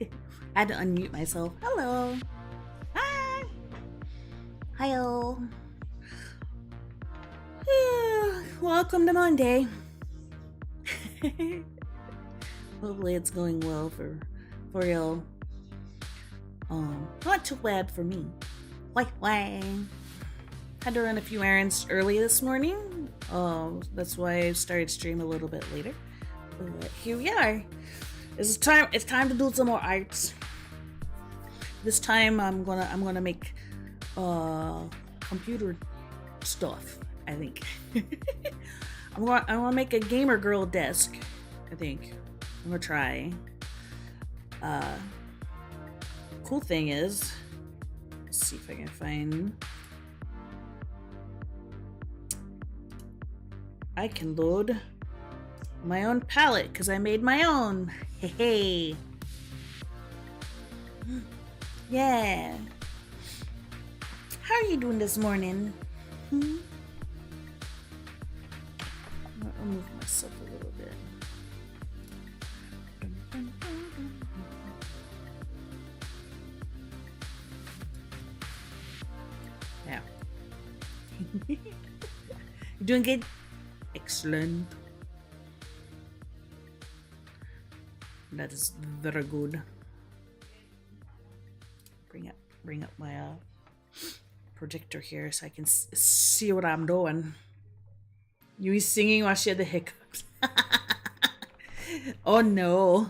I had to unmute myself. Hello. Hi. Hi-oh. Welcome to Monday. Hopefully it's going well for y'all. Not too bad for me. Why? Had to run a few errands early this morning. That's why I started stream a little bit later. But here we are. It's time to do some more arts. This time I'm gonna make computer stuff, I think. I'm gonna make a gamer girl desk, I think. I'm gonna try. Cool thing is, let's see if I can find. I can load my own palette because I made my own. Hey. Yeah. How are you doing this morning? I'll move myself a little bit. Yeah. You doing good? Excellent. That is very good. Bring up my projector here so I can see what I'm doing. You was singing while she had the hiccups. Oh no.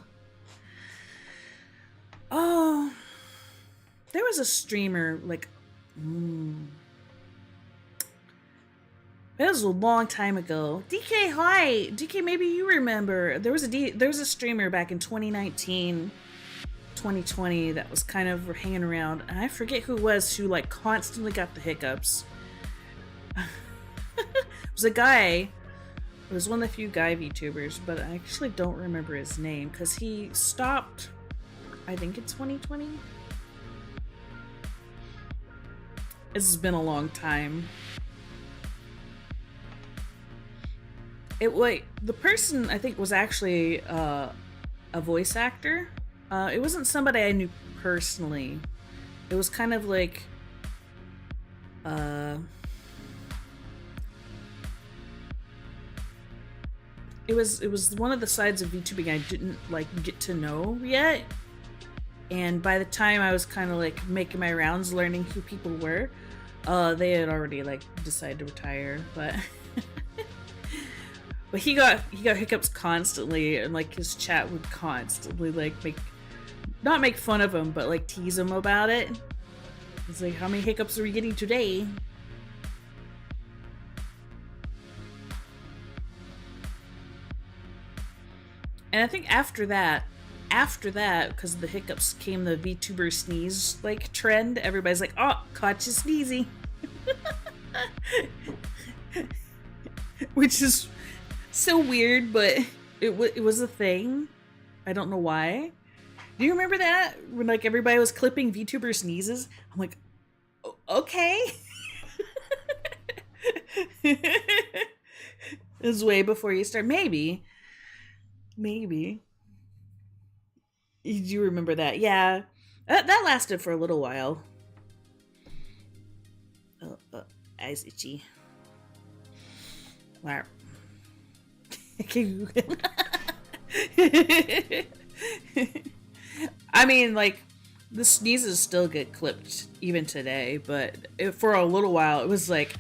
Oh, there was a streamer like. It was a long time ago. DK, hi! DK, maybe you remember. There was a streamer back in 2019, 2020 that was kind of hanging around. And I forget who it was who like constantly got the hiccups. It was a guy. It was one of the few guy VTubers, but I actually don't remember his name because he stopped, I think in 2020. This has been a long time. The person I think was actually a voice actor. It wasn't somebody I knew personally. It was kind of like it was one of the sides of VTubing I didn't like get to know yet. And by the time I was kind of like making my rounds learning who people were, they had already like decided to retire, but but he got hiccups constantly, and like his chat would constantly like not make fun of him, but like tease him about it. It's like, how many hiccups are we getting today? And I think after that, because of the hiccups came the VTuber sneeze like trend. Everybody's like, oh, caught you sneezing. Which is so weird, but it was a thing. I don't know why. Do you remember that when like everybody was clipping VTuber sneezes? I'm like, okay. It was way before you start. Maybe. You do remember that? Yeah, that lasted for a little while. Eyes itchy. Wow. I mean, like, the sneezes still get clipped even today, but for a little while, it was like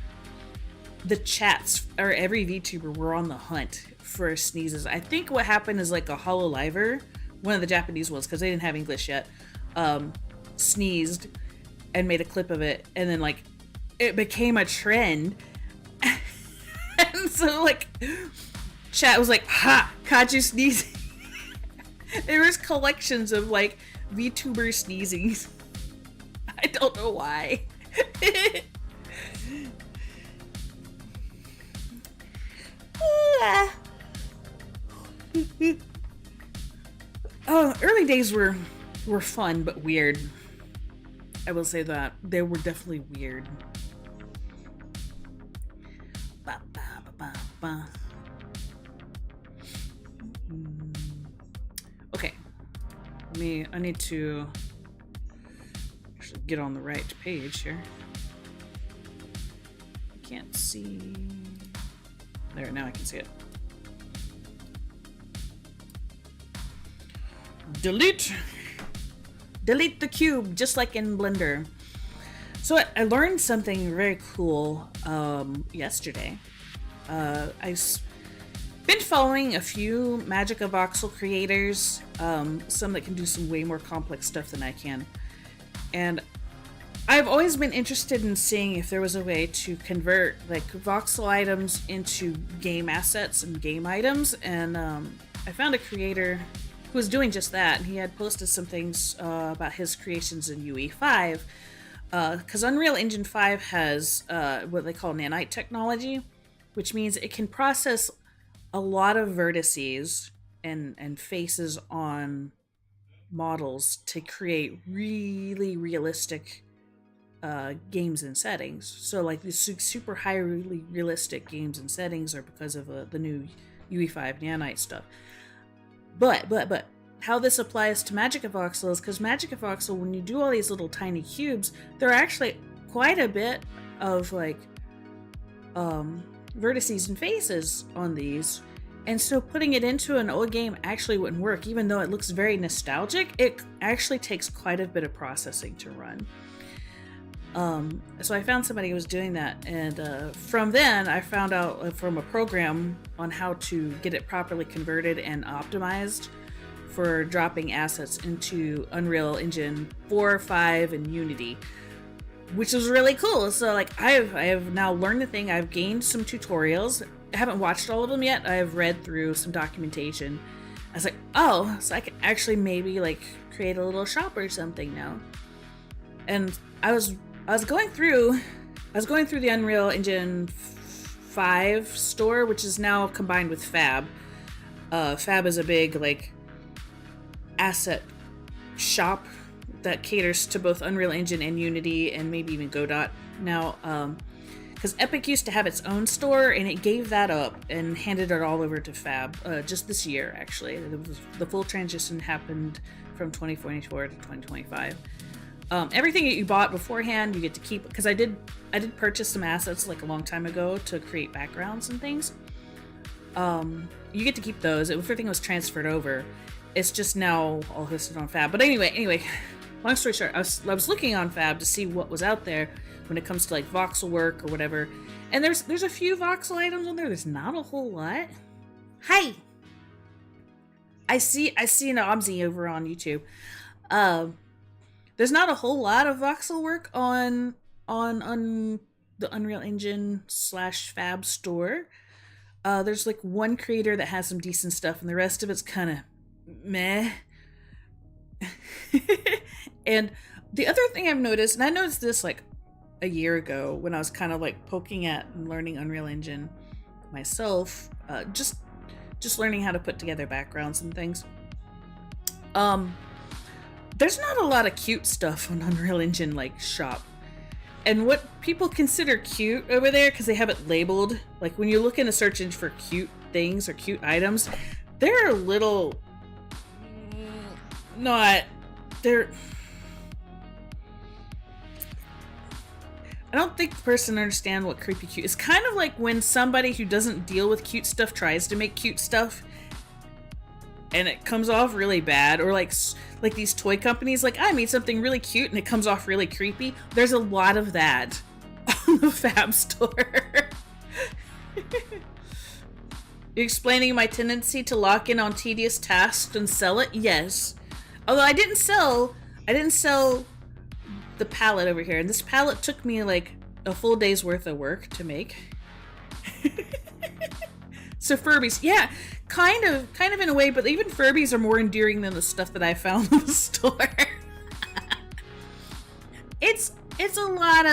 the chats or every VTuber were on the hunt for sneezes. I think what happened is like a Hololiver, one of the Japanese ones, because they didn't have English yet, sneezed and made a clip of it, and then like it became a trend. And so like chat was like, ha, caught you sneezing. There was collections of like VTuber sneezing. I don't know why. Oh, early days were fun but weird. I will say that they were definitely weird. Okay, I need to actually get on the right page here. I can't see. There, now I can see it. Delete the cube, just like in Blender. So I learned something very cool yesterday. I've been following a few MagicaVoxel creators, some that can do some way more complex stuff than I can. And I've always been interested in seeing if there was a way to convert like voxel items into game assets and game items. And I found a creator who was doing just that, and he had posted some things about his creations in UE5. Because Unreal Engine 5 has what they call nanite technology, which means it can process a lot of vertices and faces on models to create really realistic games and settings. So like these super highly realistic games and settings are because of the new UE5 nanite stuff. But how this applies to MagicaVoxel is because MagicaVoxel, when you do all these little tiny cubes, there are actually quite a bit of like vertices and faces on these. And so putting it into an old game actually wouldn't work. Even though it looks very nostalgic, it actually takes quite a bit of processing to run. So I found somebody who was doing that, and from then I found out from a program on how to get it properly converted and optimized for dropping assets into Unreal Engine 4, 5, and Unity, which was really cool. So like I have now learned the thing. I've gained some tutorials. I haven't watched all of them yet. I have read through some documentation. I was like, oh, so I can actually maybe like create a little shop or something now. And I was going through the Unreal Engine 5 store, which is now combined with Fab. Fab is a big like asset shop that caters to both Unreal Engine and Unity and maybe even Godot now. Because Epic used to have its own store and it gave that up and handed it all over to Fab just this year, actually. The full transition happened from 2024 to 2025. Everything that you bought beforehand, you get to keep, because I did purchase some assets like a long time ago to create backgrounds and things. You get to keep those. Everything was transferred over. It's just now all hosted on Fab. But anyway, long story short, I was looking on Fab to see what was out there when it comes to like voxel work or whatever. And there's a few voxel items on there. There's not a whole lot. Hi. I see an Obsy over on YouTube. There's not a whole lot of voxel work on the Unreal Engine / Fab store. There's like one creator that has some decent stuff, and the rest of it's kind of meh. And the other thing I've noticed, and I noticed this like a year ago when I was kind of like poking at and learning Unreal Engine myself, just learning how to put together backgrounds and things. There's not a lot of cute stuff on Unreal Engine like shop. And what people consider cute over there, because they have it labeled, like when you look in a search engine for cute things or cute items, they're a little not, they're, I don't think the person understands what creepy cute is. Kind of like when somebody who doesn't deal with cute stuff tries to make cute stuff and it comes off really bad, or like these toy companies, like I made something really cute and it comes off really creepy. There's a lot of that on the Fab store. You're explaining my tendency to lock in on tedious tasks and sell it? Yes. Although I didn't sell the palette over here, and this palette took me like a full day's worth of work to make. So Furbies, yeah, kind of in a way, but even Furbies are more endearing than the stuff that I found in the store. It's a lot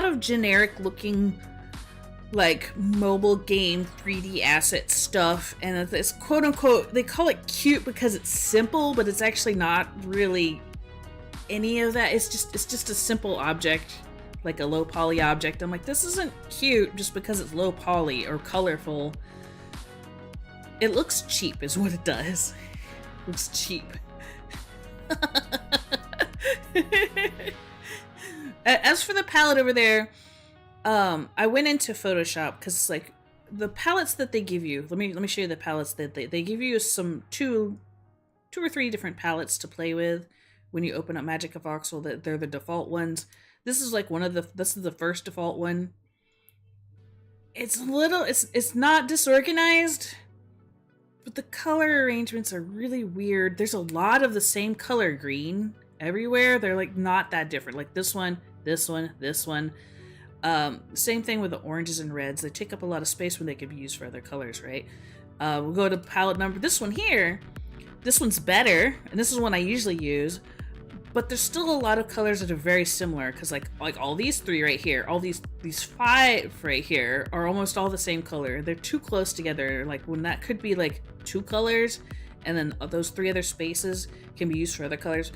of generic looking like mobile game 3D asset stuff, and it's quote unquote, they call it cute because it's simple, but it's actually not really any of that. It's just a simple object, like a low poly object. I'm like, this isn't cute just because it's low poly or colorful. It looks cheap is what it does. It looks cheap. As for the palette over there, I went into Photoshop because like the palettes that they give you. Let me show you the palettes that they give you. Some two or three different palettes to play with when you open up MagicaVoxel. That they're the default ones. This is like this is the first default one. It's a little, it's not disorganized, but the color arrangements are really weird. There's a lot of the same color green everywhere. They're like not that different. Like this one, this one, this one. Same thing with the oranges and reds. They take up a lot of space when they could be used for other colors, right? We'll go to palette number. This one here, this one's better, and this is one I usually use. But there's still a lot of colors that are very similar, because like all these three right here, all these five right here are almost all the same color. They're too close together. Like when that could be like two colors, and then those three other spaces can be used for other colors.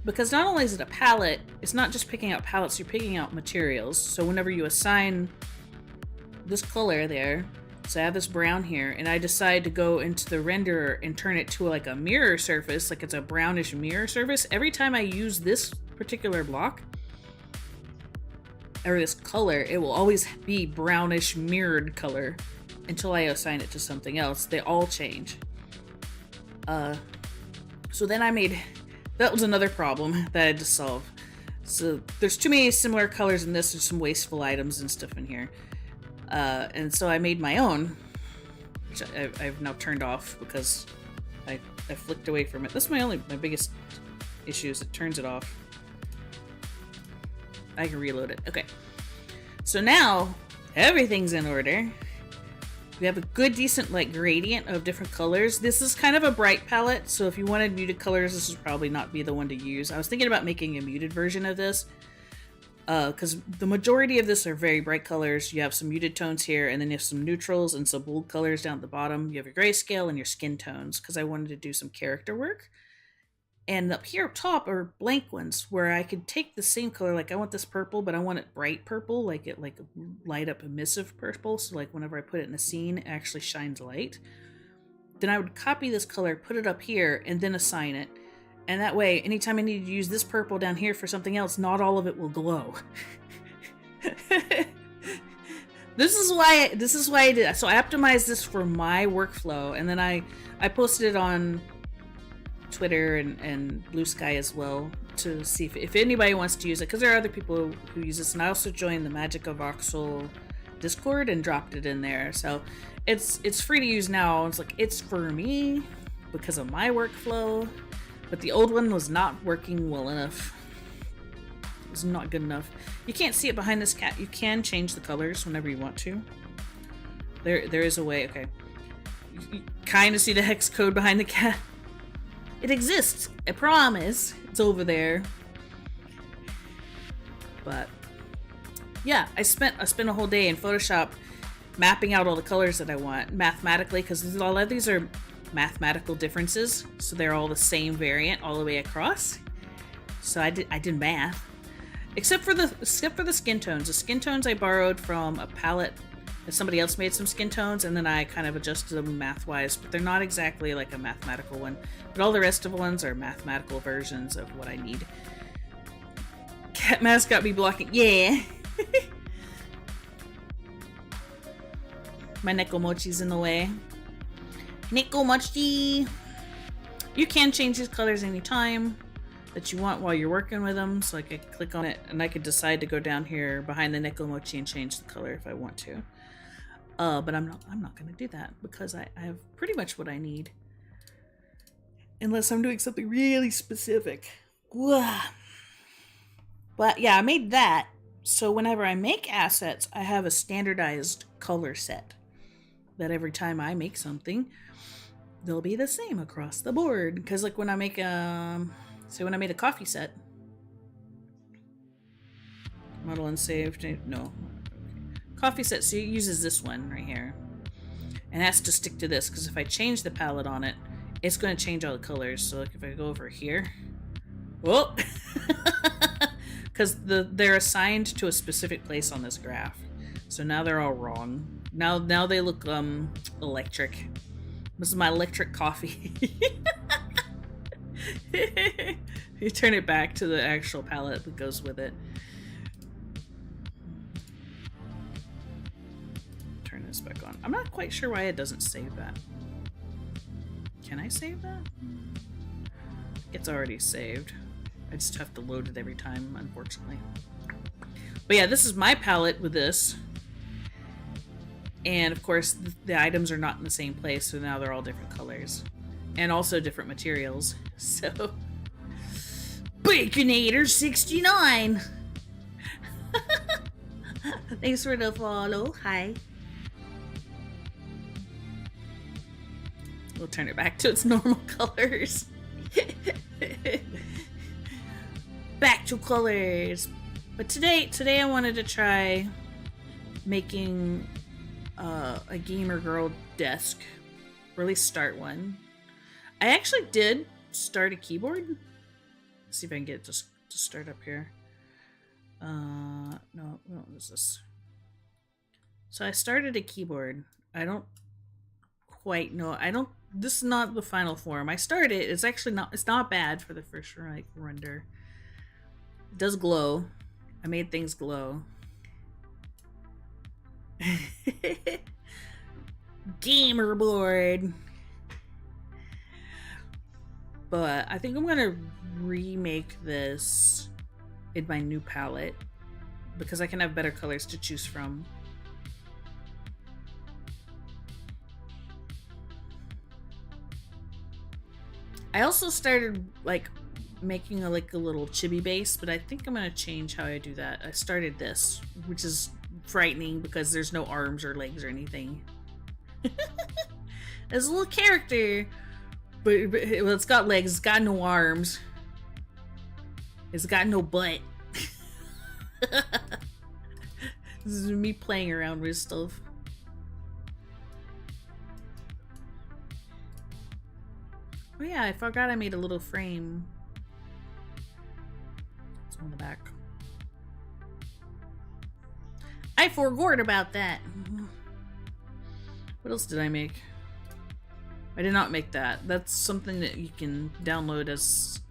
Because not only is it a palette, it's not just picking out palettes, you're picking out materials. So whenever you assign this color there, so I have this brown here, and I decide to go into the renderer and turn it to like a mirror surface, like it's a brownish mirror surface. Every time I use this particular block, or this color, it will always be brownish mirrored color until I assign it to something else. They all change. So then that was another problem that I had to solve. So there's too many similar colors in this. There's some wasteful items and stuff in here. And so I made my own, which I've now turned off because I flicked away from it. That's my biggest issue is it turns it off. I can reload it. Okay. So now everything's in order. We have a good, decent like gradient of different colors. This is kind of a bright palette, so if you wanted muted colors, this would probably not be the one to use. I was thinking about making a muted version of this. Because the majority of this are very bright colors. You have some muted tones here, and then you have some neutrals and some bold colors down at the bottom. You have your grayscale and your skin tones, because I wanted to do some character work. And up here up top are blank ones, where I could take the same color, like I want this purple, but I want it bright purple, like it like light up emissive purple, so like whenever I put it in a scene, it actually shines light. Then I would copy this color, put it up here, and then assign it. And that way, anytime I need to use this purple down here for something else, not all of it will glow. This is why I did that. So I optimized this for my workflow, and then I posted it on Twitter and Blue Sky as well to see if anybody wants to use it, because there are other people who use this. And I also joined the MagicaVoxel Discord and dropped it in there. So it's free to use now. It's like it's for me because of my workflow. But the old one was not working well enough. It was not good enough. You can't see it behind this cat. You can change the colors whenever you want to. There is a way. Okay. You kind of see the hex code behind the cat. It exists. I promise. It's over there. But yeah, I spent a whole day in Photoshop mapping out all the colors that I want mathematically, because a lot of these are mathematical differences, so they're all the same variant all the way across. So I did math, except for the skin tones. The skin tones I borrowed from a palette that somebody else made some skin tones, and then I kind of adjusted them math-wise, but they're not exactly like a mathematical one. But all the rest of the ones are mathematical versions of what I need. Cat mask got me blocking. Yeah. My Nekomochi's in the way. Nekomochi! You can change these colors anytime that you want while you're working with them. So I could click on it and I could decide to go down here behind the Nekomochi and change the color if I want to. But I'm not going to do that because I have pretty much what I need. Unless I'm doing something really specific. But yeah, I made that. So whenever I make assets, I have a standardized color set. That every time I make something, they'll be the same across the board. Because like when I make say when I made a coffee set, model and saved, no, coffee set, so it uses this one right here, and it has to stick to this, because if I change the palette on it, it's going to change all the colors. So like if I go over here, whoa, because they're assigned to a specific place on this graph, so now they're all wrong. Now they look electric. This is my electric coffee. You turn it back to the actual palette that goes with it. Turn this back on. I'm not quite sure why it doesn't save that. Can I save that? It's already saved. I just have to load it every time, unfortunately. But yeah, this is my palette with this. And of course, the items are not in the same place, so now they're all different colors. And also different materials. So, Baconator69! Thanks for the follow. Hi. We'll turn it back to its normal colors. Back to colors. But today I wanted to try making a gamer girl desk. Really start one. I actually did start a keyboard. Let's see if I can get it to start up here. No, what is this? So I started a keyboard. I don't quite know. This is not the final form. I started it. It's actually not. It's not bad for the first render. It does glow. I made things glow. Gamer board. But I think I'm gonna remake this in my new palette because I can have better colors to choose from. I also started like making a little chibi base, but I think I'm gonna change how I do that. I started this, which is frightening because there's no arms or legs or anything. There's a little character, but it's got legs, it's got no arms, it's got no butt. This is me playing around with stuff. Oh yeah, I forgot I made a little frame. It's on the back. I forgot about that. What else did I make? I did not make that. That's something that you can download as...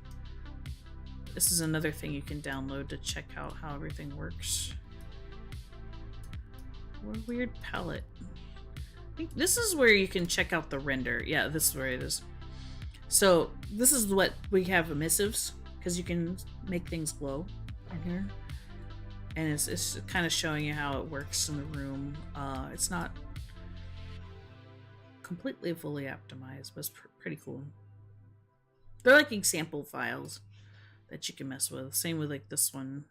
This is another thing you can download to check out how everything works. What a weird palette. I think this is where you can check out the render. Yeah, this is where it is. So this is what we have emissives, because you can make things glow in here. And it's kind of showing you how it works in the room. It's not completely fully optimized, but it's pretty cool. They're like example files that you can mess with. Same with like this one.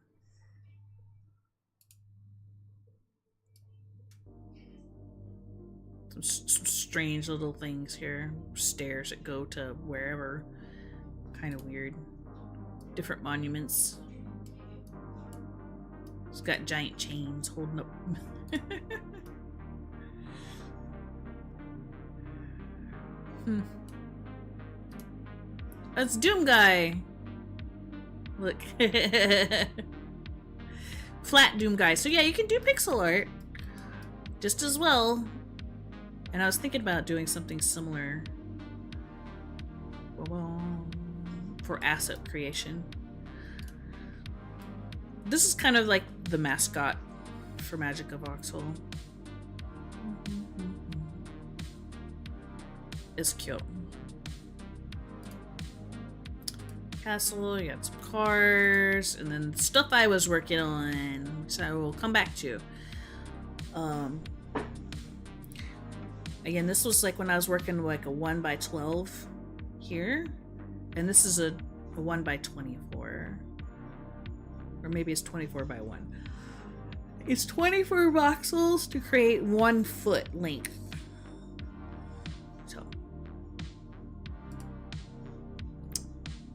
Some strange little things here. Stairs that go to wherever. Kind of weird. Different monuments. It's got giant chains holding up. That's Doom Guy. Look. Flat Doom Guy. So yeah, you can do pixel art just as well. And I was thinking about doing something similar for asset creation. This is kind of like the mascot for MagicaVoxel. It's cute. Castle, you got some cars, and then stuff I was working on, which I will come back to. Again, this was like when I was working like a 1x12 here, and this is a 1x24, or maybe it's 24x1. It's 24 voxels to create 1 foot length. So,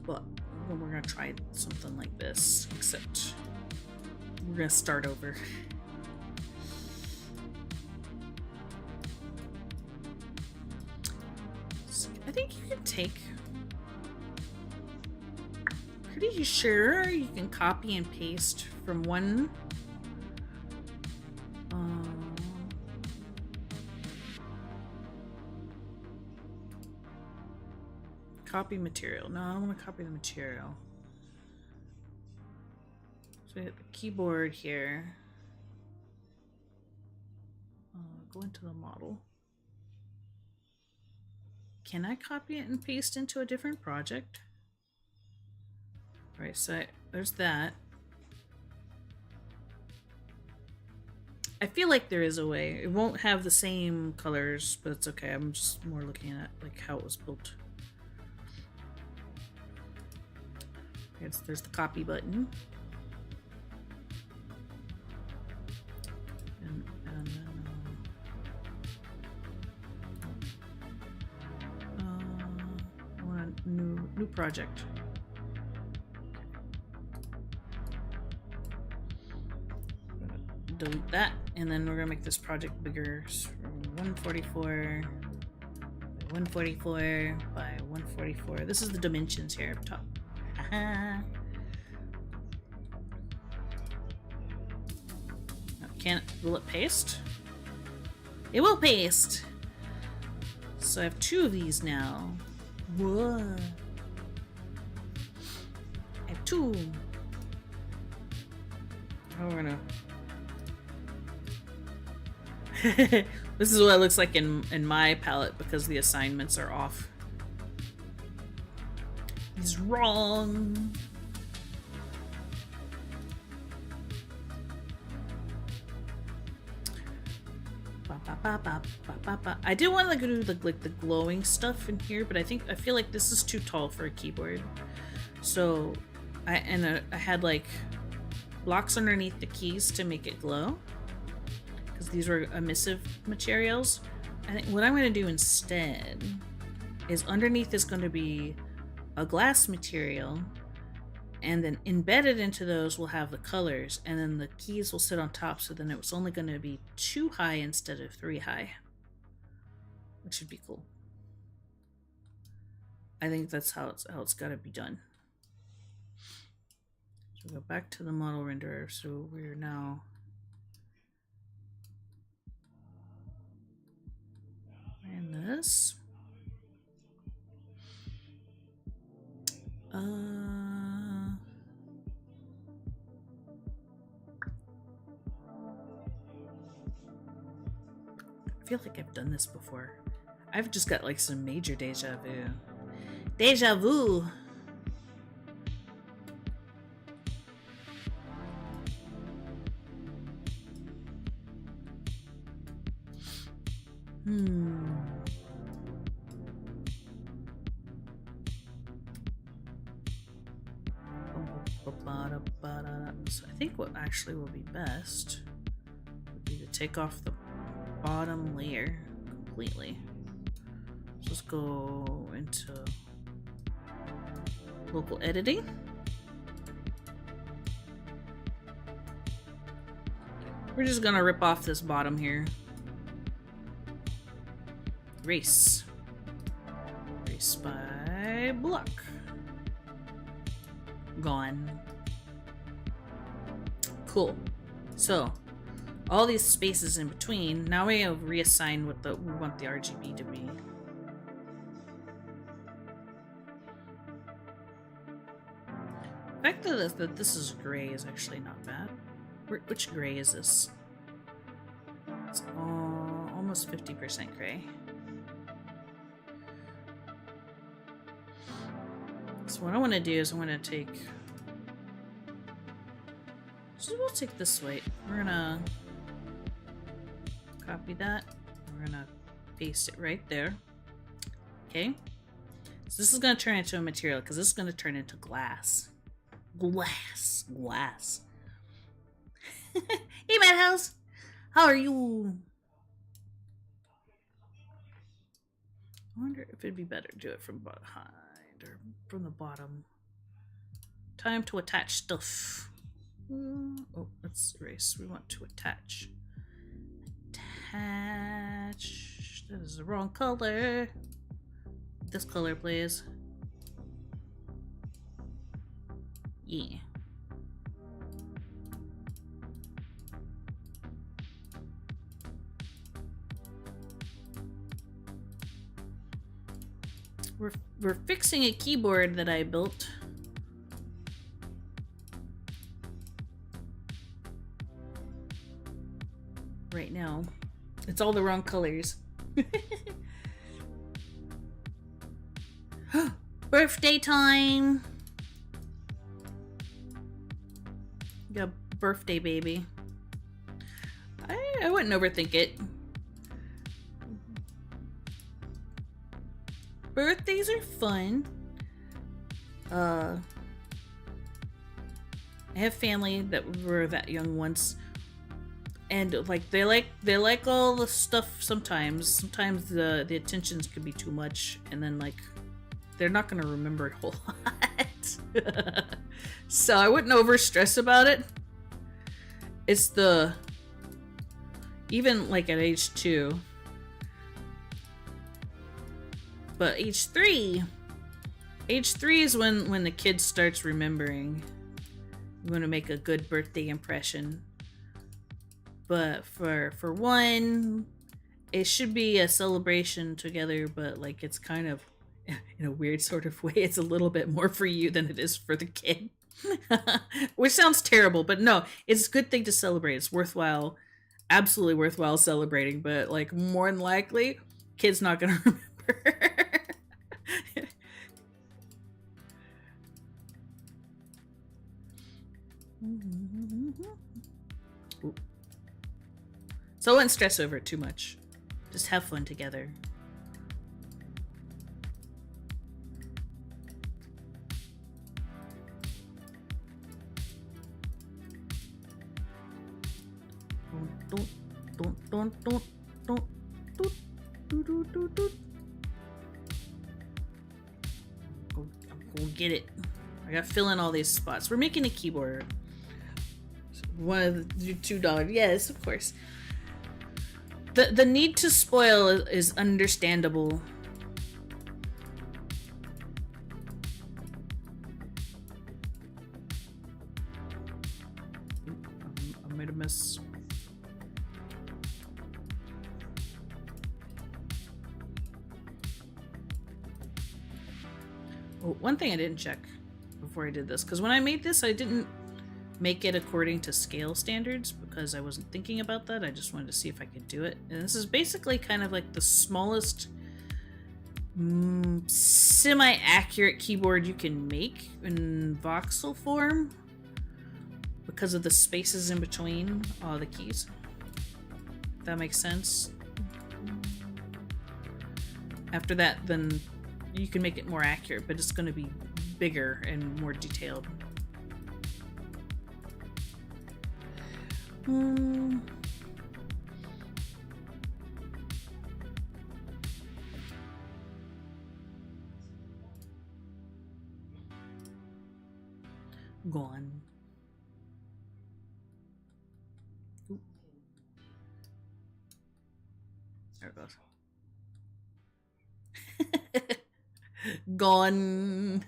but we're gonna try something like this, except we're gonna start over. I think you can take, pretty sure you can copy and paste from one Copy material. No, I don't want to copy the material. So we hit the keyboard here. Go into the model. Can I copy it and paste into a different project? All right, so there's that. I feel like there is a way. It won't have the same colors, but it's okay. I'm just more looking at like how it was built. There's the copy button. And I want a new project. Delete that, and then we're gonna make this project bigger. So 144 by 144 by 144. This is the dimensions here up top. Will it paste? It will paste. So I have 2 of these now. Whoa. I have 2. Oh, we're gonna. This is what it looks like in my palette because the assignments are off. He's wrong. I did want to do the glowing stuff in here, but I feel like this is too tall for a keyboard. So I had like blocks underneath the keys to make it glow because these were emissive materials. I think what I'm going to do instead is underneath is going to be a glass material, and then embedded into those we'll have the colors, and then the keys will sit on top, so then it's only going to be 2 high instead of 3 high, which should be cool. I think that's how it's got to be done. So go back to the model renderer. So we're now in this. I feel like I've done this before. I've just got like some major deja vu. Deja vu! So I think what actually will be best would be to take off the bottom layer completely. So let's go into local editing. We're just gonna rip off this bottom here. Erase by block. Gone. Cool. So all these spaces in between, now we have reassigned what we want the RGB to be. The fact that this is gray is actually not bad. Which gray is this? It's almost 50% gray. So what I want to do is I want to take... So we'll take this white. We're gonna copy that. We're gonna paste it right there. Okay. So this is gonna turn into a material because this is gonna turn into glass. Glass. Hey, Madhouse. How are you? I wonder if it'd be better to do it from behind or from the bottom. Time to attach stuff. Oh, let's erase. We want to attach. Attach. That is the wrong color. This color, please. Yeah. we're fixing a keyboard that I built. Right now. It's all the wrong colors. Birthday time! You got a birthday baby. I wouldn't overthink it. Birthdays are fun. I have family that were that young once, and like they like all the stuff. Sometimes the attentions could be too much, and then like they're not gonna remember a whole lot. So I wouldn't over stress about it. It's the even like at age 2. But age 3 is when the kid starts remembering. You want to make a good birthday impression. But for 1, it should be a celebration together, but like it's kind of in a weird sort of way, it's a little bit more for you than it is for the kid. Which sounds terrible, but no, it's a good thing to celebrate. It's worthwhile, absolutely worthwhile celebrating, but like more than likely, kid's not gonna remember. So I wouldn't stress over it too much. Just have fun together. Go get it. I gotta fill in all these spots. We're making a keyboard. One of the $2. Yes, of course. The need to spoil is understandable. I made a miss. Oh, one thing I didn't check before I did this, because when I made this, I didn't make it according to scale standards because I wasn't thinking about that. I just wanted to see if I could do it. And this is basically kind of like the smallest semi-accurate keyboard you can make in voxel form because of the spaces in between all the keys. If that makes sense. After that, then you can make it more accurate, but it's going to be bigger and more detailed. Gone. Ooh. There it goes. Gone.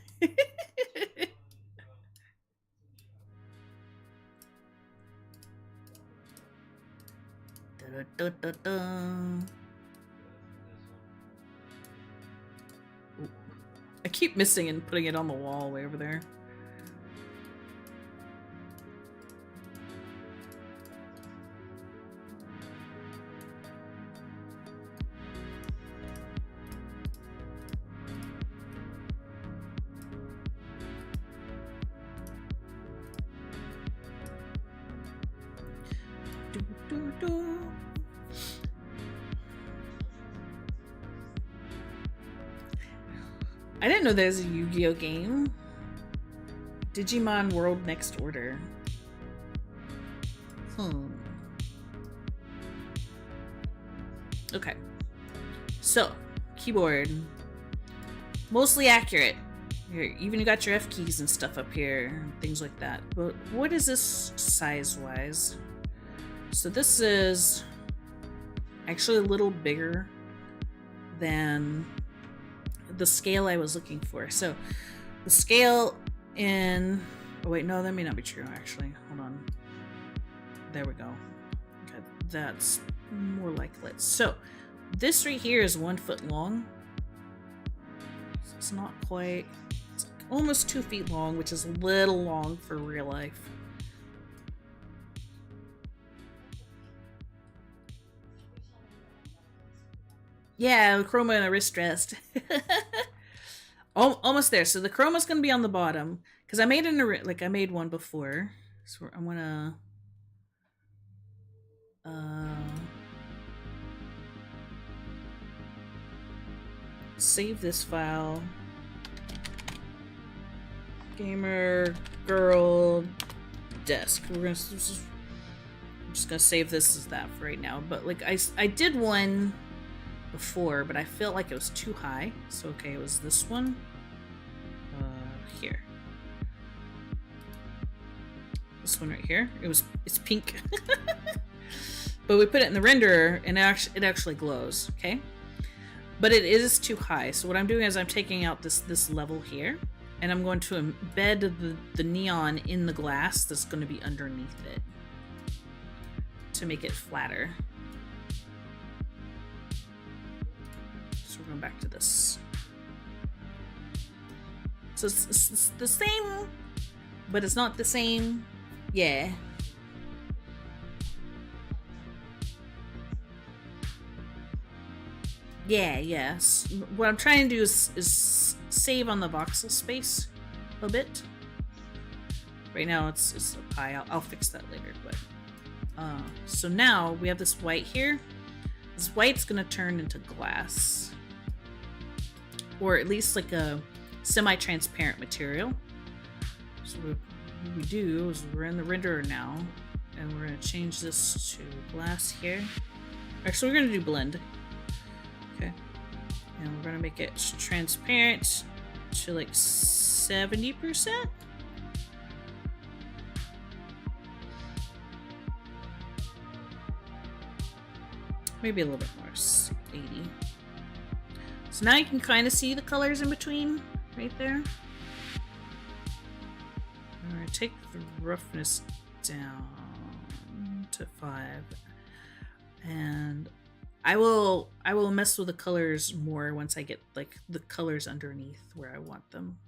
Da, da, da. I keep missing and putting it on the wall way over there. I didn't know there's a Yu-Gi-Oh game. Digimon World Next Order. Okay. So, keyboard. Mostly accurate. Here, even you got your F keys and stuff up here, things like that. But what is this size-wise? So this is actually a little bigger than the scale I was looking for. So the scale in... Oh wait, no, that may not be true, actually. Hold on. There we go. Okay, that's more like it. So this right here is 1 foot long. It's not quite. It's almost 2 feet long, which is a little long for real life. Yeah, chroma and a wrist rest. Almost there. So the chroma's gonna be on the bottom because I made I made one before. So I'm gonna save this file. Gamer girl desk. I'm just gonna save this as that for right now. But like I did one before, but I felt like it was too high. So okay, it was this one. Here. This one right here. It's pink. But we put it in the renderer and it actually glows, okay? But it is too high. So what I'm doing is I'm taking out this level here and I'm going to embed the neon in the glass that's going to be underneath it to make it flatter. So we're going back to this. So it's the same, but it's not the same. Yeah. Yeah, yes. What I'm trying to do is save on the voxel space a bit. Right now it's up high. I'll fix that later, but so now we have this white here. This white's gonna turn into glass. Or at least like a semi-transparent material. So what we do is we're in the renderer now, and we're gonna change this to glass here. Actually, we're gonna do blend. Okay, and we're gonna make it transparent to like 70%. Maybe a little bit more, 80. So now you can kind of see the colors in between. Right there. I'm going to take the roughness down to 5, and I will mess with the colors more once I get like the colors underneath where I want them.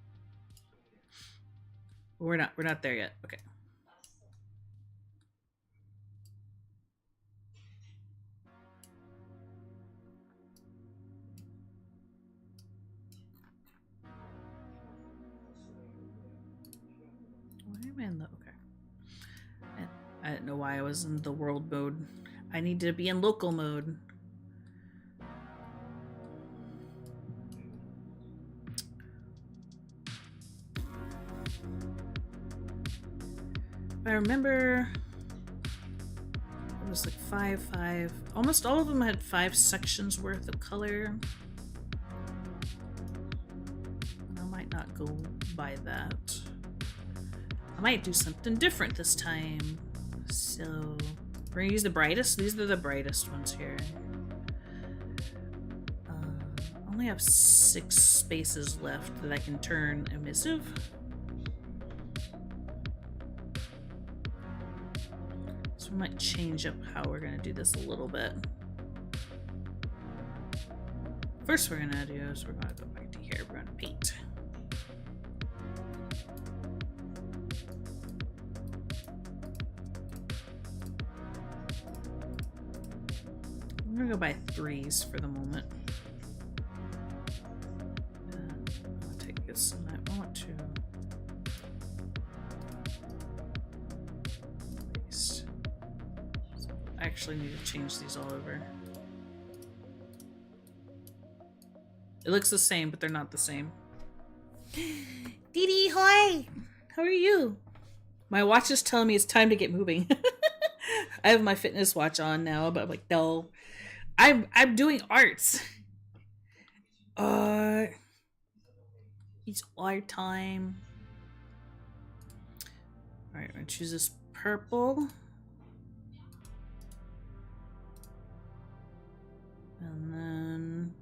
We're not there yet. Okay. Okay. I didn't know why I was in the world mode. I need to be in local mode. I remember it was like 5. Almost all of them had 5 sections worth of color. I might not go by that. I might do something different this time. So we're gonna use the brightest. These are the brightest ones here. I only have 6 spaces left that I can turn emissive. So we might change up how we're gonna do this a little bit. First we're gonna do is we're gonna go back to here. We're gonna paint. I'm gonna go by 3s for the moment. And I'll take this and I want to paste. So I actually need to change these all over. It looks the same, but they're not the same. Dee, hi! How are you? My watch is telling me it's time to get moving. I have my fitness watch on now, but I'm like, no. I'm doing arts. It's art time. Alright, I'm gonna choose this purple. And then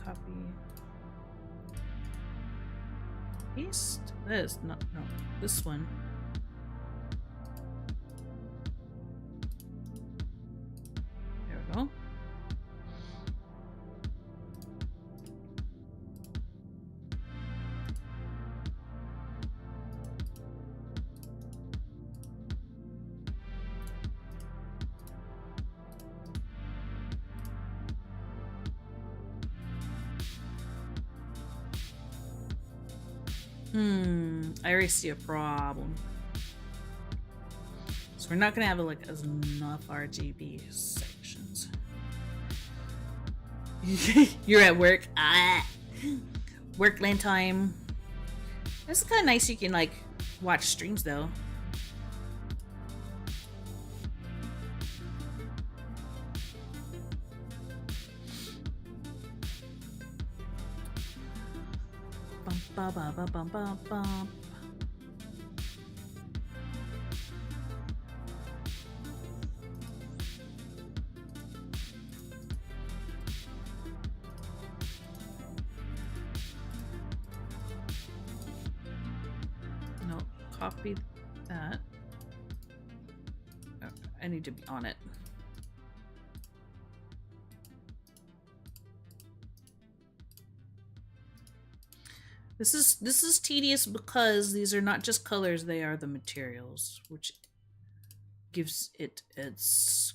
copy. Paste? That is not, no, this one. I already see a problem. So we're not gonna have like enough RGB sections. You're at work. Workland time. This is kind of nice. You can like watch streams though. Bum, ba, ba, ba, bum, bum, bum. No, copy that. Oh, I need to be on it. This is tedious because these are not just colors, they are the materials, which gives it its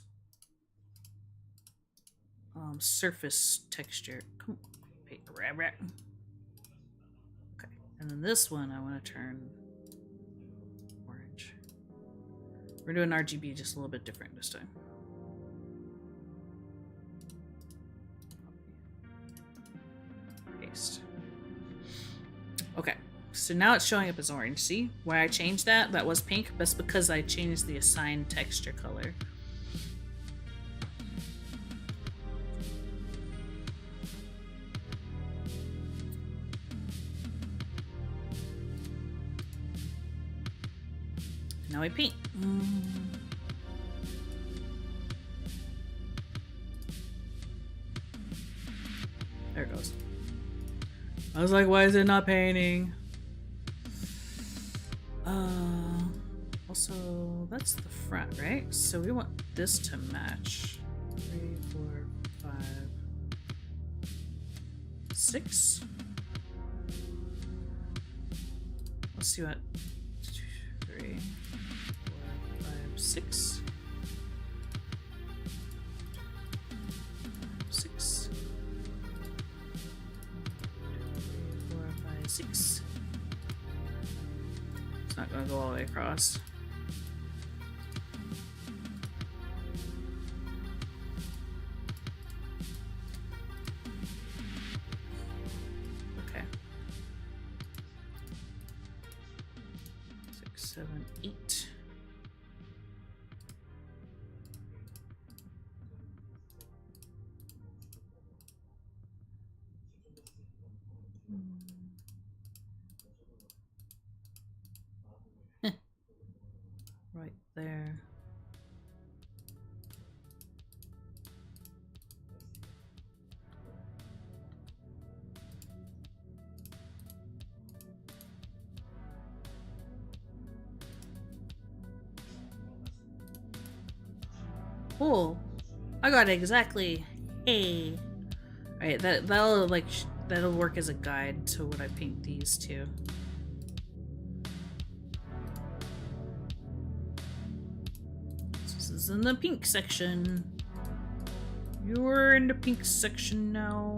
surface texture. Come on, paper rabbit. Okay, and then this one I want to turn orange. We're doing RGB just a little bit different this time. Paste. Okay, so now it's showing up as orange. See why I changed that? That was pink. That's because I changed the assigned texture color. Now I paint. There it goes. I was like, why is it not painting? Also, that's the front, right? So we want this to match. 3, 4, 5, 6. Let's see what. 2, 3, 4, 5, 6. 6. 6. It's not going to go all the way across. Okay. 6, 7, 8. Right there. Cool. I got it exactly. Hey. Alright, that'll work as a guide to what I paint these to. This is in the pink section. You're in the pink section now.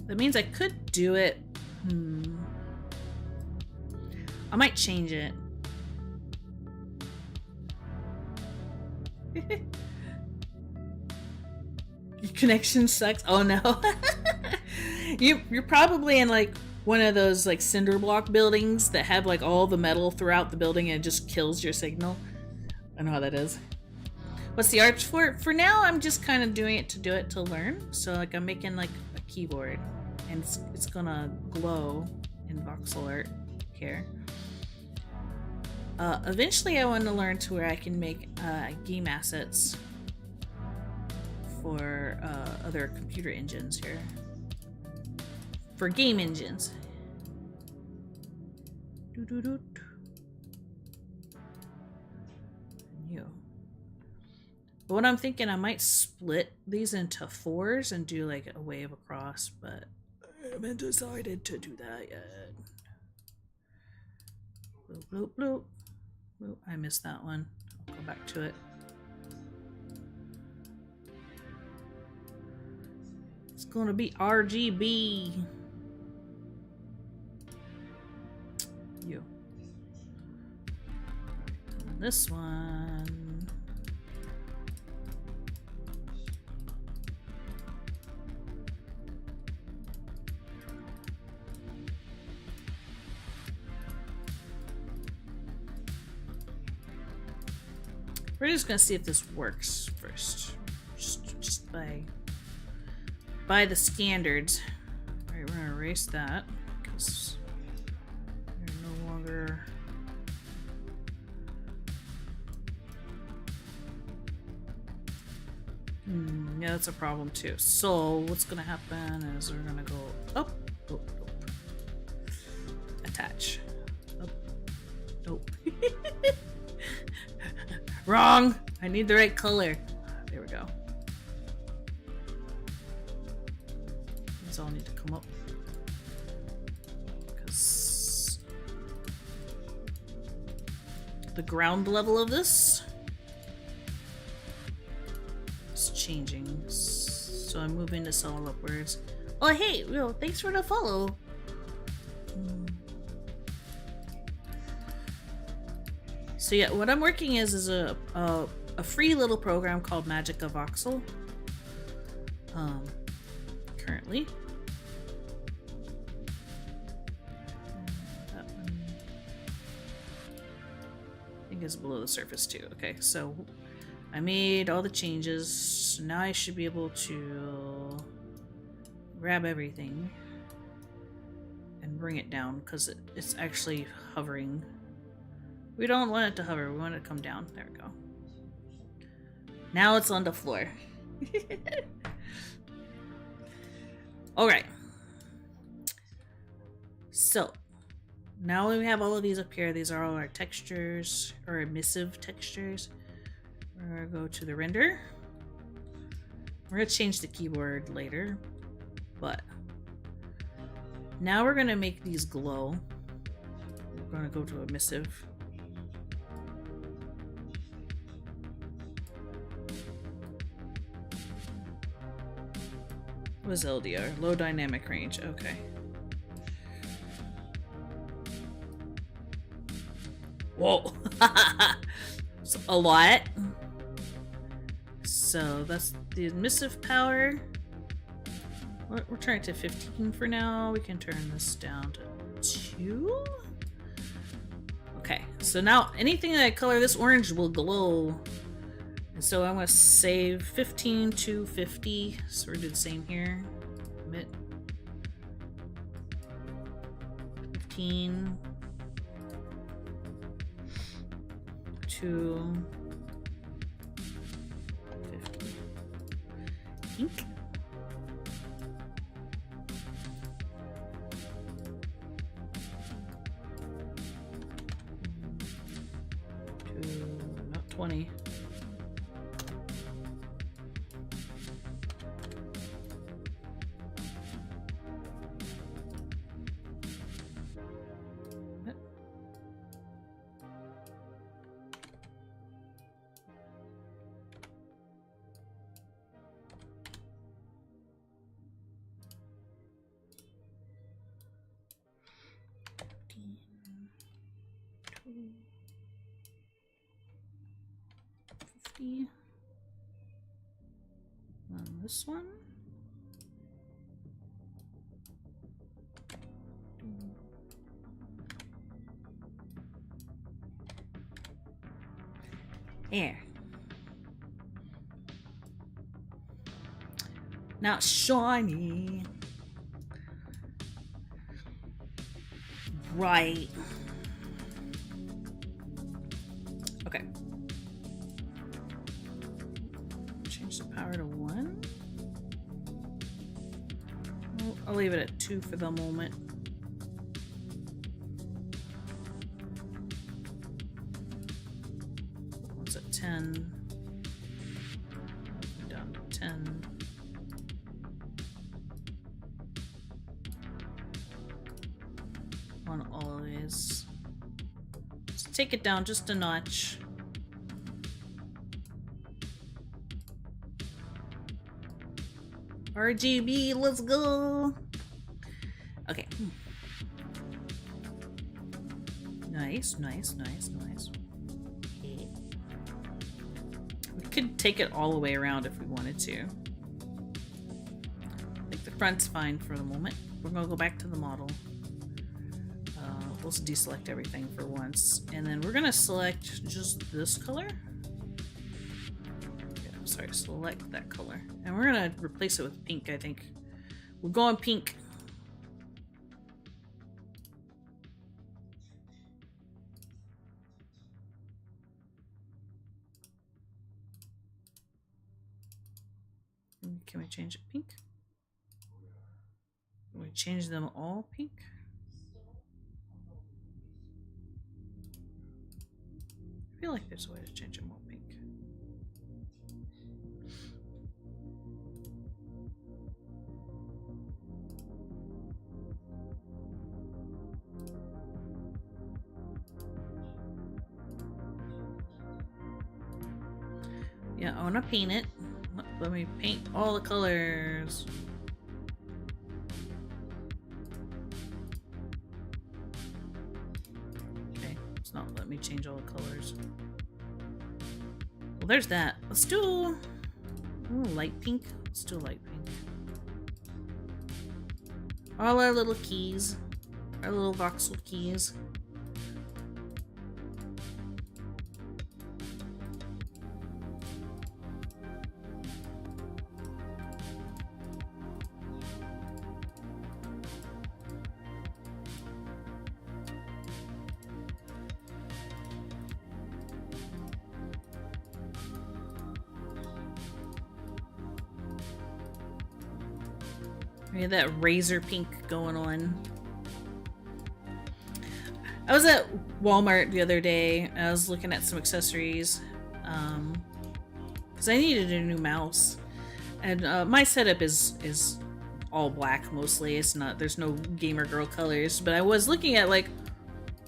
That means I could do it. I might change it. Your connection sucks. Oh no. You're probably in like one of those like cinder block buildings that have like all the metal throughout the building and it just kills your signal. I know how that is. What's the art for it? For now, I'm just kind of doing it to learn. So like I'm making like a keyboard and it's gonna glow in voxel art here. Eventually I want to learn to where I can make game assets for other computer engines here. For game engines. Doo-doo-doo. You. But what I'm thinking, I might split these into 4s and do like a wave across, but I haven't decided to do that yet. Bloop, bloop, bloop. Bloop. I missed that one. I'll go back to it. It's gonna be RGB. You. And this one. We're just gonna see if this works first, just by the standards. All right, we're gonna erase that because we're no longer. Yeah, that's a problem too. So what's gonna happen is we're gonna go up, up, up. Attach, up, nope. Wrong! I need the right color. There we go. These all need to come up. Because the ground level of this is changing. So I'm moving this all upwards. Oh, hey, Will, thanks for the follow. So yeah, what I'm working is a free little program called MagicaVoxel. Currently. That one, I think it's below the surface too. Okay, so I made all the changes. Now I should be able to grab everything and bring it down because it's actually hovering. We don't want it to hover, we want it to come down. There we go. Now it's on the floor. Alright. So, now we have all of these up here. These are all our textures, or emissive textures. We're gonna go to the render. We're gonna change the keyboard later, but now we're gonna make these glow. We're gonna go to emissive. What is LDR? Low dynamic range. Okay. Whoa. It's a lot. So that's the emissive power. We're turning it to 15 for now. We can turn this down to 2. Okay. So now anything that I color this orange will glow. And so I'm going to save 15 to 50. So we're doing the same here. Emit. 15 to 50. Ink. To not 20. On this one. There. Now it's shiny. Right. Okay. Change the power to 1. Well, I'll leave it at 2 for the moment. One's at 10. Down to 10. On all of these. Just take it down just a notch. RGB, let's go. Okay. Nice, nice, nice, nice. We could take it all the way around if we wanted to. I think the front's fine for the moment. We're gonna go back to the model. Let's deselect everything for once. And then we're gonna select just this color. Yeah, I'm sorry, select that color. And we're gonna replace it with pink, I think. We're going pink. Can we change it pink? Can we change them all pink? I feel like there's a way to change them all pink. Yeah, I want to paint it. Let me paint all the colors. Okay, it's not letting me change all the colors. Well, there's that. Let's do light pink. Let's do light pink. All our little keys. Our little voxel keys. We had that razor pink going on. I was at Walmart the other day. I was looking at some accessories because I needed a new mouse, and my setup is all black mostly. It's not, there's no gamer girl colors, but I was looking at like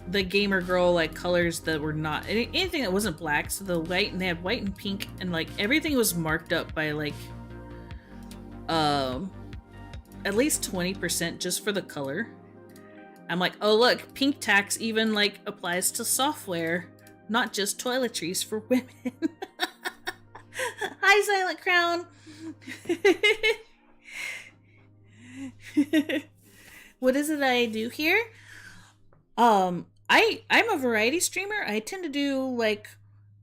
the gamer girl like colors that were not anything that wasn't black. So the white, and they had white and pink, and like everything was marked up by like at least 20% just for the color. I'm like, oh look, pink tax even like applies to software, not just toiletries for women. Hi, Silent Crown. What is it that I do here? I'm a variety streamer. I tend to do like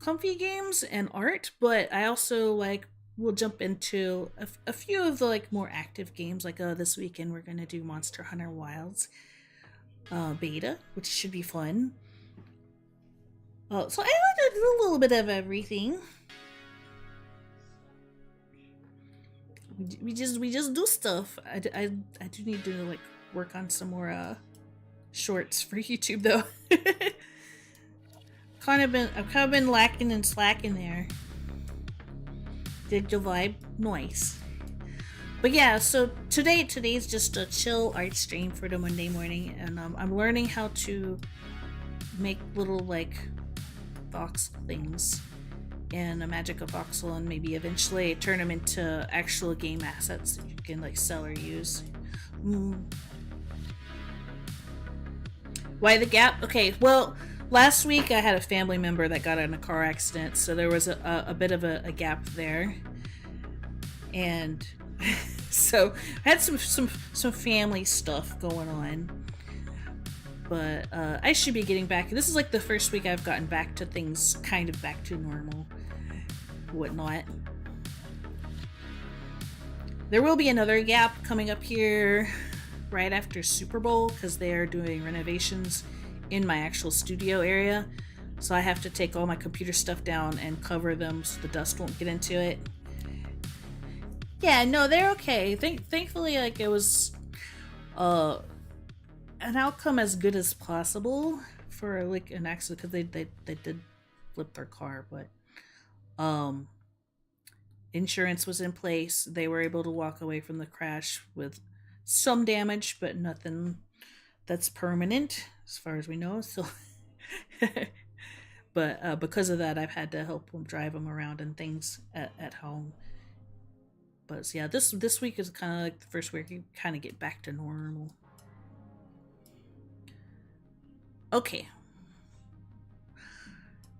comfy games and art, but I also like will jump into a few of the like more active games. Like this weekend we're gonna do Monster Hunter Wilds beta, which should be fun. So I like to do a little bit of everything. We just do stuff. I do need to like work on some more shorts for YouTube though. I've kind of been lacking and slacking there. Dig the vibe, nice. But yeah, so today's just a chill art stream for the Monday morning, and I'm learning how to make little like voxel things in a MagicaVoxel, and maybe eventually turn them into actual game assets that you can like sell or use. Why the gap? Okay, well, last week I had a family member that got in a car accident, so there was a bit of a gap there, and so I had some family stuff going on. But I should be getting back. This is like the first week I've gotten back to things kind of back to normal, whatnot. There will be another gap coming up here right after Super Bowl because they are doing renovations in my actual studio area. So I have to take all my computer stuff down and cover them so the dust won't get into it. Yeah, no, they're okay. Thankfully, like, it was an outcome as good as possible for like an accident, because they did flip their car, but insurance was in place. They were able to walk away from the crash with some damage, but nothing that's permanent as far as we know. So but because of that, I've had to help them drive them around and things at home. But yeah, this week is kind of like the first week you kind of get back to normal. Okay.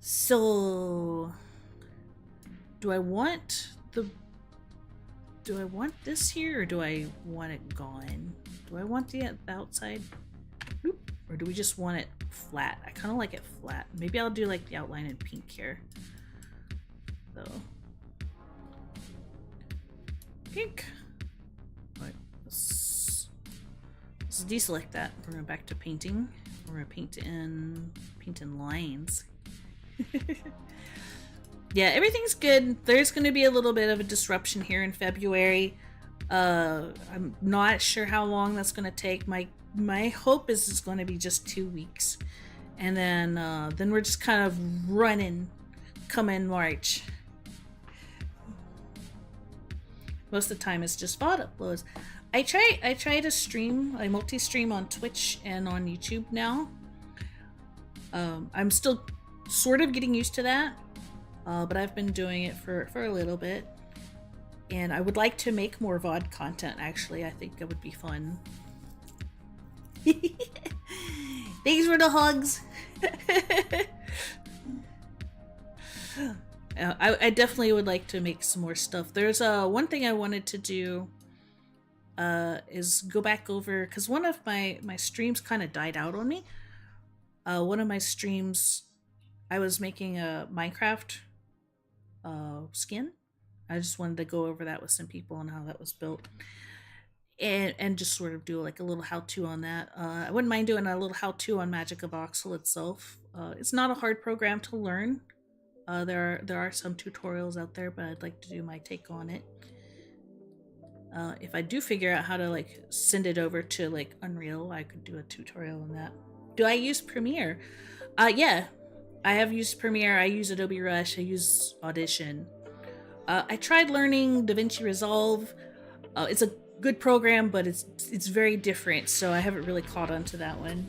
So do I want this here, or do I want it gone? Do I want the outside? Oop. Or do we just want it flat? I kind of like it flat. Maybe I'll do like the outline in pink here. So pink. Right. Let's deselect that. We're going back to painting. We're going to paint in lines. Yeah, everything's good. There's going to be a little bit of a disruption here in February. I'm not sure how long that's going to take. My hope is it's going to be just 2 weeks, and then we're just kind of running come in March. Most of the time it's just VOD uploads. I try to stream. I multi-stream on Twitch and on YouTube now. I'm still sort of getting used to that, but I've been doing it for a little bit, and I would like to make more VOD content. Actually, I think it would be fun. Thanks for the hugs. I definitely would like to make some more stuff. There's one thing I wanted to do is go back over, because one of my streams kind of died out on me. One of my streams, I was making a Minecraft skin. I just wanted to go over that with some people and how that was built. And just sort of do like a little how-to on that. I wouldn't mind doing a little how-to on MagicaVoxel itself. It's not a hard program to learn. There are some tutorials out there, but I'd like to do my take on it. If I do figure out how to like send it over to like Unreal, I could do a tutorial on that. Do I use Premiere? Yeah, I have used Premiere. I use Adobe Rush. I use Audition. I tried learning DaVinci Resolve. It's a good program, but it's very different, so I haven't really caught on to that one.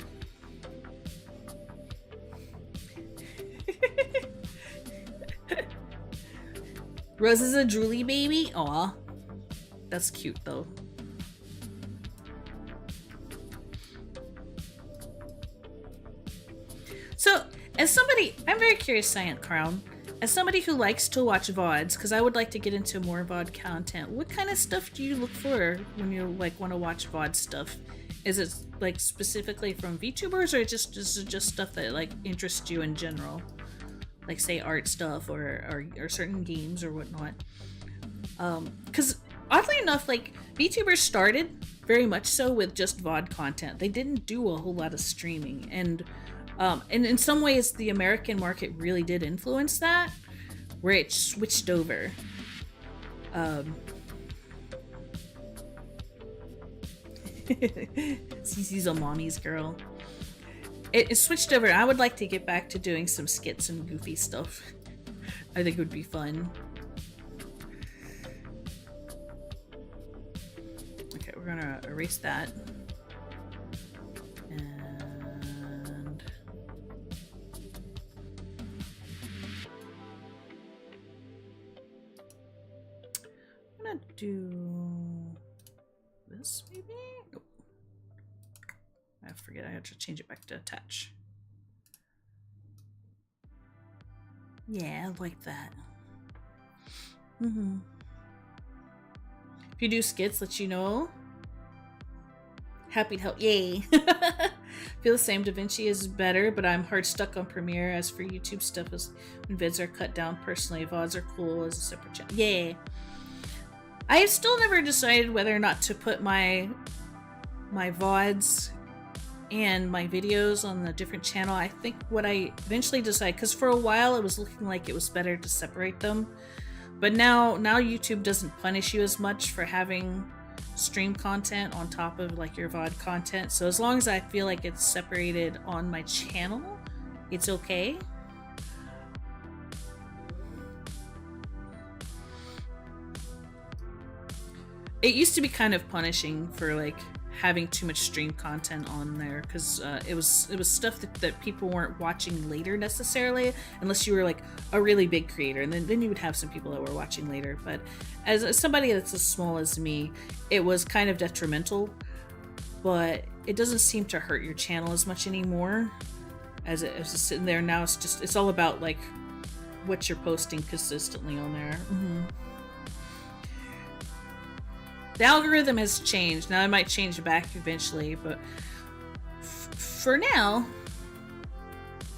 Rose is a drooly baby? Aw. That's cute though. So, as somebody, I'm very curious, Science Crown. As somebody who likes to watch VODs, because I would like to get into more VOD content, what kind of stuff do you look for when you like want to watch VOD stuff? Is it like specifically from VTubers, or just stuff that like interests you in general? Like say art stuff or certain games or whatnot? Because oddly enough, like VTubers started very much so with just VOD content. They didn't do a whole lot of streaming, and in some ways the American market really did influence that, where it switched over. Cece's a mommy's girl. It switched over. I would like to get back to doing some skits and goofy stuff. I think it would be fun. Okay, we're gonna erase that. And I'm gonna do this maybe? Nope. I forget, I have to change it back to attach. Yeah, I like that. If you do skits, let you know. Happy to help. Yay. Feel the same. DaVinci is better, but I'm hard stuck on Premiere. As for YouTube stuff, as when vids are cut down personally, VODs are cool as a separate channel. Yay. I have still never decided whether or not to put my VODs and my videos on a different channel. I think what I eventually decided, because for a while it was looking like it was better to separate them, but now YouTube doesn't punish you as much for having stream content on top of like your VOD content. So as long as I feel like it's separated on my channel, it's okay. It used to be kind of punishing for like having too much stream content on there, because it was stuff that people weren't watching later necessarily, unless you were like a really big creator, and then you would have some people that were watching later. But as somebody that's as small as me, it was kind of detrimental, but it doesn't seem to hurt your channel as much anymore as it's sitting there now. It's all about like what you're posting consistently on there. The algorithm has changed. Now it might change back eventually, but for now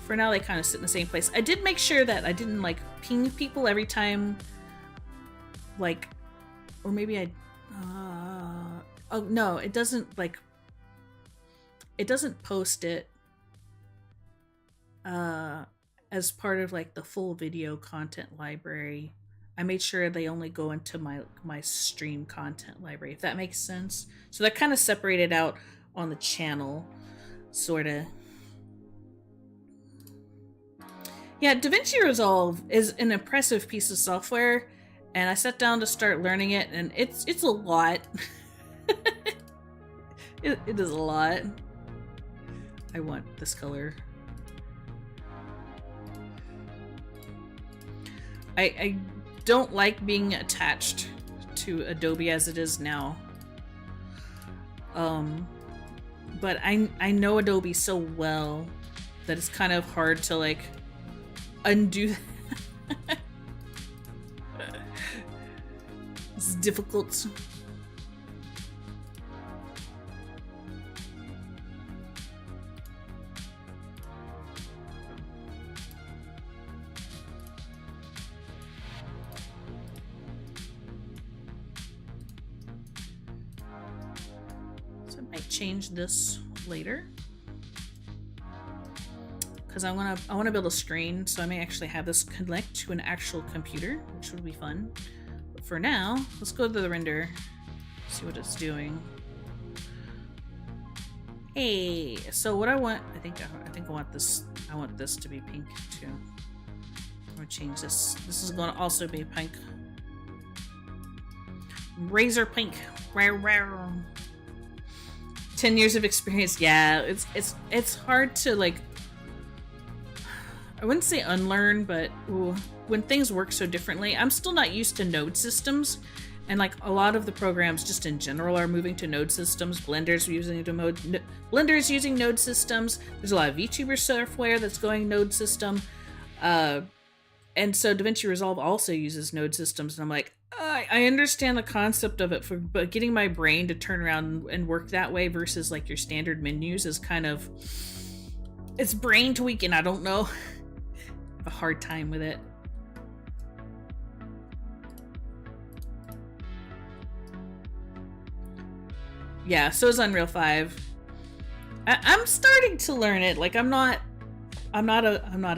they kind of sit in the same place. I did make sure that I didn't like ping people every time, like, or maybe I, oh no, it doesn't like, it doesn't post it as part of like the full video content library. I made sure they only go into my stream content library, if that makes sense. So that kind of separated out on the channel, sort of. Yeah, DaVinci Resolve is an impressive piece of software, and I sat down to start learning it, and it's a lot. it is a lot. I want this color. I don't like being attached to Adobe as it is now. But I know Adobe so well that it's kind of hard to like undo that. It's difficult. Change this later because I want to build a screen, so I may actually have this connect to an actual computer, which would be fun. But for now, let's go to the render, see what it's doing. Hey, so what I want, I think I want this. I want this to be pink too. I'm gonna change this. This is going to also be pink. Razor pink. Rawr, rawr. 10 years of experience. Yeah, it's hard to like, I wouldn't say unlearn, but when things work so differently, I'm still not used to node systems, and like a lot of the programs just in general are moving to node systems. Blender's using node systems. There's a lot of VTuber software that's going node system, and so DaVinci Resolve also uses node systems, and I'm like, I understand the concept of it, but getting my brain to turn around and work that way versus like your standard menus is kind of, it's brain tweaking. I don't know. I have a hard time with it. Yeah, so is Unreal 5. I'm starting to learn it. Like I'm not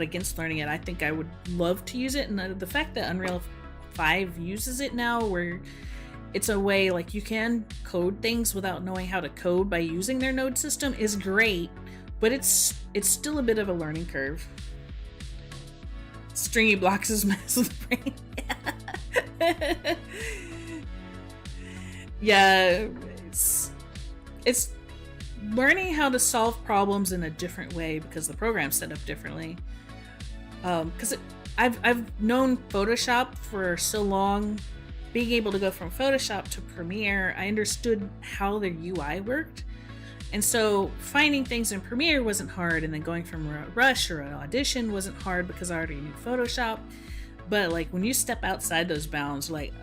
against learning it. I think I would love to use it, and the fact that Unreal 5 uses it now, where it's a way like you can code things without knowing how to code by using their node system, is great, but it's still a bit of a learning curve. Stringy blocks is mess with the brain. Yeah, it's learning how to solve problems in a different way because the program's set up differently. Because I've known Photoshop for so long. Being able to go from Photoshop to Premiere, I understood how their UI worked. And so finding things in Premiere wasn't hard, and then going from Rush or an Audition wasn't hard because I already knew Photoshop. But like when you step outside those bounds, like,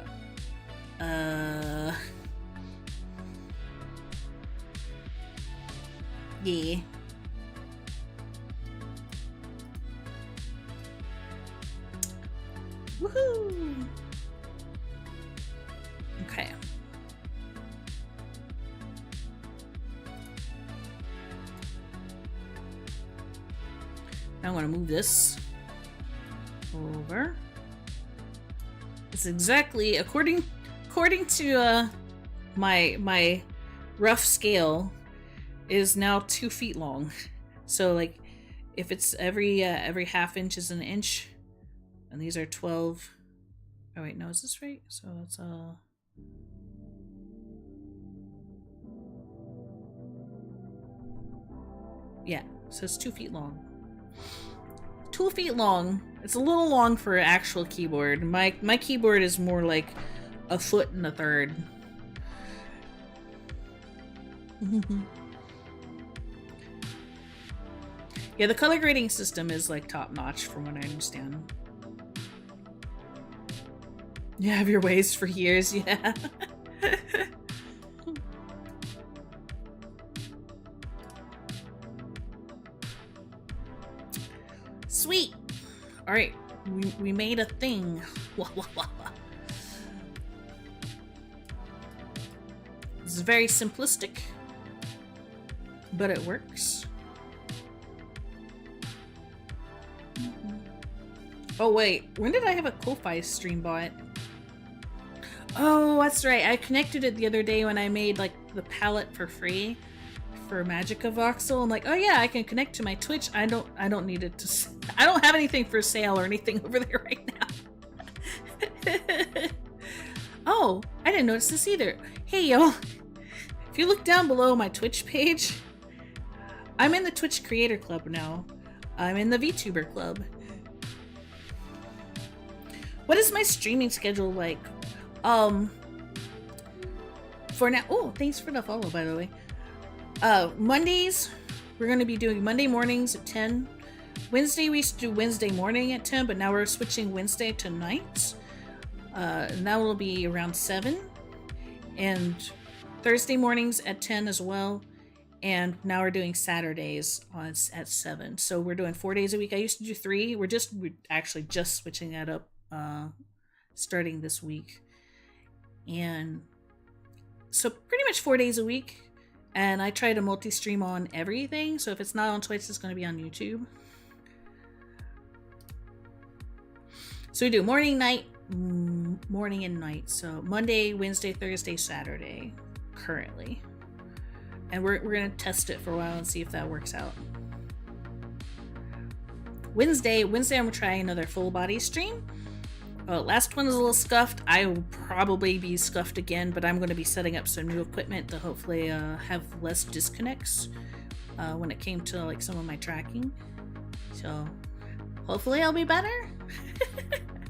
yeah. Woohoo! Okay. Now I'm going to move this over. It's exactly according to my rough scale is now 2 feet long. So like if it's every half inch is an inch, and these are 12. Oh wait, no, is this right? So it's Yeah, so it's 2 feet long. 2 feet long. It's a little long for an actual keyboard. My keyboard is more like a foot and a third. Yeah, the color grading system is like top notch from what I understand. You have your ways for years, yeah. Sweet. All right, we made a thing. This is very simplistic, but it works. Oh wait, when did I have a Ko-Fi stream bot? Oh, that's right. I connected it the other day when I made like the palette for free for MagicaVoxel. I'm like, oh yeah, I can connect to my Twitch. I don't need it to. I don't have anything for sale or anything over there right now. Oh, I didn't notice this either. Hey y'all, if you look down below my Twitch page, I'm in the Twitch Creator Club now. I'm in the VTuber Club. What is my streaming schedule like? For now, oh, thanks for the follow, by the way. Mondays, we're going to be doing Monday mornings at 10. Wednesday, we used to do Wednesday morning at 10, but now we're switching Wednesday to nights. And that will be around 7. And Thursday mornings at 10 as well. And now we're doing Saturdays at 7. So we're doing 4 days a week. I used to do 3. We're actually just switching that up starting this week. And so pretty much 4 days a week. And I try to multi-stream on everything. So if it's not on Twitch, it's going to be on YouTube. So we do morning, night, morning and night. So Monday, Wednesday, Thursday, Saturday currently. And we're going to test it for a while and see if that works out. Wednesday, I'm going to try another full body stream. Last one is a little scuffed. I will probably be scuffed again, but I'm going to be setting up some new equipment to hopefully have less disconnects when it came to like some of my tracking. So hopefully I'll be better.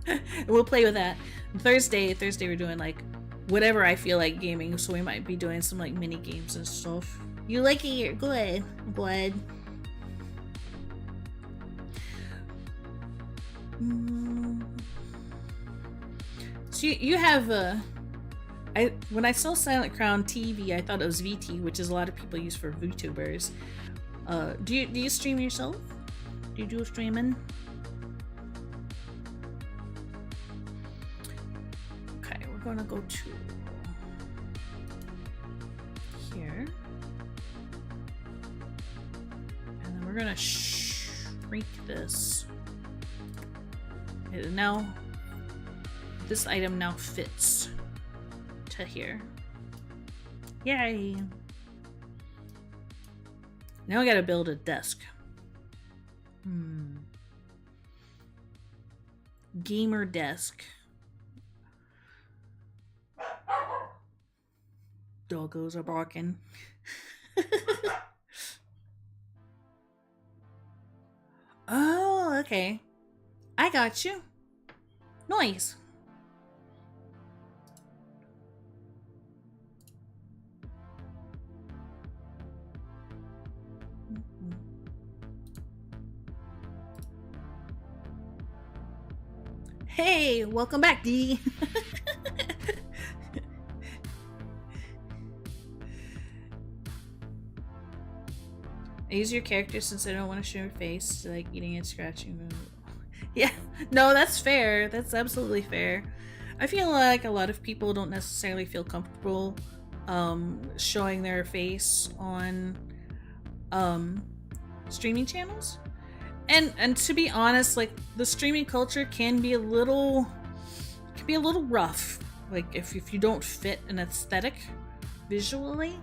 And we'll play with that. Thursday we're doing like whatever I feel like gaming, so we might be doing some like mini games and stuff. You like it? You're good. I'm glad. So you have when I saw Silent Crown TV, I thought it was VT, which is a lot of people use for VTubers. Do you stream yourself? Do you do streaming? Okay, we're gonna go to here, and then we're gonna shrink this. Now this item now fits to here. Yay! Now I gotta build a desk. Gamer desk. Doggos are barking. Oh, okay. I got you. Noise. Hey, welcome back, D. I use your character since I don't want to show your face, like eating and scratching. Yeah, no, that's fair. That's absolutely fair. I feel like a lot of people don't necessarily feel comfortable showing their face on streaming channels. And to be honest, like the streaming culture can be a little rough. Like if you don't fit an aesthetic visually,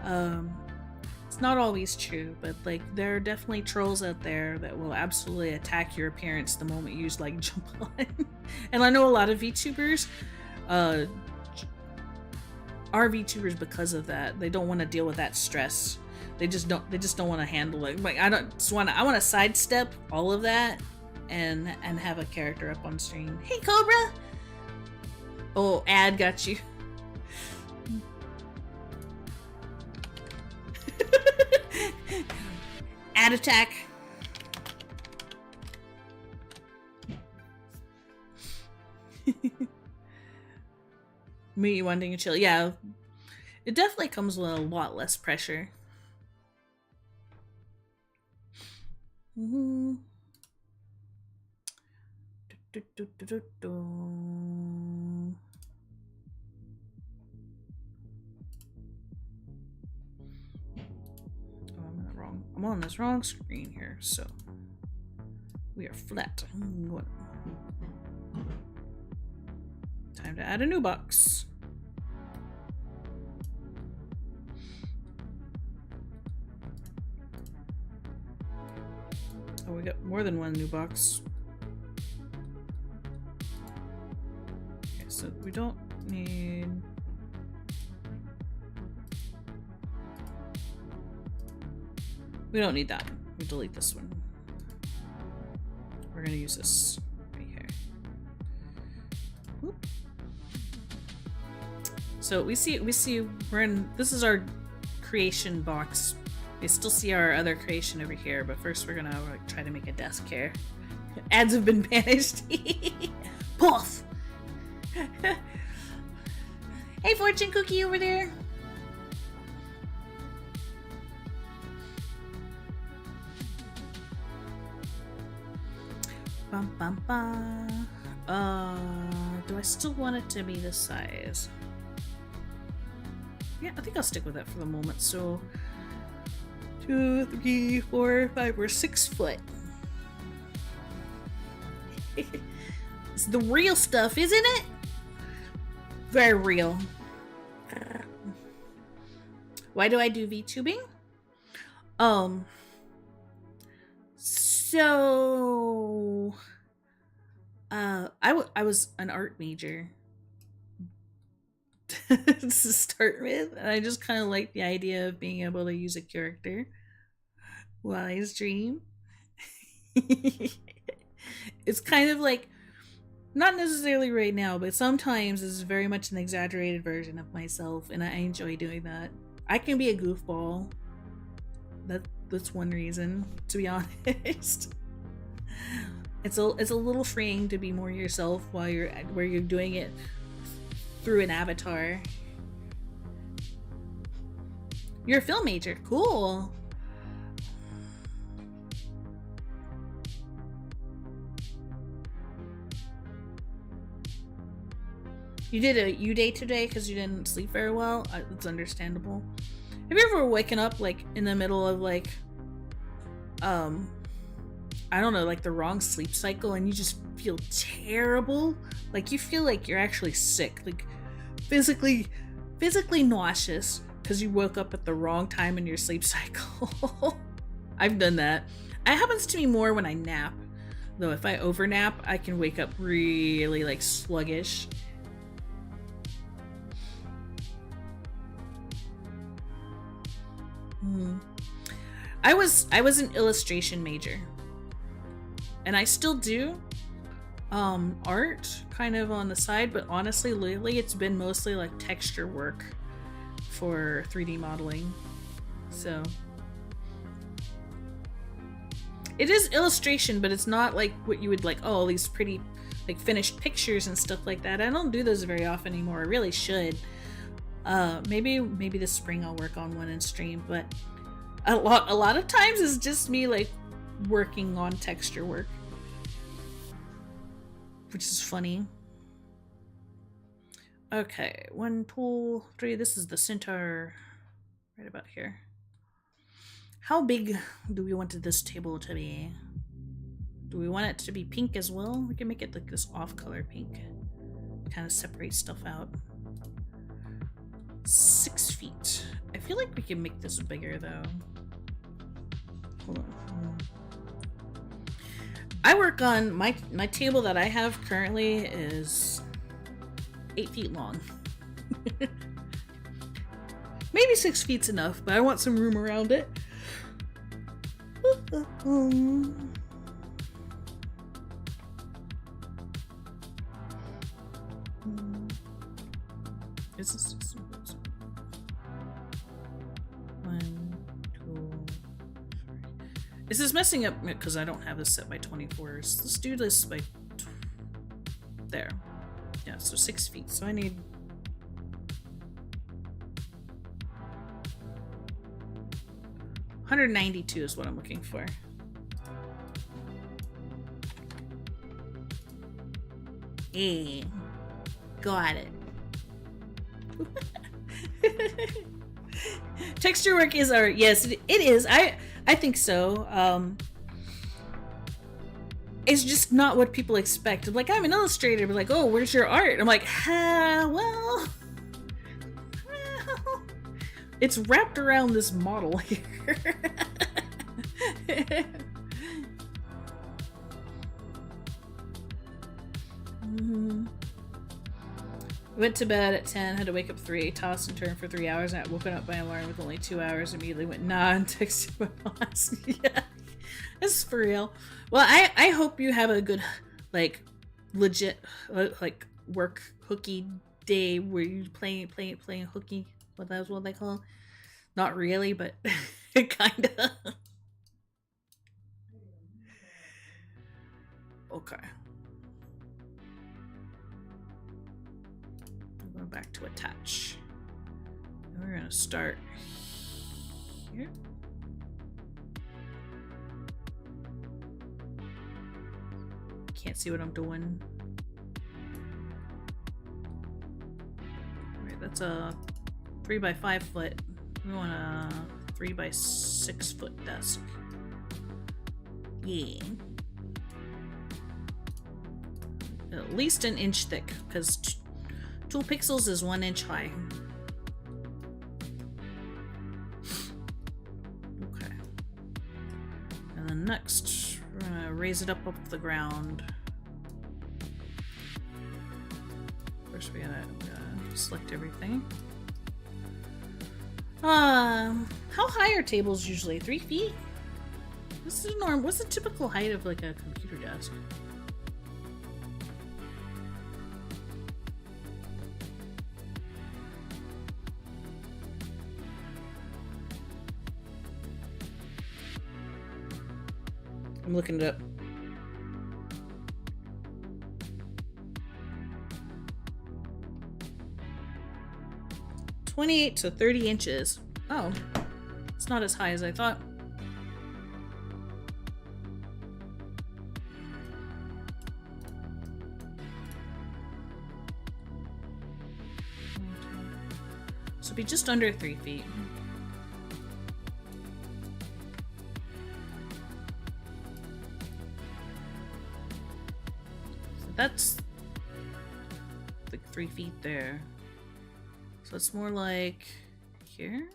it's not always true. But like there are definitely trolls out there that will absolutely attack your appearance the moment you like jump on. And I know a lot of VTubers are VTubers because of that. They don't want to deal with that stress. They just don't want to handle it. Like I want to sidestep all of that and have a character up on stream. Hey Cobra. Oh, ad got you. Ad attack. Me wanting to chill. Yeah. It definitely comes with a lot less pressure. Mm-hmm. I'm on this wrong screen here, so we are flat. What? Time to add a new box. Oh, we got more than one new box. Okay, so we don't need... We don't need that. We delete this one. We're gonna use this right here. Whoop. So we see we're in, this is our creation box. We still see our other creation over here, but first we're gonna like, try to make a desk here. Ads have been banished. Poof! Hey Fortune Cookie over there. Bum, bum, bum. Do I still want it to be this size? Yeah, I think I'll stick with that for the moment. So 2, 3, 4, 5, we're 6 foot. It's the real stuff, isn't it? Very real. Why do I do VTubing? So I was an art major to start with, and I just kind of like the idea of being able to use a character while I stream. It's kind of like, not necessarily right now, but sometimes it's very much an exaggerated version of myself, and I enjoy doing that. I can be a goofball. That's one reason, to be honest. It's a little freeing to be more yourself while you're doing it through an avatar. You're a film major, cool. You did a U-day today because you didn't sleep very well. It's understandable. Have you ever waken up like in the middle of like, I don't know, like the wrong sleep cycle, and you just feel terrible? Like you feel like you're actually sick, like physically nauseous because you woke up at the wrong time in your sleep cycle. I've done that. It happens to me more when I nap, though. If I overnap, I can wake up really like sluggish. I was an illustration major, and I still do art kind of on the side, but honestly lately it's been mostly like texture work for 3D modeling. So it is illustration, but it's not like what you would like, oh, all these pretty like finished pictures and stuff like that. I don't do those very often anymore. I really should. Maybe this spring I'll work on one and stream, but a lot of times it's just me like working on texture work, which is funny. Okay, 1, 2, 3. This is the center, right about here. How big do we want this table to be? Do we want it to be pink as well? We can make it like this off-color pink. Kind of separate stuff out. 6 feet. I feel like we can make this bigger though. Hold on. I work on my table that I have currently is 8 feet long. Maybe 6 feet's enough, but I want some room around it. Is this 16 foot? 1, 2, 3. This is messing up because I don't have this set by 24s. Let's do this by there. Yeah, so 6 feet. So I need 192 is what I'm looking for. Hey, got it. Texture work is art. Yes, it is. I think so. It's just not what people expect. Like, I'm an illustrator, but like, oh, where's your art? I'm like, well, it's wrapped around this model here. Went to bed at 10, had to wake up 3, tossed and turned for 3 hours, and I woken up by alarm with only 2 hours. Immediately went nah and texted my boss. Yeah, this is for real. Well, I hope you have a good, like, legit, like, work hooky day where you playing hooky. That's what they call it. Not really, but kinda. Okay. Going back to attach. And we're gonna start here. Can't see what I'm doing. Alright, that's a 3 by 5 foot. We want a 3 by 6 foot desk. Yeah. At least an inch thick, because 2 pixels is 1 inch high. Okay. And then next, we're gonna raise it up the ground. First, we gotta select everything. How high are tables usually? 3 feet? This is normal. What's the typical height of like a computer desk? I'm looking it up. $28 to 30 inches. Oh, it's not as high as I thought. So it'd be just under 3 feet. That's like 3 feet there. So it's more like here.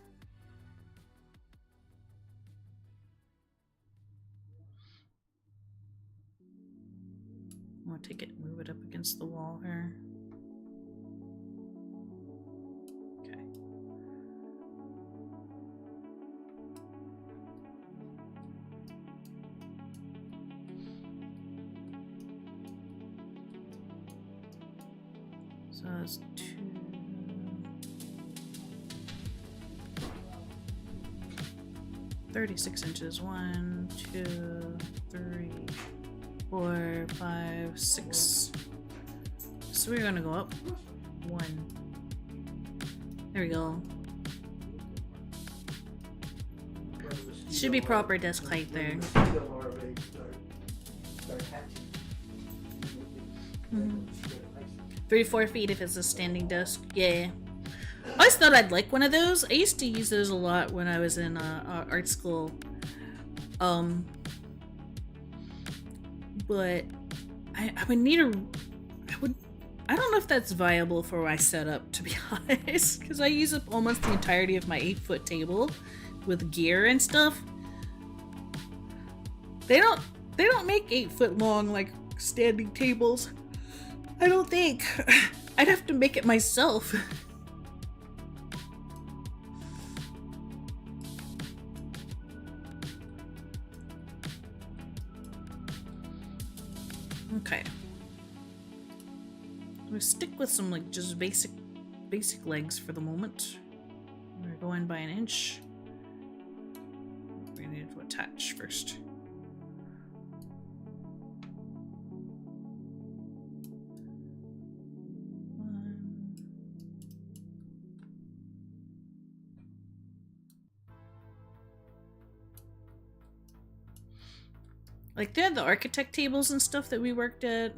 I'm gonna take it and move it up against the wall here. Okay. So that's 2. 36 inches. 1, 2, 3, 4, 5, 6. So we're gonna go up 1. There we go. Should be proper desk height there. 3 to 4 feet if it's a standing desk. Yeah. I always thought I'd like one of those. I used to use those a lot when I was in art school. But I would need a... I don't know if that's viable for my setup, to be honest. Because I use up almost the entirety of my 8-foot table with gear and stuff. They don't make 8-foot long, like, standing tables. I don't think. I'd have to make it myself. gonna stick with some like just basic legs for the moment. I'm gonna go in by 1 inch. We need to attach first. Like they had the architect tables and stuff that we worked at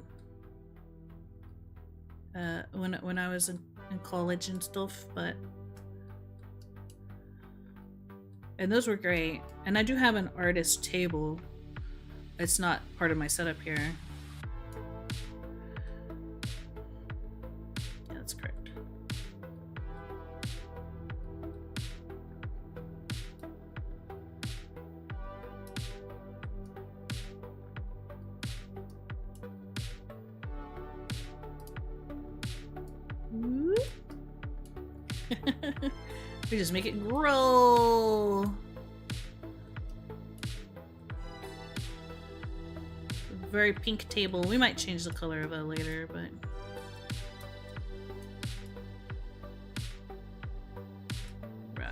when I was in college and stuff, and those were great. And I do have an artist table. It's not part of my setup here. Yeah, that's correct. We just make it grow. Very pink table. We might change the color of it later, but right.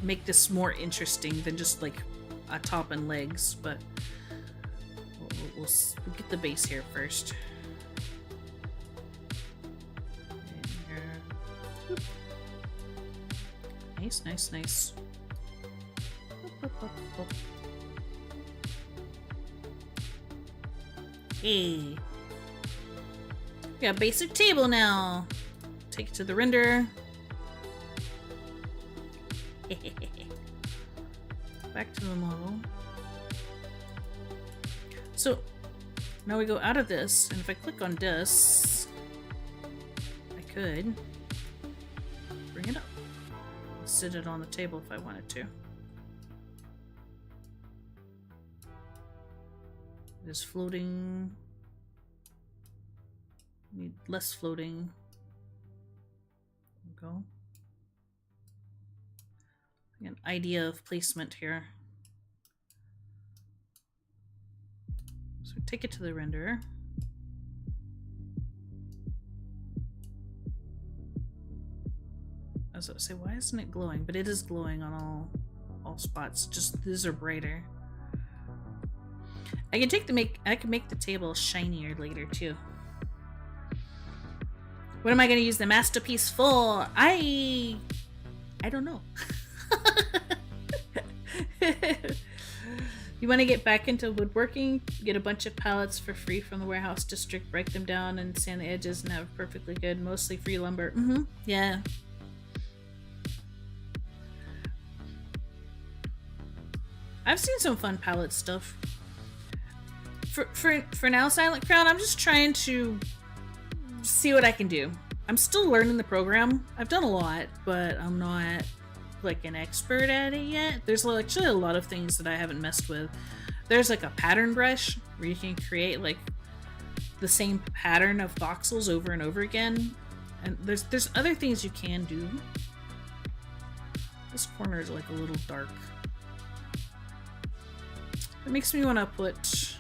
Make this more interesting than just like a top and legs, but we'll get the base here first. Nice, nice, nice. Hey. We got a basic table now. Take it to the render. Back to the model. So now we go out of this, and if I click on this, I could bring it up. Sit it on the table if I wanted to. It is floating. Need less floating. There we go. An idea of placement here. So take it to the renderer. I was going to say, why isn't it glowing? But it is glowing on all spots. Just these are brighter. I can make the table shinier later too. What am I going to use the masterpiece for? I don't know. You want to get back into woodworking? Get a bunch of pallets for free from the warehouse district, break them down and sand the edges and have perfectly good, mostly free lumber. Yeah. I've seen some fun palette stuff. For now, Silent Crown, I'm just trying to see what I can do. I'm still learning the program. I've done a lot, but I'm not like an expert at it yet. There's actually a lot of things that I haven't messed with. There's like a pattern brush where you can create like the same pattern of voxels over and over again. And there's other things you can do. This corner is like a little dark. It makes me want to put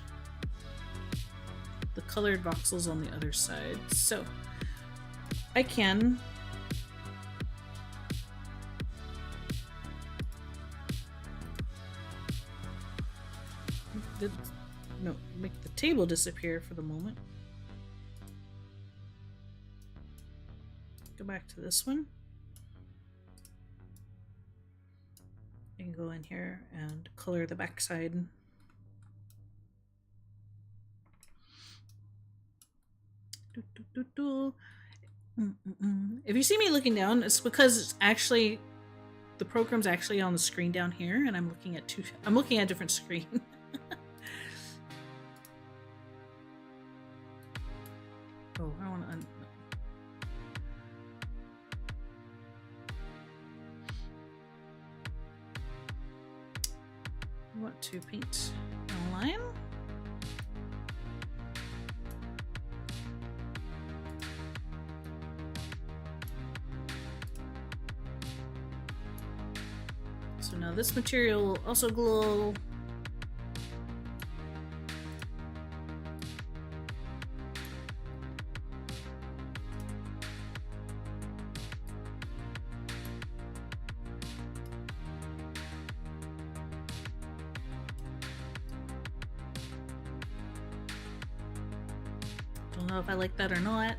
the colored voxels on the other side. So I can make the table disappear for the moment. Go back to this one. You can go in here and color the backside. If you see me looking down, it's because it's actually the program's actually on the screen down here, and I'm looking at a different screen. Oh, I want to I want to paint a line. So now this material will also glow. don't know if I like that or not.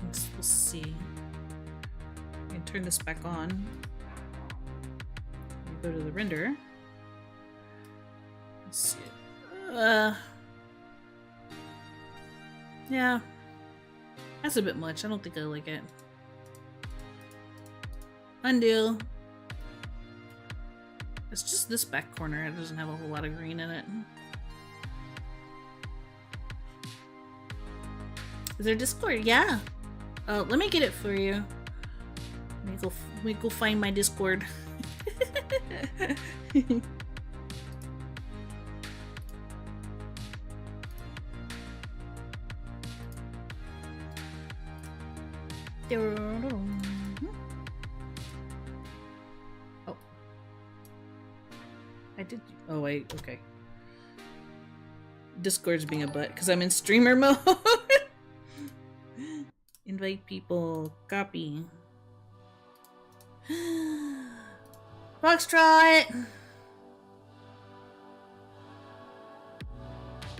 We'll see. I can turn this back on. Go to the render. Let's see. Yeah. That's a bit much. I don't think I like it. Undo. It's just this back corner. It doesn't have a whole lot of green in it. Is there Discord? Yeah. Let me get it for you. Let me go find my Discord. Oh. I did. Oh, wait. Okay. Discord's being a butt because I'm in streamer mode. Invite people. Copy. Foxtrot!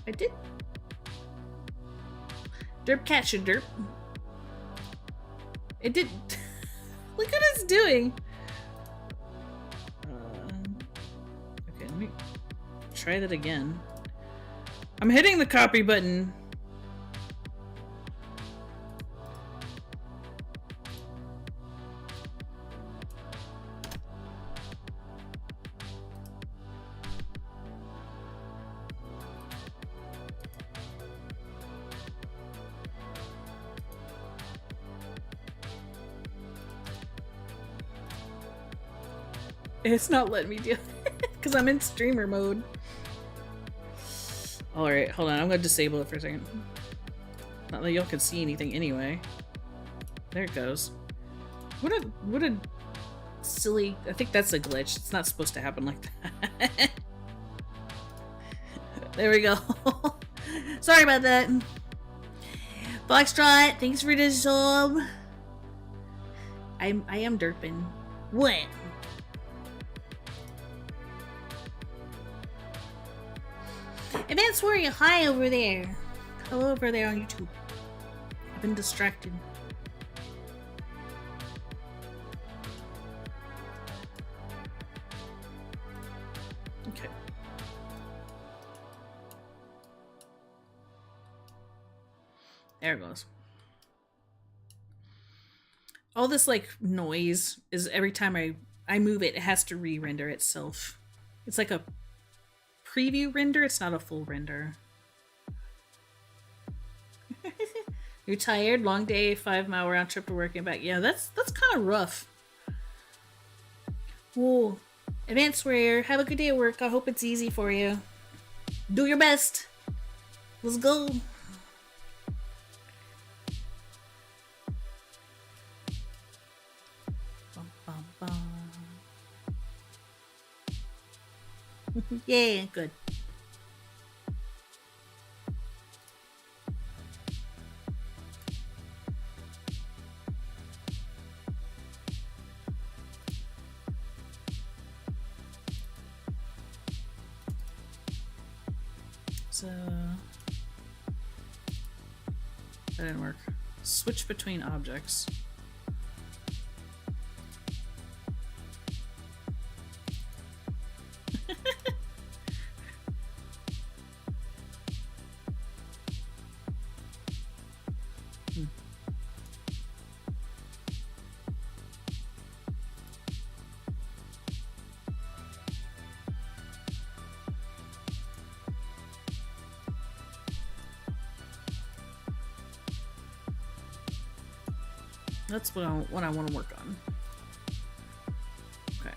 I did. Derp cat should derp. It did. Look what it's doing. Okay, let me try that again. I'm hitting the copy button. It's not letting me do it because I'm in streamer mode. Alright, hold on. I'm going to disable it for a second. Not that y'all can see anything anyway. There it goes. What a silly... I think that's a glitch. It's not supposed to happen like that. There we go. Sorry about that. Foxtrot, thanks for the sub. I am derping. What? Advanced Warrior, hi over there. Hello over there on YouTube. I've been distracted. Okay. There it goes. All this like noise is every time I move it, it has to re-render itself. It's like a preview render, it's not a full render. You're tired? Long day, 5-mile round trip to work and back. Yeah, that's kind of rough. Whoa. Advanced Warrior, have a good day at work. I hope it's easy for you. Do your best. Let's go. Bum, bum, bum. Yeah, good. So that didn't work. Switch between objects. That's what I want to work on. Okay.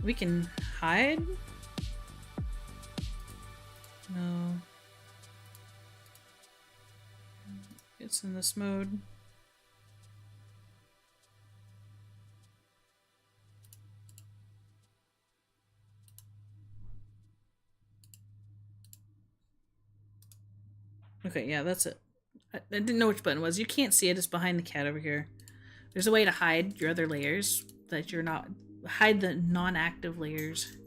We can hide? No. It's in this mode. Okay, yeah, that's it. I didn't know which button it was. You can't see it. It's behind the cat over here. There's a way to hide your other layers that you're not... Hide the non-active layers.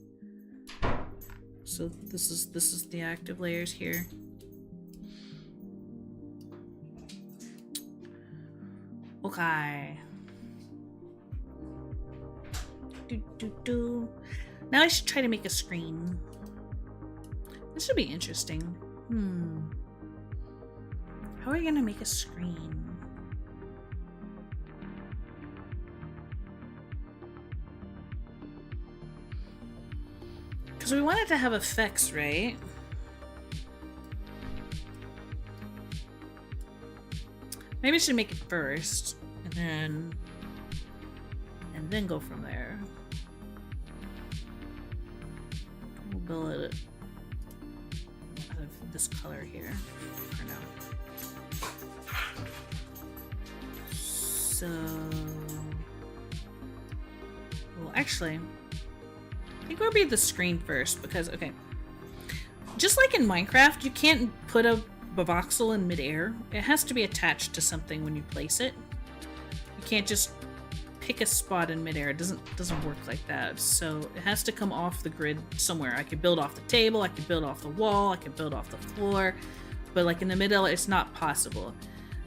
So this is the active layers here. Okay. Now I should try to make a screen. This should be interesting. How are we gonna make a screen? Because we wanted to have effects, right? Maybe I should make it first, and then go from there. We'll build it out of this color here for now. So, well, actually, I think we'll be the screen first because, okay, just like in Minecraft, you can't put a voxel in midair. It has to be attached to something when you place it. You can't just pick a spot in midair. It doesn't work like that. So it has to come off the grid somewhere. I could build off the table, I could build off the wall, I could build off the floor, but like in the middle, it's not possible.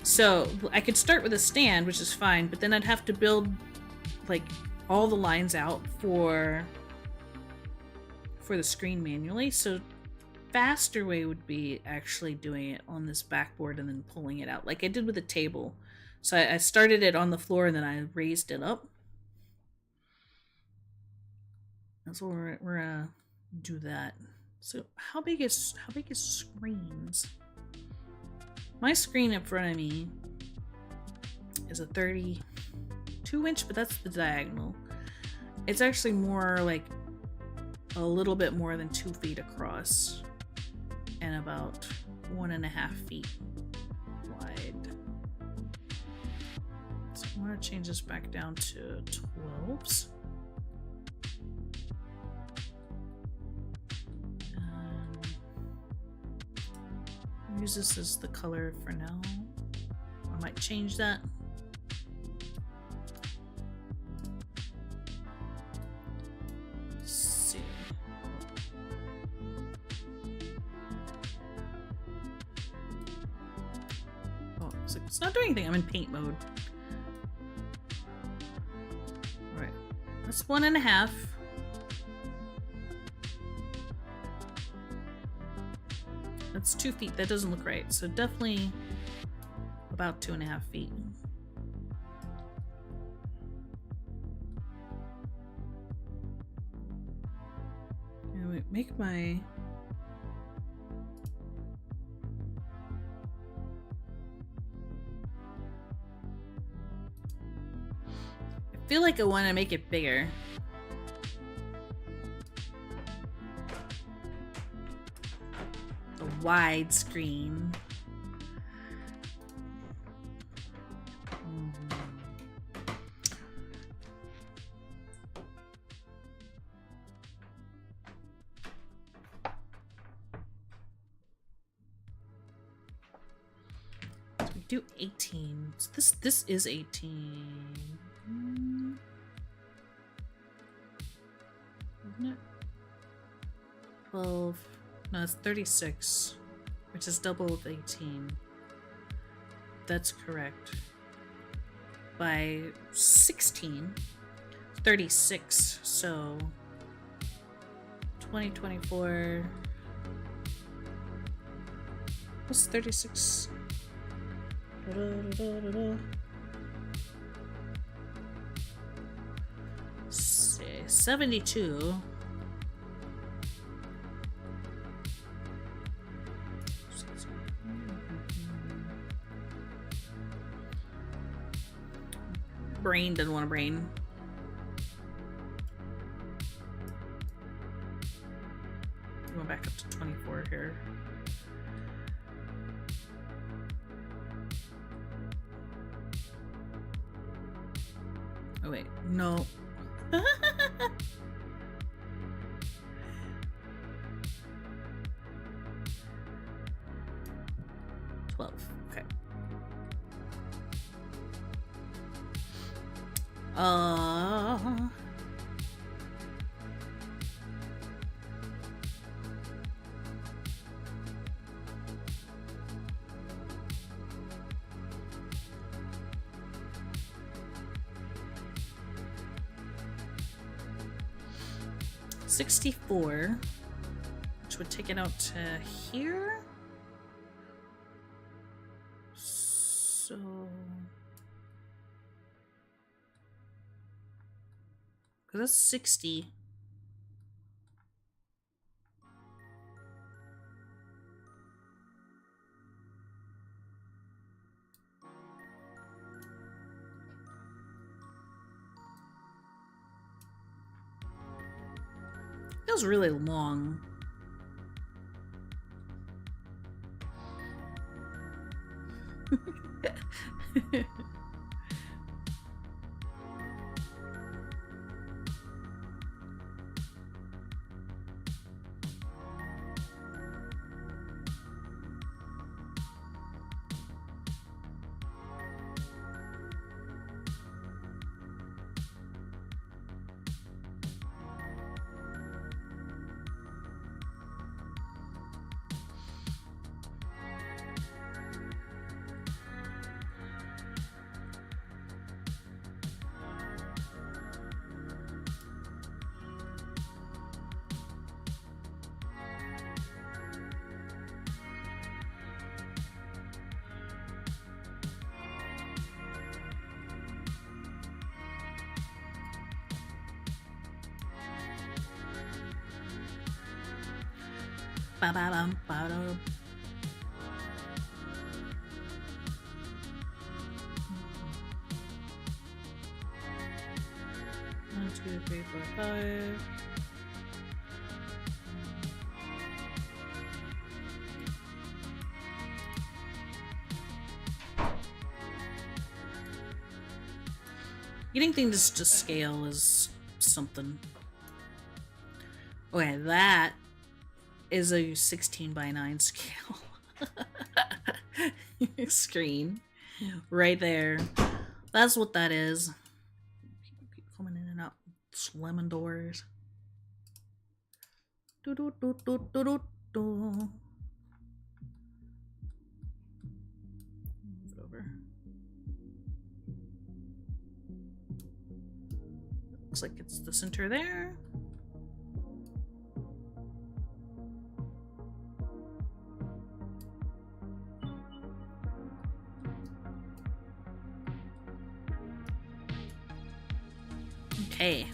So I could start with a stand, which is fine, but then I'd have to build like all the lines out for the screen manually. So faster way would be actually doing it on this backboard and then pulling it out like I did with the table. So I started it on the floor and then I raised it up. That's what we're gonna do that. So how big is screens? My screen in front of me is a 32-inch, but that's the diagonal. It's actually more like a little bit more than 2 feet across and about 1.5 feet wide. So I'm going to change this back down to 12s. Use this as the color for now. I might change that. Let's see. Oh, it's not doing anything. I'm in paint mode. All right, that's 1.5. That's 2 feet. That doesn't look right. So definitely about 2.5 feet. Anyway, make my... I feel like I want to make it bigger. Widescreen. So we do 18. So this is 18. Isn't it? 12. No, it's 36, which is double of 18. That's correct. By 16, 36, so 2024. What's 36? 72. Brain doesn't want a brain. Going back up to 24 here. Oh wait, no. 12. Okay. 64, which would take it out to here. So because that's 60. Feels really long. Ba-ba-bum-ba-dum. 1, 2, 3, 4, 5. Getting things to scale is something. Okay, that is a 16:9 scale screen right there. That's what that is. People keep coming in and out, slamming doors. Do do do do do do do. Move it over. Looks like it's the center there. Okay.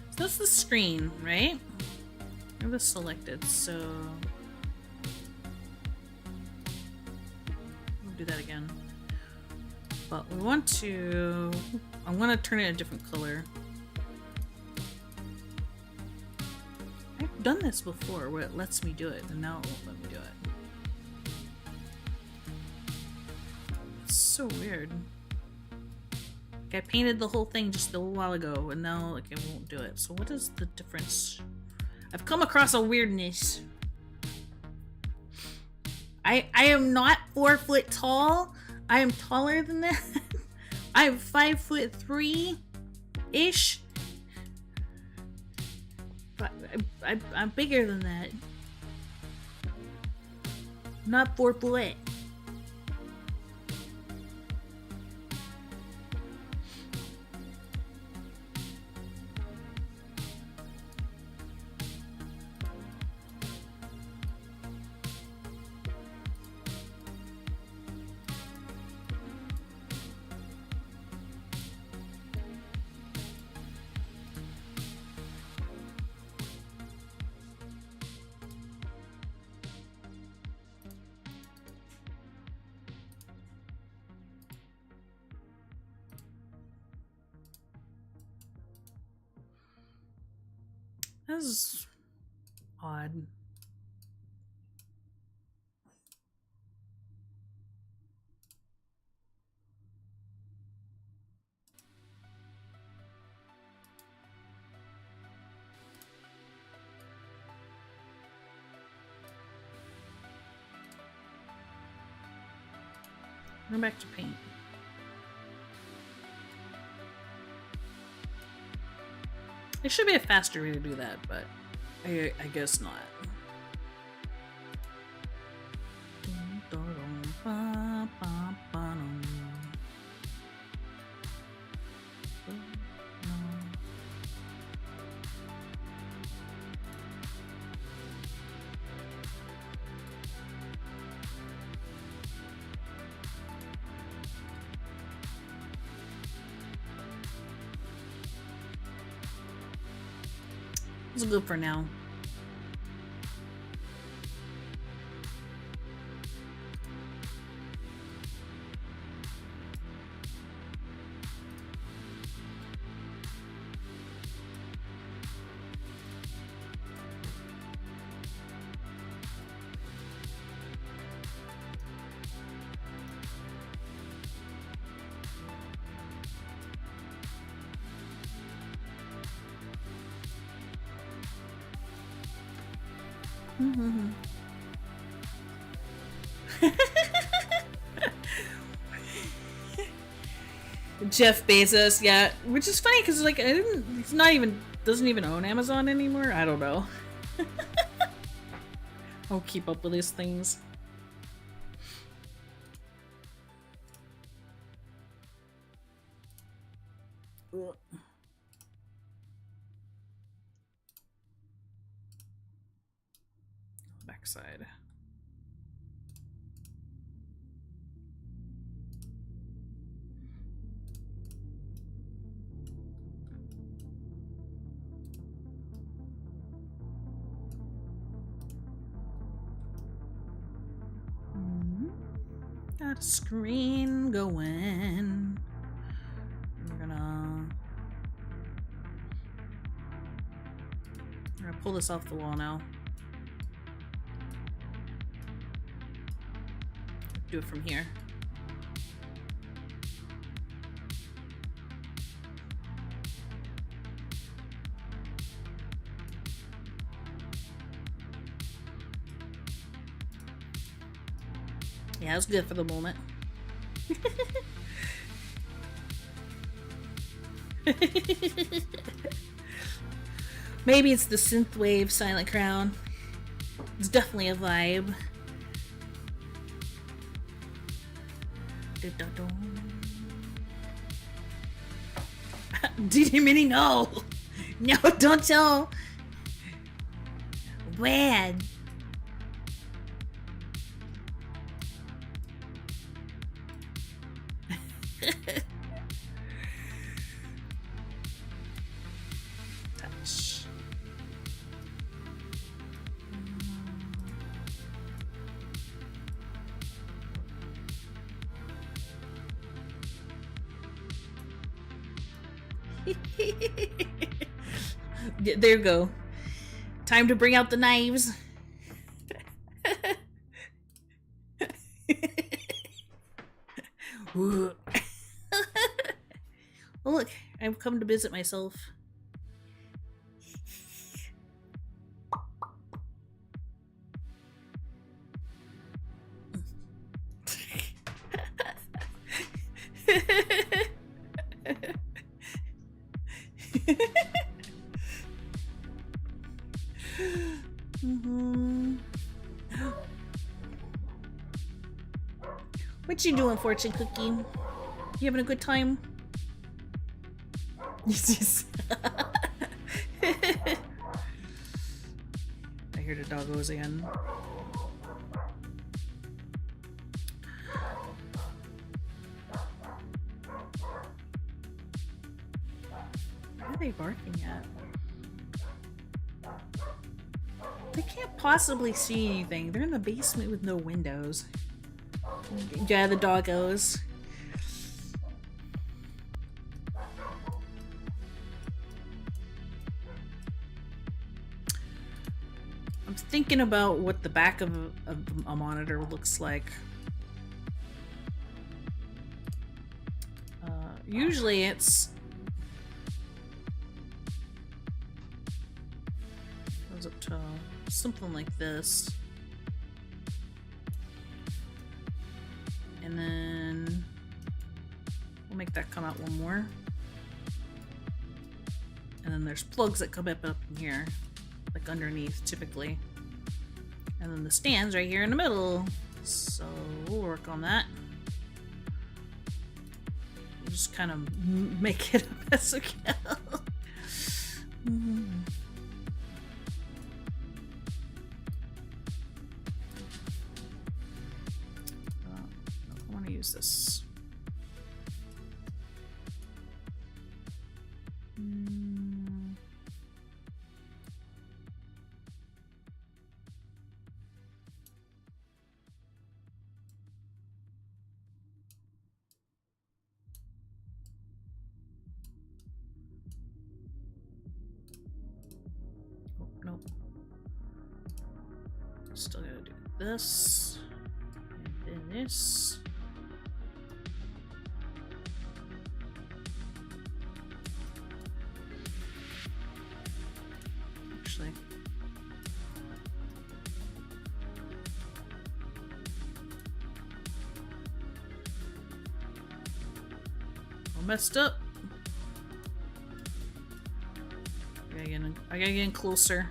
So that's the screen, right? I have this selected, so we'll do that again. But we want to, I want to turn it a different color. I've done this before where it lets me do it, and now it won't let me do it. It's so weird. I painted the whole thing just a little while ago, and now like it won't do it. So what is the difference? I've come across a weirdness. I am not 4 foot tall. I am taller than that. I am 5'3" but I'm bigger than that. Not 4 foot. That's odd. Go back to paint. There should be a faster way to do that, but I guess not. It's good for now. Jeff Bezos, yeah, which is funny because like it's not even doesn't even own Amazon anymore. I don't know. I'll keep up with these things. Ugh. Backside. Got a screen going. We're gonna pull this off the wall now. Do it from here. Yeah, it's good for the moment. Maybe it's the synthwave silent crown. It's definitely a vibe. Did you mini? No! No, don't tell! Where? Touch. There you go. Time to bring out the knives. Oh, look, I've come to visit myself. What you doing, Fortune Cookie? You having a good time? I hear the doggos again. Where are they barking at? They can't possibly see anything. They're in the basement with no windows. Yeah, the doggos. I'm thinking about what the back of a monitor looks like. Usually it's goes up to something like this. And then we'll make that come out one more. And then there's plugs that come up in here, like underneath typically. And then the stand's right here in the middle. So we'll work on that. We'll just kind of make it a mess again. This. this. And then this. Actually. All messed up. I gotta get in closer.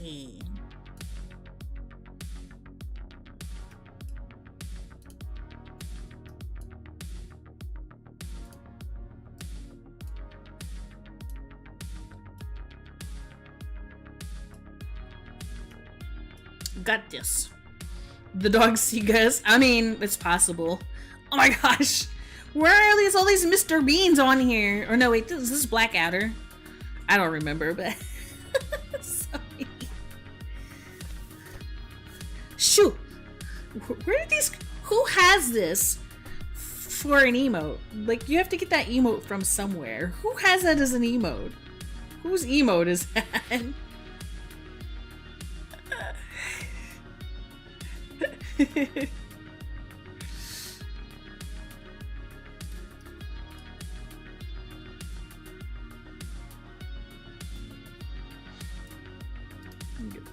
Okay. Got this. The dog see guys. I mean, it's possible. Oh my gosh. Where are all these Mr. Beans on here? Or no, wait, this is Blackadder. I don't remember, but sorry. Shoot. Where did these, who has this for an emote? Like, you have to get that emote from somewhere. Who has that as an emote? Whose emote is that? Get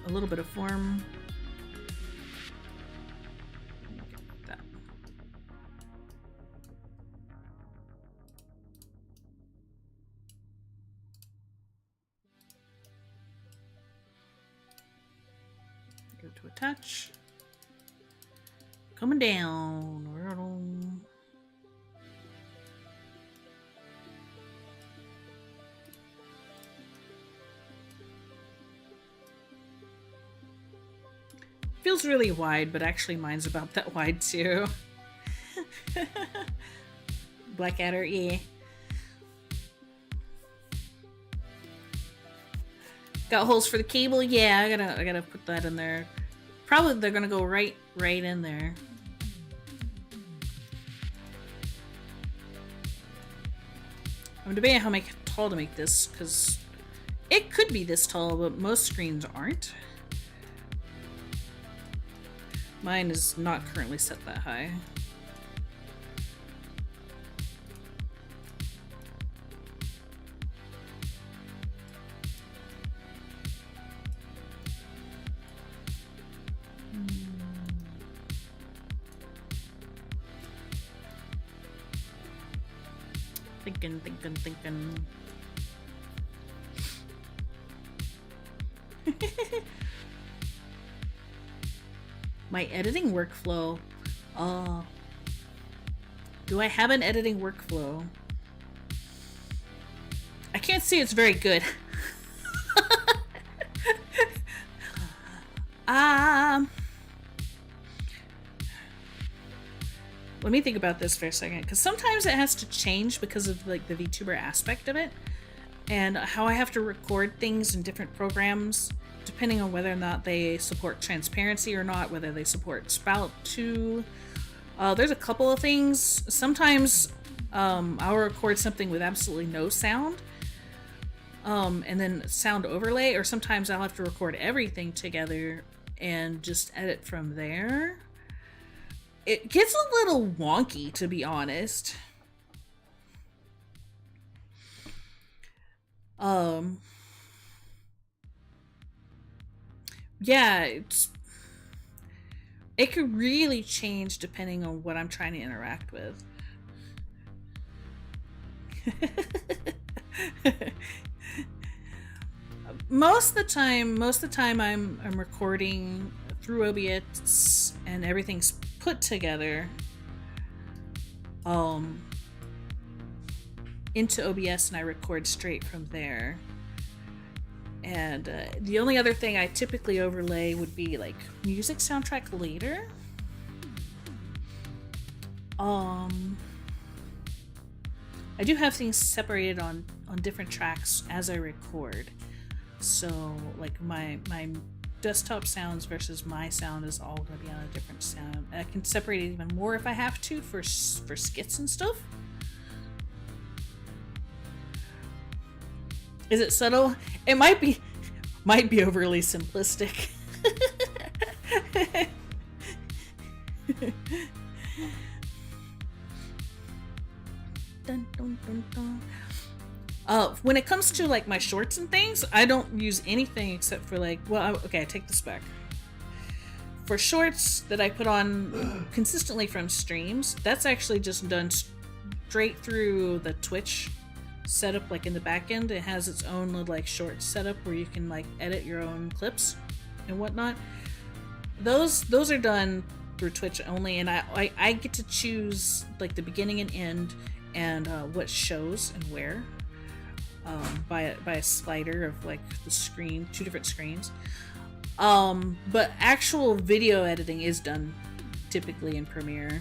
a little bit of form. Get that. Go to attach. Coming down. Feels really wide, but actually mine's about that wide too. Blackadder, yeah. Got holes for the cable? Yeah, I gotta put that in there. Probably they're gonna go right in there. I'm debating how tall to make this, because it could be this tall, but most screens aren't. Mine is not currently set that high. Thinking. My editing workflow. Do I have an editing workflow? I can't say it's very good. Let me think about this for a second, because sometimes it has to change because of like the VTuber aspect of it and how I have to record things in different programs depending on whether or not they support transparency or not, whether they support Spout 2. There's a couple of things. Sometimes I'll record something with absolutely no sound and then sound overlay, or sometimes I'll have to record everything together and just edit from there. It gets a little wonky, to be honest. Yeah, it could really change depending on what I'm trying to interact with. Most of the time I'm recording through OBS and everything's put together into OBS, and I record straight from there. And the only other thing I typically overlay would be like music soundtrack later. I do have things separated on different tracks as I record. So like my desktop sounds versus my sound is all going to be on a different sound. I can separate it even more if I have to for skits and stuff. Is it subtle? It might be overly simplistic. Dun, dun, dun, dun. When it comes to like my shorts and things, I don't use anything except for like, well, okay, I take this back. For shorts that I put on consistently from streams, that's actually just done straight through the Twitch setup, like in the back end. It has its own little like short setup where you can like edit your own clips and whatnot. Those are done through Twitch only, and I get to choose like the beginning and end and what shows and where by a slider of like the screen, 2 different screens. But actual video editing is done typically in Premiere.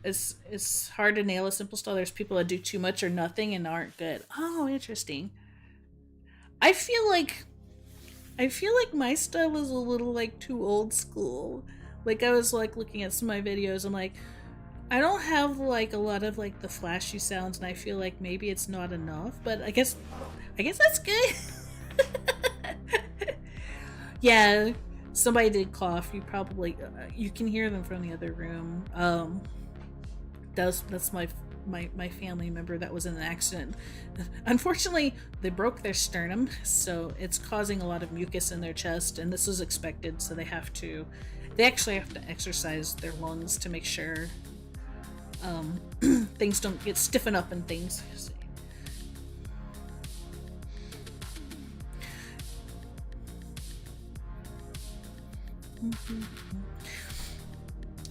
It's hard to nail a simple style. There's people that do too much or nothing and aren't good. Oh, interesting. I feel like my style is a little like too old school. Like I was like looking at some of my videos, I'm like, I don't have like a lot of like the flashy sounds, and I feel like maybe it's not enough, but I guess that's good. Yeah, somebody did cough. You probably you can hear them from the other room. That's my family member that was in an accident. Unfortunately, they broke their sternum, so it's causing a lot of mucus in their chest, and this is expected, so they actually have to exercise their lungs to make sure things don't get stiffen up and things.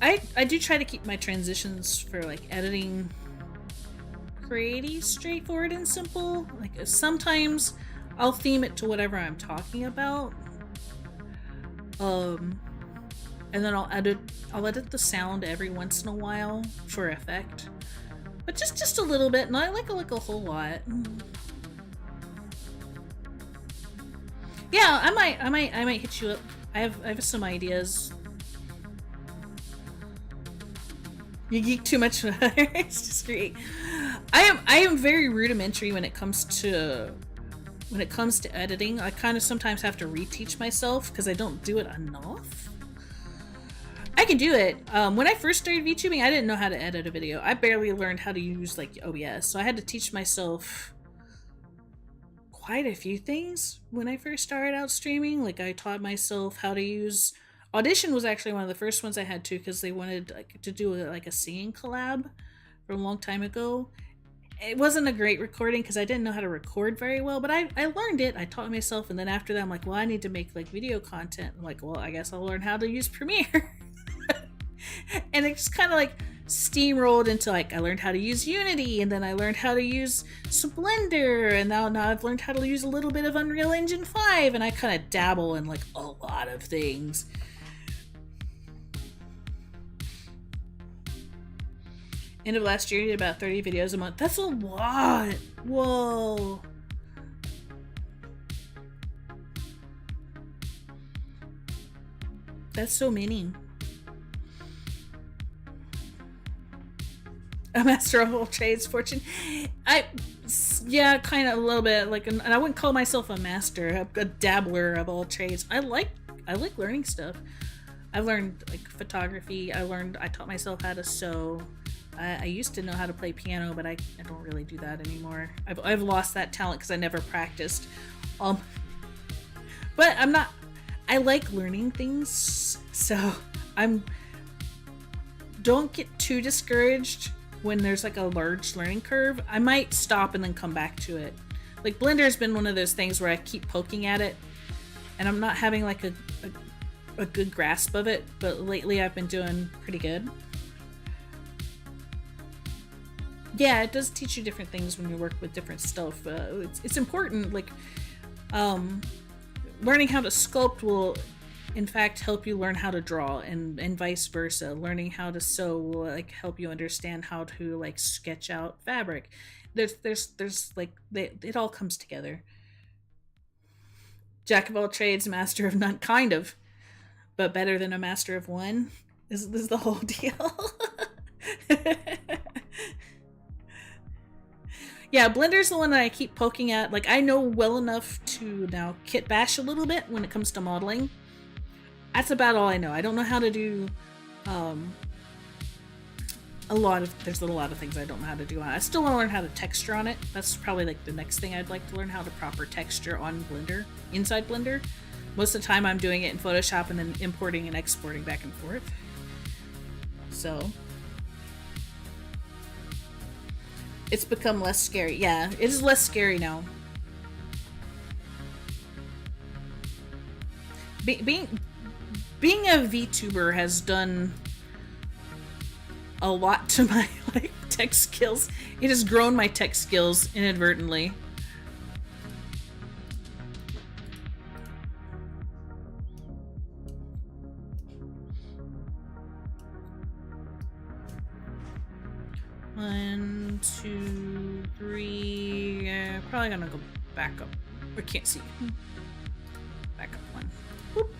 I do try to keep my transitions for like editing pretty straightforward and simple. Like sometimes I'll theme it to whatever I'm talking about. And then I'll edit the sound every once in a while for effect. But just a little bit, not like a whole lot. Yeah, I might hit you up. I have some ideas. You geek too much. It's just great. I am very rudimentary when it comes to editing. I kind of sometimes have to reteach myself because I don't do it enough. I can do it. When I first started VTubing, I didn't know how to edit a video. I barely learned how to use like OBS, so I had to teach myself quite a few things when I first started out streaming. Like I taught myself how to use Audition. Was actually one of the first ones I had to, because they wanted like to do a singing collab from a long time ago. It wasn't a great recording because I didn't know how to record very well, but I learned it. I taught myself, and then after that I'm like, well, I need to make like video content. I'm like, well, I guess I'll learn how to use Premiere. And it just kind of like steamrolled into like, I learned how to use Unity, and then I learned how to use Blender, and now I've learned how to use a little bit of Unreal Engine 5, and I kind of dabble in like a lot of things. End of last year, I did about 30 videos a month. That's a lot. Whoa. That's so many. A master of all trades, Fortune. Yeah, kind of a little bit. Like, and I wouldn't call myself a master, a dabbler of all trades. I like learning stuff. I've learned like photography. I taught myself how to sew. I used to know how to play piano, but I don't really do that anymore. I've lost that talent because I never practiced. But I'm not. I like learning things, so don't get too discouraged when there's like a large learning curve. I might stop and then come back to it. Like Blender has been one of those things where I keep poking at it, and I'm not having like a good grasp of it. But lately, I've been doing pretty good. Yeah, it does teach you different things when you work with different stuff. It's important. Like, learning how to sculpt will, in fact, help you learn how to draw, and vice versa. Learning how to sew will like help you understand how to like sketch out fabric, There's like it all comes together. Jack of all trades, master of none, kind of, but better than a master of one. Is the whole deal. Yeah, Blender's the one that I keep poking at. Like, I know well enough to now kit bash a little bit when it comes to modeling. That's about all I know. I don't know how to do um, there's a lot of things I don't know how to do. I still want to learn how to texture on it. That's probably like the next thing I'd like to learn, how to proper texture on Blender, inside Blender. Most of the time I'm doing it in Photoshop and then importing and exporting back and forth. So it's become less scary. Yeah, it is less scary now. Being a VTuber has done a lot to my like tech skills. It has grown my tech skills inadvertently. One, two, three. Probably gonna go back up. I can't see. Back up one. Whoop.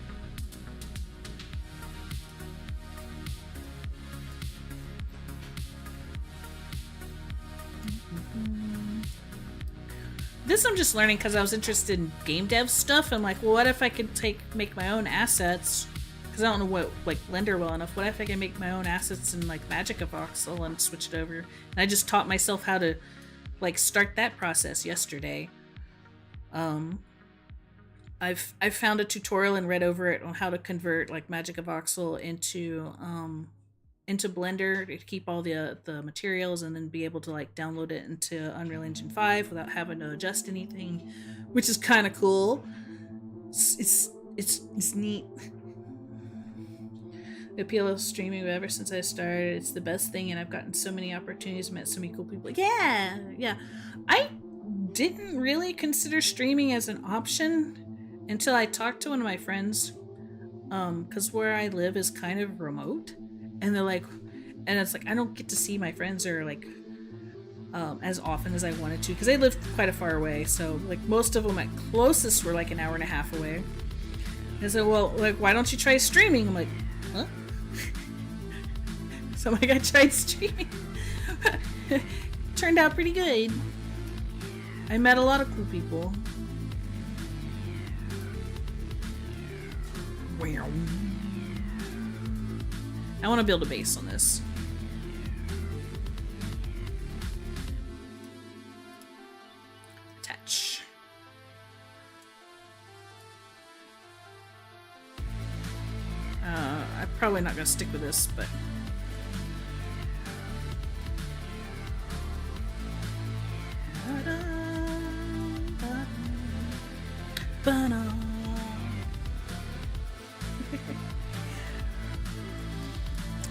This I'm just learning because I was interested in game dev stuff. I'm like, well, what if I could make my own assets? Because I don't know what like Blender well enough. What if I can make my own assets in like MagicaVoxel and switch it over? And I just taught myself how to like start that process yesterday. I've found a tutorial and read over it on how to convert like MagicaVoxel into Blender to keep all the materials and then be able to like download it into Unreal Engine 5 without having to adjust anything, which is kind of cool. It's neat. The appeal of streaming ever since I started, it's the best thing, and I've gotten so many opportunities, met so many cool people. Yeah. I didn't really consider streaming as an option until I talked to one of my friends, because where I live is kind of remote, and they're like, and it's like I don't get to see my friends or like as often as I wanted to because they live quite a far away. So like most of them at closest were like an hour and a half away. And so, well, like, why don't you try streaming? I'm like, huh? So like I tried streaming. Turned out pretty good. I met a lot of cool people. I want to build a base on this. Attach. I'm probably not going to stick with this, but...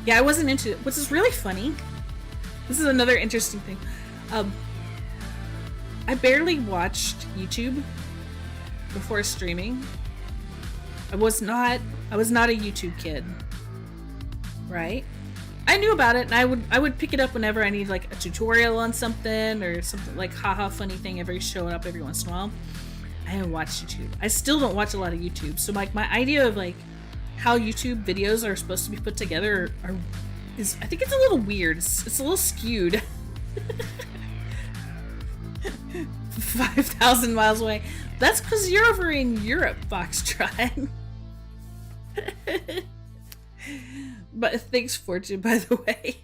Yeah, I wasn't into it. Which is really funny. This is another interesting thing. I barely watched YouTube before streaming. I was not a YouTube kid. Right? I knew about it, and I would pick it up whenever I need like a tutorial on something or something like haha funny thing showing up every once in a while. I haven't watched YouTube. I still don't watch a lot of YouTube. So like my idea of like how YouTube videos are supposed to be put together is I think it's a little weird. It's a little skewed. 5,000 miles away. That's because you're over in Europe, Foxtrot. But thanks, Fortune, by the way.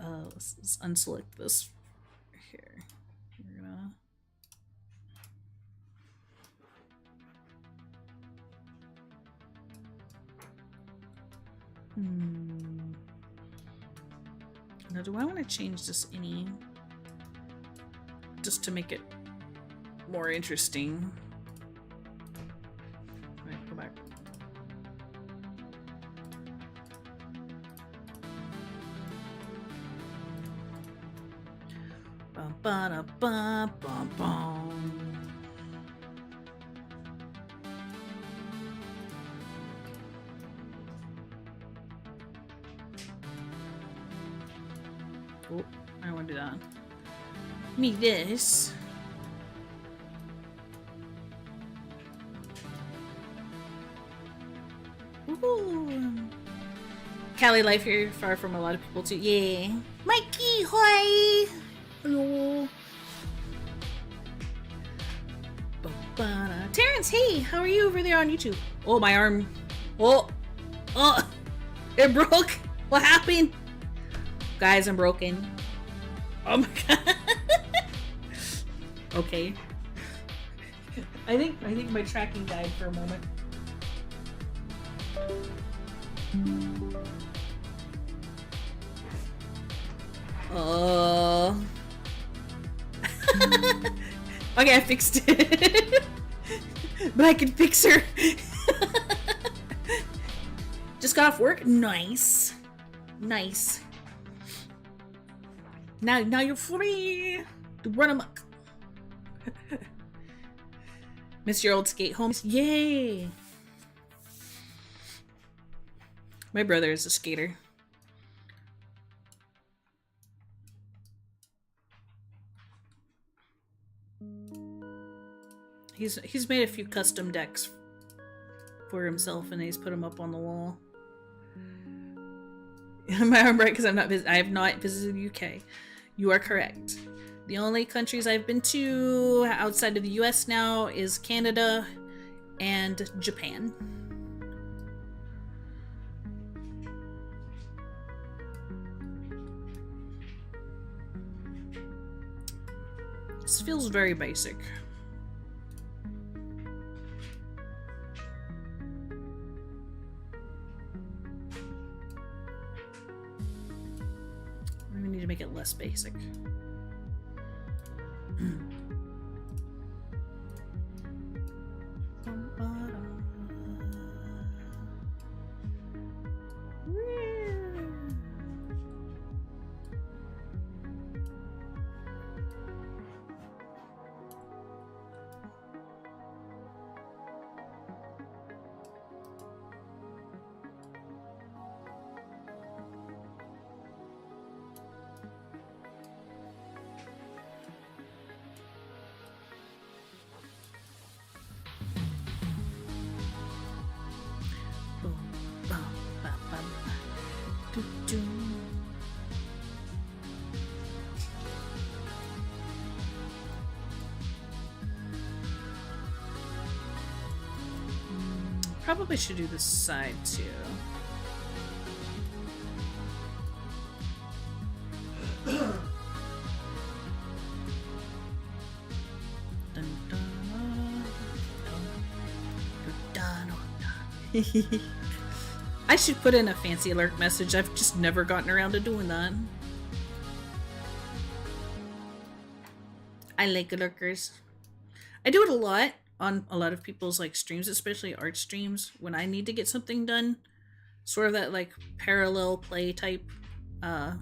Let's unselect this here. We're gonna... Now, do I want to change this any? Just to make it more interesting. Alright, go back. Bum, ba, bum, bum, bum. Oh, don't want to do that. Me this. Ooh. Cali life here, far from a lot of people too. Yeah. Mikey, hi. Hello. Terrence, hey, how are you over there on YouTube? Oh, my arm. Oh, it broke. What happened? Guys, I'm broken. Oh my god. Okay. I think my tracking died for a moment. Okay, I fixed it. But I can fix her. Just got off work. Nice. Nice. Now you're free to run amok. Miss your old skate homes. Yay. My brother is a skater. He's made a few custom decks for himself, and he's put them up on the wall. Am I right? Because I have not visited the UK. You are correct. The only countries I've been to outside of the US now is Canada and Japan. This feels very basic. We need to make it less basic. Probably should do this side too. I should put in a fancy alert message. I've just never gotten around to doing that. I like lurkers. I do it a lot on a lot of people's like streams, especially art streams, when I need to get something done. Sort of that like parallel play type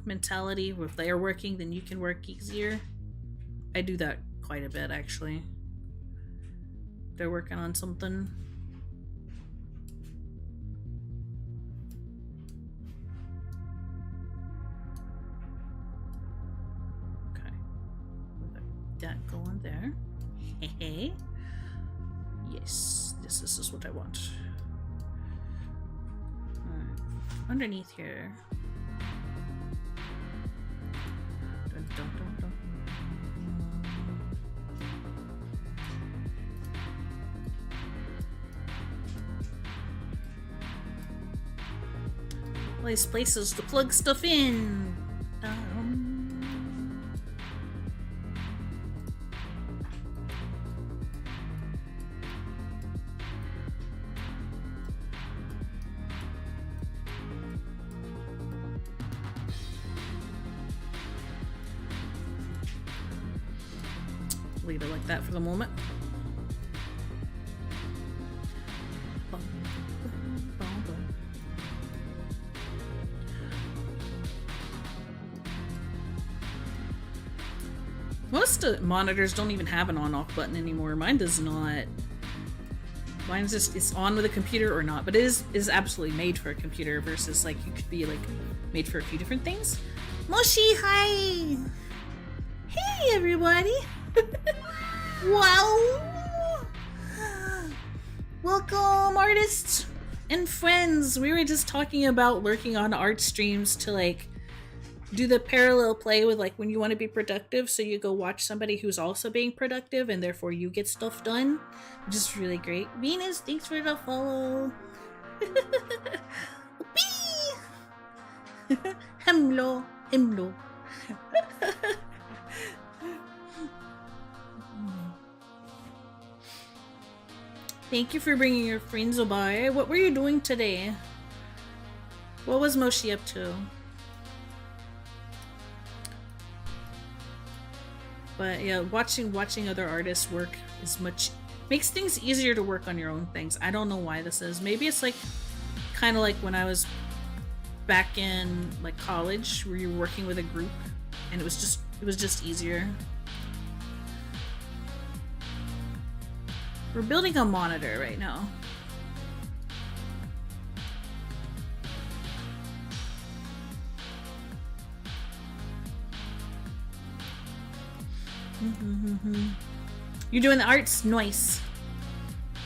mentality, where if they are working, then you can work easier. I do that quite a bit actually. They're working on something. Okay. That going there. Hey. Yes, this is what I want. Alright. Underneath here. Dun, dun, dun, dun. Place places to plug stuff in. Leave it like that for the moment. Most monitors don't even have an on-off button anymore. Mine does not. Mine's just, it's on with a computer or not, but it is absolutely made for a computer versus like you could be like made for a few different things. Moshi, hi! Hey, everybody! Wow! Welcome, artists and friends. We were just talking about working on art streams to like do the parallel play with like when you want to be productive, so you go watch somebody who's also being productive and therefore you get stuff done, which is really great. Venus, thanks for the follow. Hello, hello. Thank you for bringing your friends by. What were you doing today? What was Moshi up to? But yeah, watching other artists work is makes things easier to work on your own things. I don't know why this is. Maybe it's like kind of like when I was back in like college, where you're working with a group, and it was just easier. We're building a monitor right now. You're doing the arts? Nice.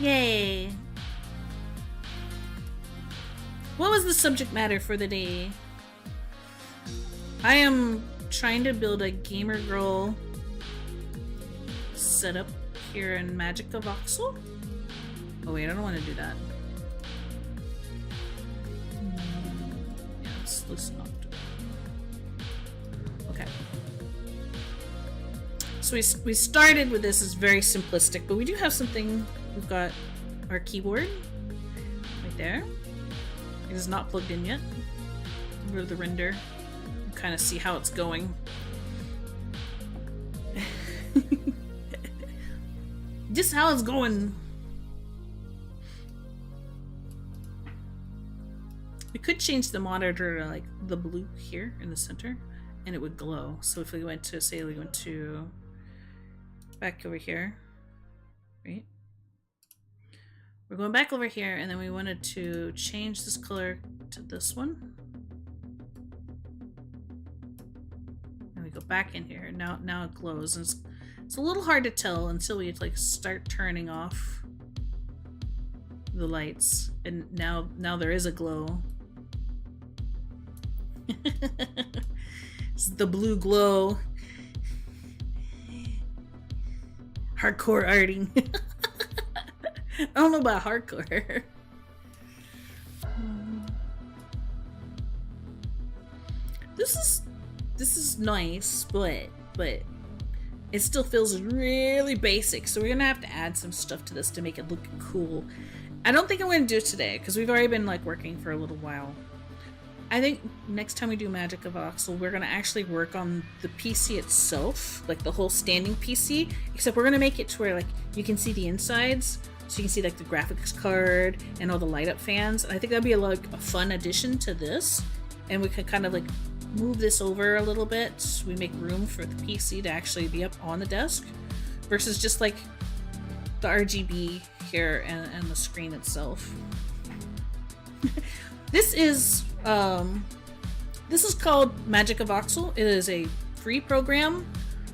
Yay. What was the subject matter for the day? I am trying to build a gamer girl setup here in MagicaVoxel. Oh wait, I don't want to do that. Yeah, let's not do that. Okay. So we started with this as very simplistic, but we do have something. We've got our keyboard right there. It is not plugged in yet. Go to the render and kind of see how it's going. Just how it's going. We could change the monitor to like the blue here in the center, and it would glow. So if we went to, say, we went to back over here, right? We're going back over here, and then we wanted to change this color to this one. And we go back in here. Now it glows. And it's a little hard to tell until we like start turning off the lights. And now there is a glow. It's the blue glow. Hardcore arting. I don't know about hardcore. This is nice, but it still feels really basic. So we're gonna have to add some stuff to this to make it look cool. I don't think I'm gonna do it today because we've already been like working for a little while. I think next time we do MagicaVoxel, we're gonna actually work on the PC itself, like the whole standing PC. Except we're gonna make it to where like you can see the insides. So you can see like the graphics card and all the light up fans. I think that'd be a fun addition to this. And we could kind of like move this over a little bit. So we make room for the PC to actually be up on the desk versus just like the RGB here and the screen itself. This is called MagicaVoxel. It is a free program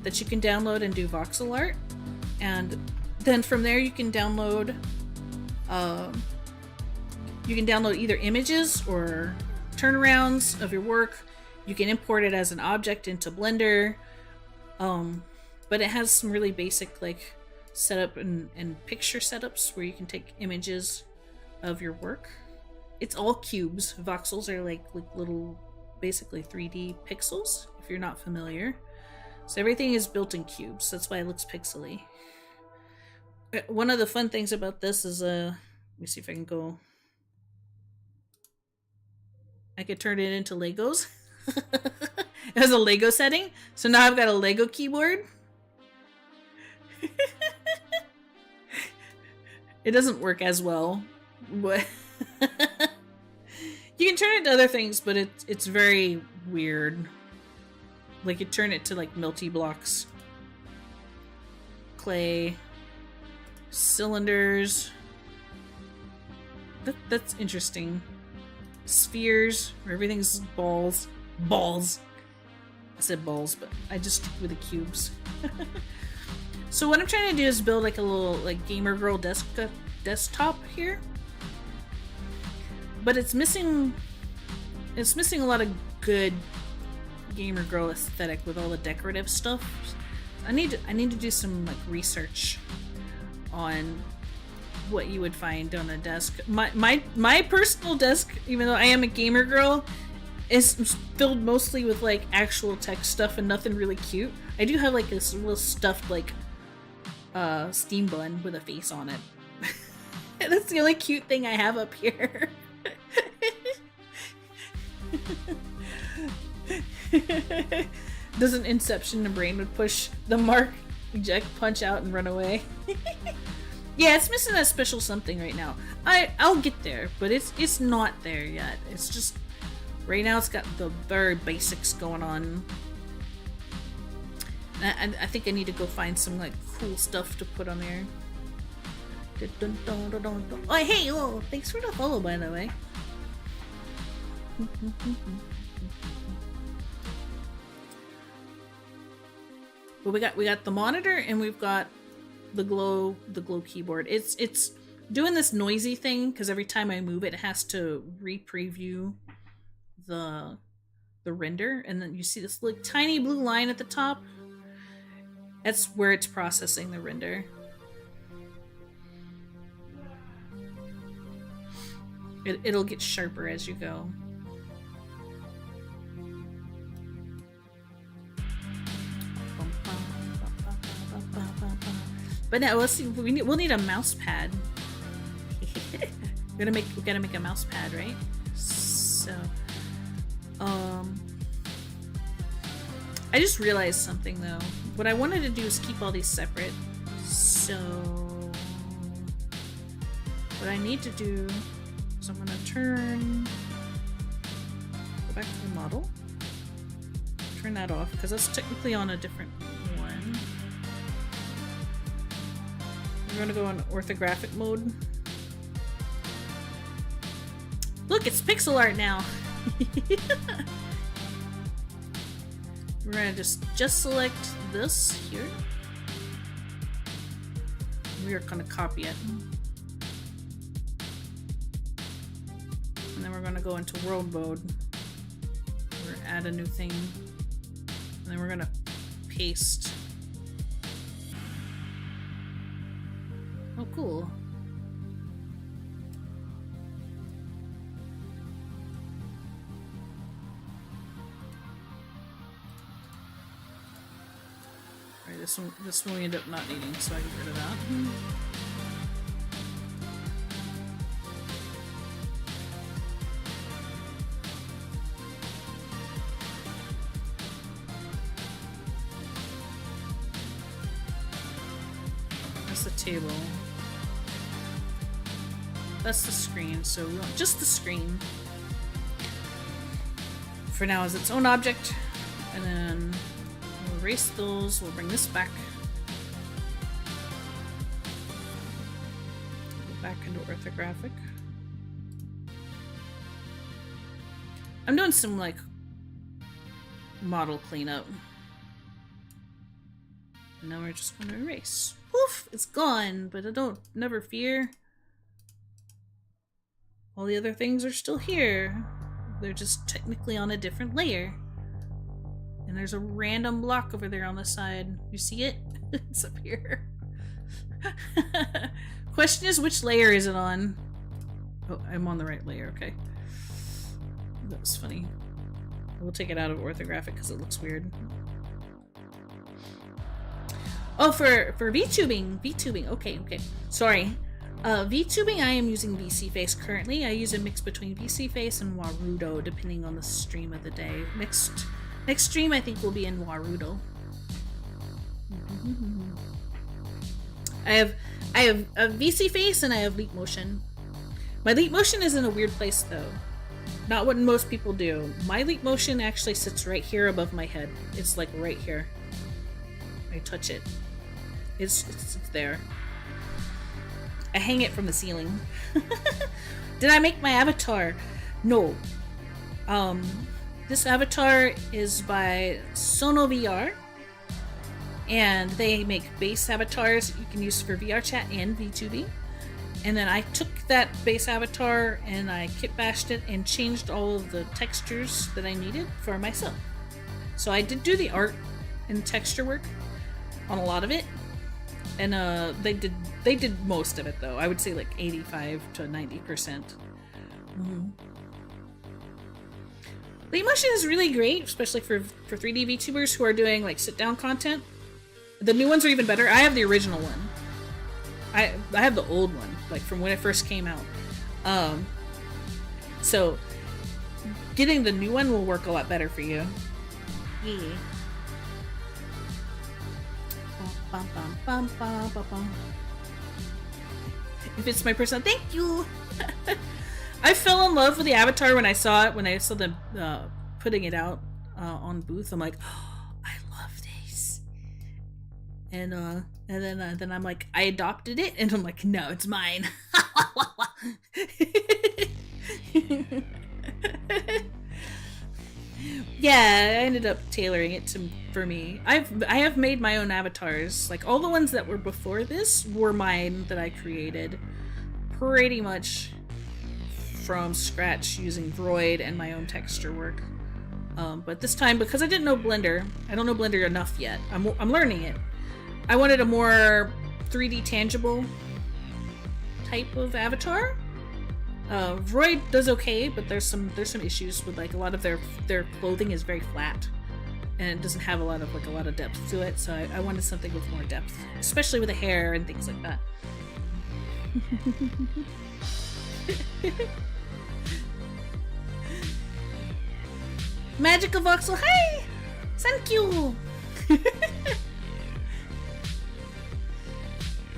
that you can download and do voxel art. And then from there you can download either images or turnarounds of your work. You can import it as an object into Blender, but it has some really basic like setup and picture setups where you can take images of your work. It's all cubes. Voxels are like little basically 3D pixels if you're not familiar. So everything is built in cubes. That's why it looks pixely. One of the fun things about this is, let me see if I can go. I could turn it into Legos. It has a Lego setting, so now I've got a Lego keyboard. It doesn't work as well, but you can turn it to other things, but it's very weird. Like you turn it to like melty blocks, clay, cylinders. That's interesting. Spheres, where everything's balls. I said balls, but I just stick with the cubes. So what I'm trying to do is build like a little like gamer girl desktop here. But it's missing a lot of good gamer girl aesthetic with all the decorative stuff. I need to do some like research on what you would find on a desk. My personal desk, even though I am a gamer girl, is filled mostly with like actual tech stuff and nothing really cute. I do have like this little stuffed like steam bun with a face on it. That's the only cute thing I have up here. Doesn't Inception the brain would push the mark, eject, punch out, and run away? Yeah, it's missing that special something right now. I'll get there, but it's not there yet. It's just right now it's got the very basics going on. And I think I need to go find some like cool stuff to put on there. Oh hey, oh, thanks for the follow by the way. But we got the monitor and we've got the glow keyboard. It's doing this noisy thing because every time I move it, it has to re-preview the render, and then you see this like tiny blue line at the top. That's where it's processing the render. It'll get sharper as you go. But now let's see. We'll need a mouse pad. we gotta make a mouse pad, right? So, I just realized something though. What I wanted to do is keep all these separate. So, what I need to do is I'm gonna go back to the model, turn that off because that's technically on a different one. We're gonna go on orthographic mode. Look, it's pixel art now. We're gonna just select this here. We are gonna copy it. And then we're gonna go into world mode. We're gonna add a new thing. And then we're gonna paste. Oh, cool. Alright, this one we end up not needing, so I get rid of that. That's the table. That's the screen, so we want just the screen. For now as its own object, and then we'll erase those, we'll bring this back. Go back into orthographic. I'm doing some like model cleanup. And now we're just gonna erase. Poof! It's gone, but never fear. All the other things are still here. They're just technically on a different layer. And there's a random block over there on the side. You see it? It's up here. Question is, which layer is it on? Oh, I'm on the right layer, okay. That was funny. We'll take it out of orthographic because it looks weird. Oh, for VTubing. Okay. Sorry. VTubing, I am using VCFace currently. I use a mix between VCFace and Warudo, depending on the stream of the day. Next stream, I think, will be in Warudo. I have a VCFace and I have Leap Motion. My Leap Motion is in a weird place, though. Not what most people do. My Leap Motion actually sits right here above my head. It's like right here. I touch it. It's there. I hang it from the ceiling. Did I make my avatar? No. This avatar is by SonoVR, and they make base avatars you can use for VR chat and VTubing. And then I took that base avatar and I kit bashed it and changed all of the textures that I needed for myself. So I did do the art and texture work on a lot of it, and they did most of it though. I would say like 85 to 90%. Mm-hmm. The emotion is really great, especially for 3D VTubers who are doing like sit down content. The new ones are even better. I have the original one. I have the old one, like from when it first came out. So getting the new one will work a lot better for you. Yeah. If it's my person, thank you. I fell in love with the avatar when I saw it. When I saw them putting it out on booth, I'm like, oh, I love this. And then I'm like, I adopted it, and I'm like, no, it's mine. Yeah, I ended up tailoring it for me. I have made my own avatars. Like all the ones that were before this were mine that I created pretty much from scratch using Vroid and my own texture work. But this time, because I didn't know Blender, I don't know Blender enough yet. I'm learning it. I wanted a more 3D tangible type of avatar. Vroid does okay, but there's some issues with like a lot of their clothing is very flat, and it doesn't have a lot of depth to it. So I wanted something with more depth, especially with the hair and things like that. MagicaVoxel, hi! Thank you!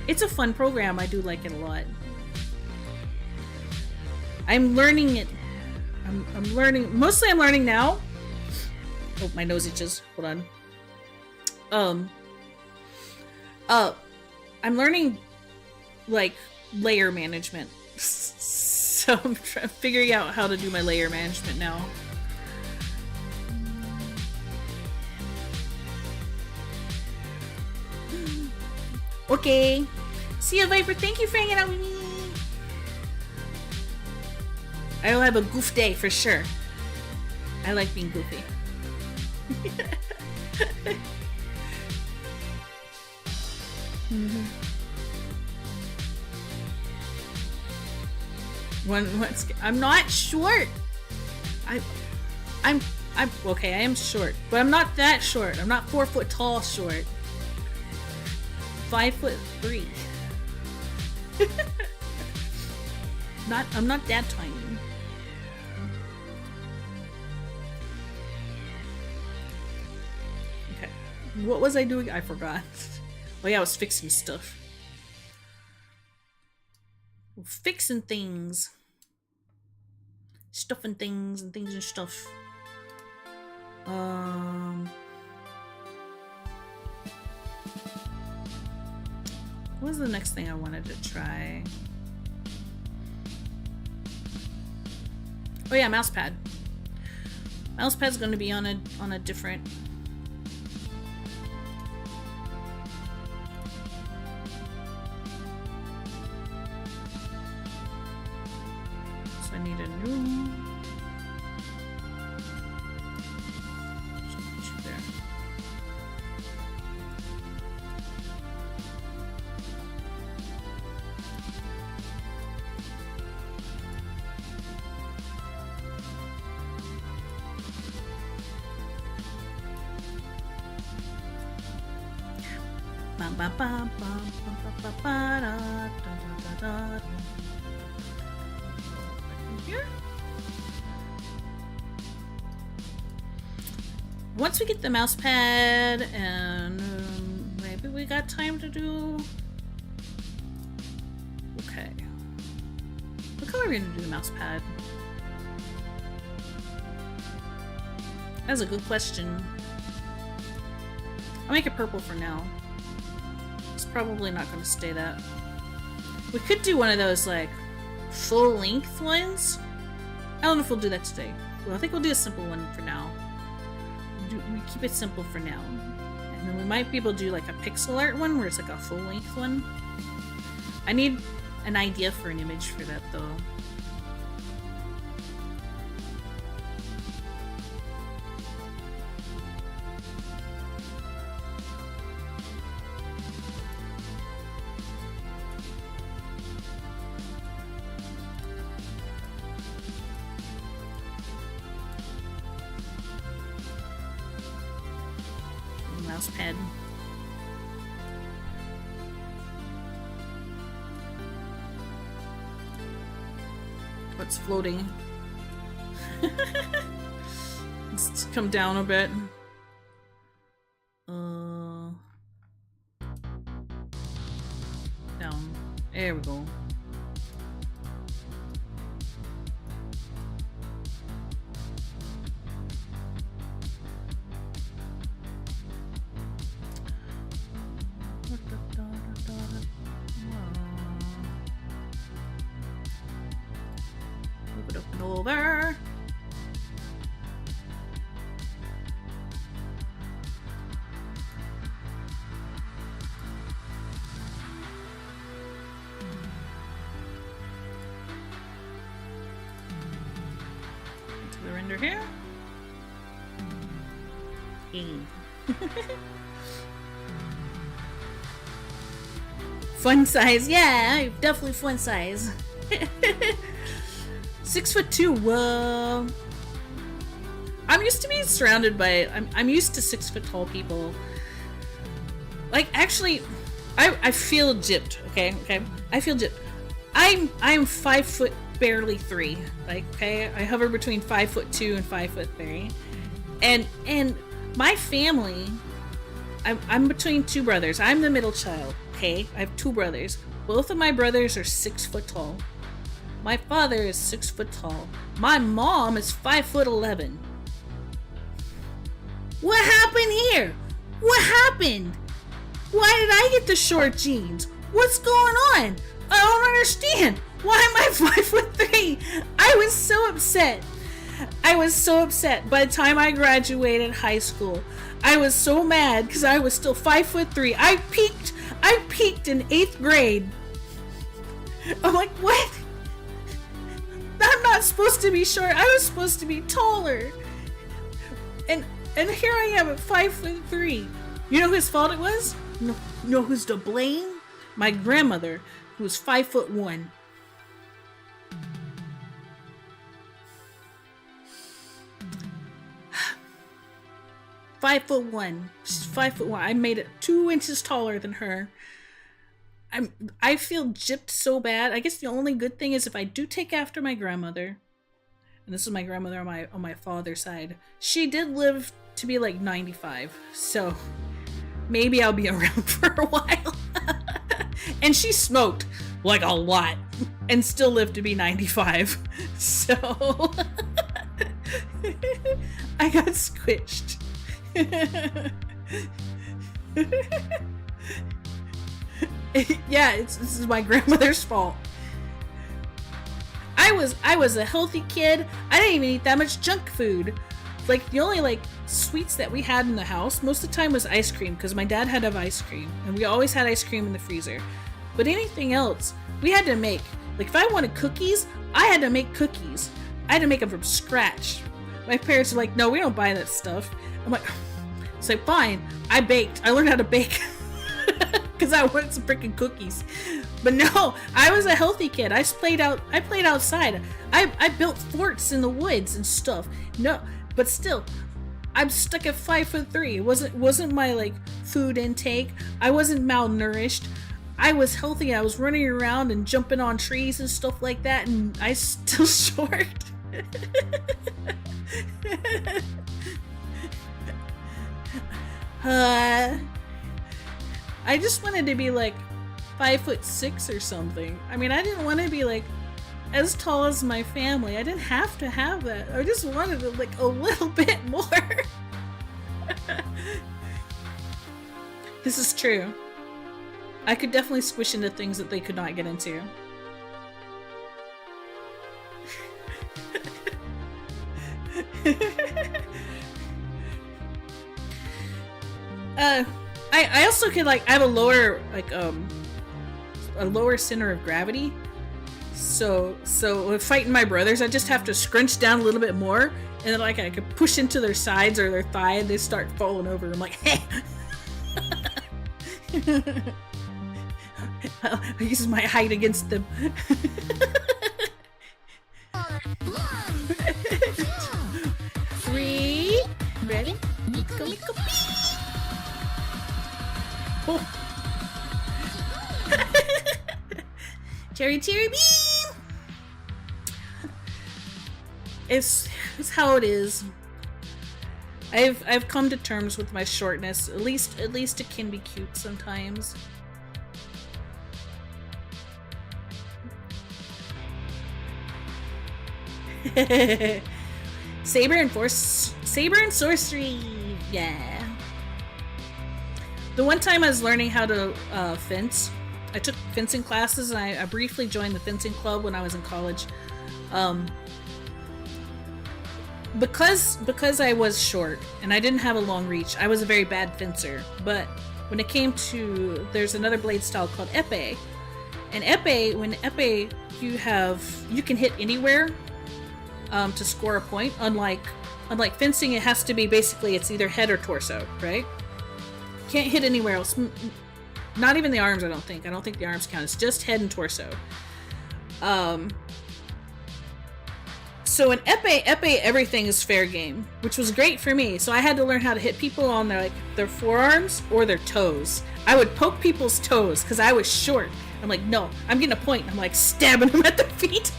It's a fun program. I do like it a lot. I'm learning it. I'm learning. Mostly I'm learning now. Oh, my nose itches. Hold on. I'm learning, like, layer management. So I'm figuring out how to do my layer management now. Okay. See you, Viper. Thank you for hanging out with me. I will have a goof day for sure. I like being goofy. I'm not short. I'm okay. I am short, but I'm not that short. I'm not 4 foot tall short. 5'3". I'm not that tiny. Okay. What was I doing? I forgot. Oh yeah, I was fixing stuff. Fixing things. Stuffing things and things and stuff. What was the next thing I wanted to try? Oh yeah, mousepad. Mousepad's going to be on a different. So I need a new. There. Here. Once we get the mouse pad and maybe we got time to do. Okay. What color are we gonna do the mouse pad? That's a good question. I'll make it purple for now. It's probably not going to stay that. We could do one of those, like, full-length ones. I don't know if we'll do that today. Well, I think we'll do a simple one for now. We keep it simple for now. And then we might be able to do like a pixel art one where it's like a full length one. I need an idea for an image for that though. Mouse pad. What's floating? Let's come down a bit. Down. There we go. Move it up and over. Into the render here. Fun size, yeah, definitely fun size. 6'2", whoa. I'm used to being surrounded by, I'm used to 6 foot tall people. Like, actually, I feel gypped, okay? I feel gypped. I'm 5 foot barely 3. Like, okay? I hover between 5'2" and 5'3". And my family, I'm between two brothers. I'm the middle child, okay? I have two brothers. Both of my brothers are 6 foot tall. My father is 6 foot tall. My mom is 5'11". What happened here? What happened? Why did I get the short jeans? What's going on? I don't understand. Why am I 5'3"? I was so upset. I was so upset. By the time I graduated high school, I was so mad because I was still 5'3". I peaked in 8th grade. I'm like, what? I'm not supposed to be short. I was supposed to be taller. And here I am at 5'3". You know whose fault it was? No, you know who's to blame? My grandmother, who was 5'1". She's 5'1". I made it 2 inches taller than her. I feel gypped so bad. I guess the only good thing is if I do take after my grandmother, and this is my grandmother on my father's side, she did live to be like 95, so maybe I'll be around for a while. And she smoked like a lot and still lived to be 95, so I got squished. Yeah, this is my grandmother's fault. I was a healthy kid. I didn't even eat that much junk food. Like, the only like sweets that we had in the house most of the time was ice cream, because my dad had to have ice cream, and we always had ice cream in the freezer. But anything else we had to make. Like, if I wanted cookies, I had to make cookies. I had to make them from scratch. My parents were like, no, we don't buy that stuff. I'm like, so fine. I baked. I learned how to bake because I wanted some freaking cookies. But no, I was a healthy kid. I played outside. I built forts in the woods and stuff. No, but still, I'm stuck at 5'3". It wasn't my like food intake. I wasn't malnourished. I was healthy. I was running around and jumping on trees and stuff like that, and I still short. I just wanted to be like 5'6" or something. I mean, I didn't want to be like as tall as my family. I didn't have to have that. I just wanted it like a little bit more. This is true. I could definitely squish into things that they could not get into. I also could like I have a lower center of gravity. So with fighting my brothers, I just have to scrunch down a little bit more, and then like I could push into their sides or their thigh, and they start falling over. I'm like, hey. I use my height against them. 3, ready? Go. Oh. Cherry beam. It's how it is. I've come to terms with my shortness. At least it can be cute sometimes. Saber and sorcery. Yeah. The one time I was learning how to fence, I took fencing classes, and I briefly joined the fencing club when I was in college. Because I was short and I didn't have a long reach, I was a very bad fencer. But when it came to, there's another blade style called epee, and when epee you can hit anywhere to score a point. Unlike fencing, it has to be basically it's either head or torso, right? Can't hit anywhere else. Not even the arms, I don't think. I don't think the arms count. It's just head and torso. So in epee, everything is fair game, which was great for me. So I had to learn how to hit people on their forearms or their toes. I would poke people's toes because I was short. I'm like, no, I'm getting a point. I'm like stabbing them at their feet.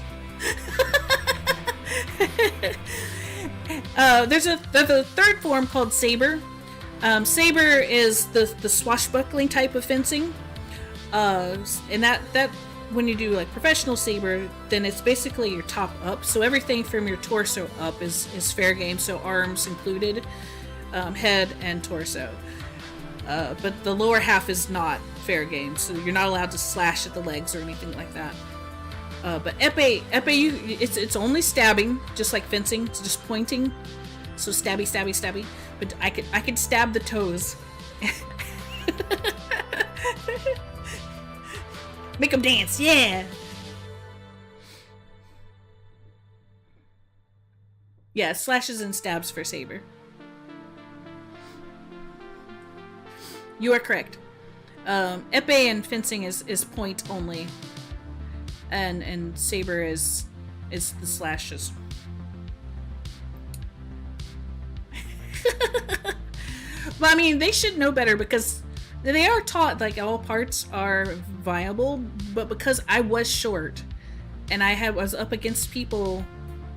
There's a third form called saber. Saber is the swashbuckling type of fencing, and that when you do like professional saber, then it's basically your top up. So everything from your torso up is fair game. So arms included, head and torso. But the lower half is not fair game. So you're not allowed to slash at the legs or anything like that. But epee, it's only stabbing, just like fencing. It's just pointing. So stabby. But I could stab the toes. Make them dance, yeah. Yeah, slashes and stabs for saber. You are correct. Epee and fencing is point only, and saber is the slashes. But I mean, they should know better because they are taught like all parts are viable, but because I was short and I was up against people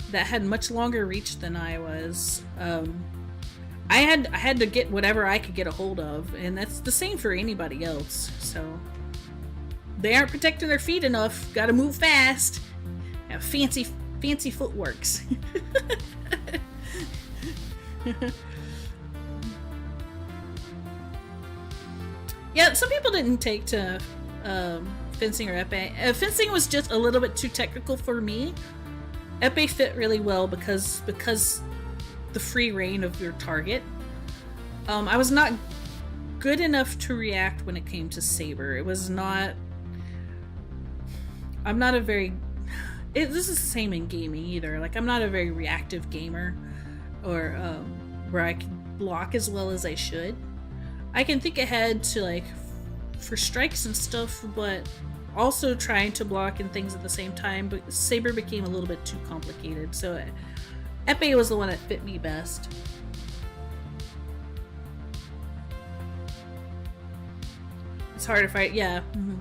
that had much longer reach than I was, I had to get whatever I could get a hold of, and that's the same for anybody else. So they aren't protecting their feet enough. Got to move fast. Have fancy footworks. Yeah, some people didn't take to fencing or epee. Fencing was just a little bit too technical for me. Epee fit really well because the free reign of your target. I was not good enough to react when it came to saber. It was not. I'm not a very. This is the same in gaming either. Like I'm not a very reactive gamer, or where I can block as well as I should. I can think ahead to like for strikes and stuff, but also trying to block and things at the same time. But saber became a little bit too complicated, so epee was the one that fit me best. It's hard to fight, yeah. Mm-hmm.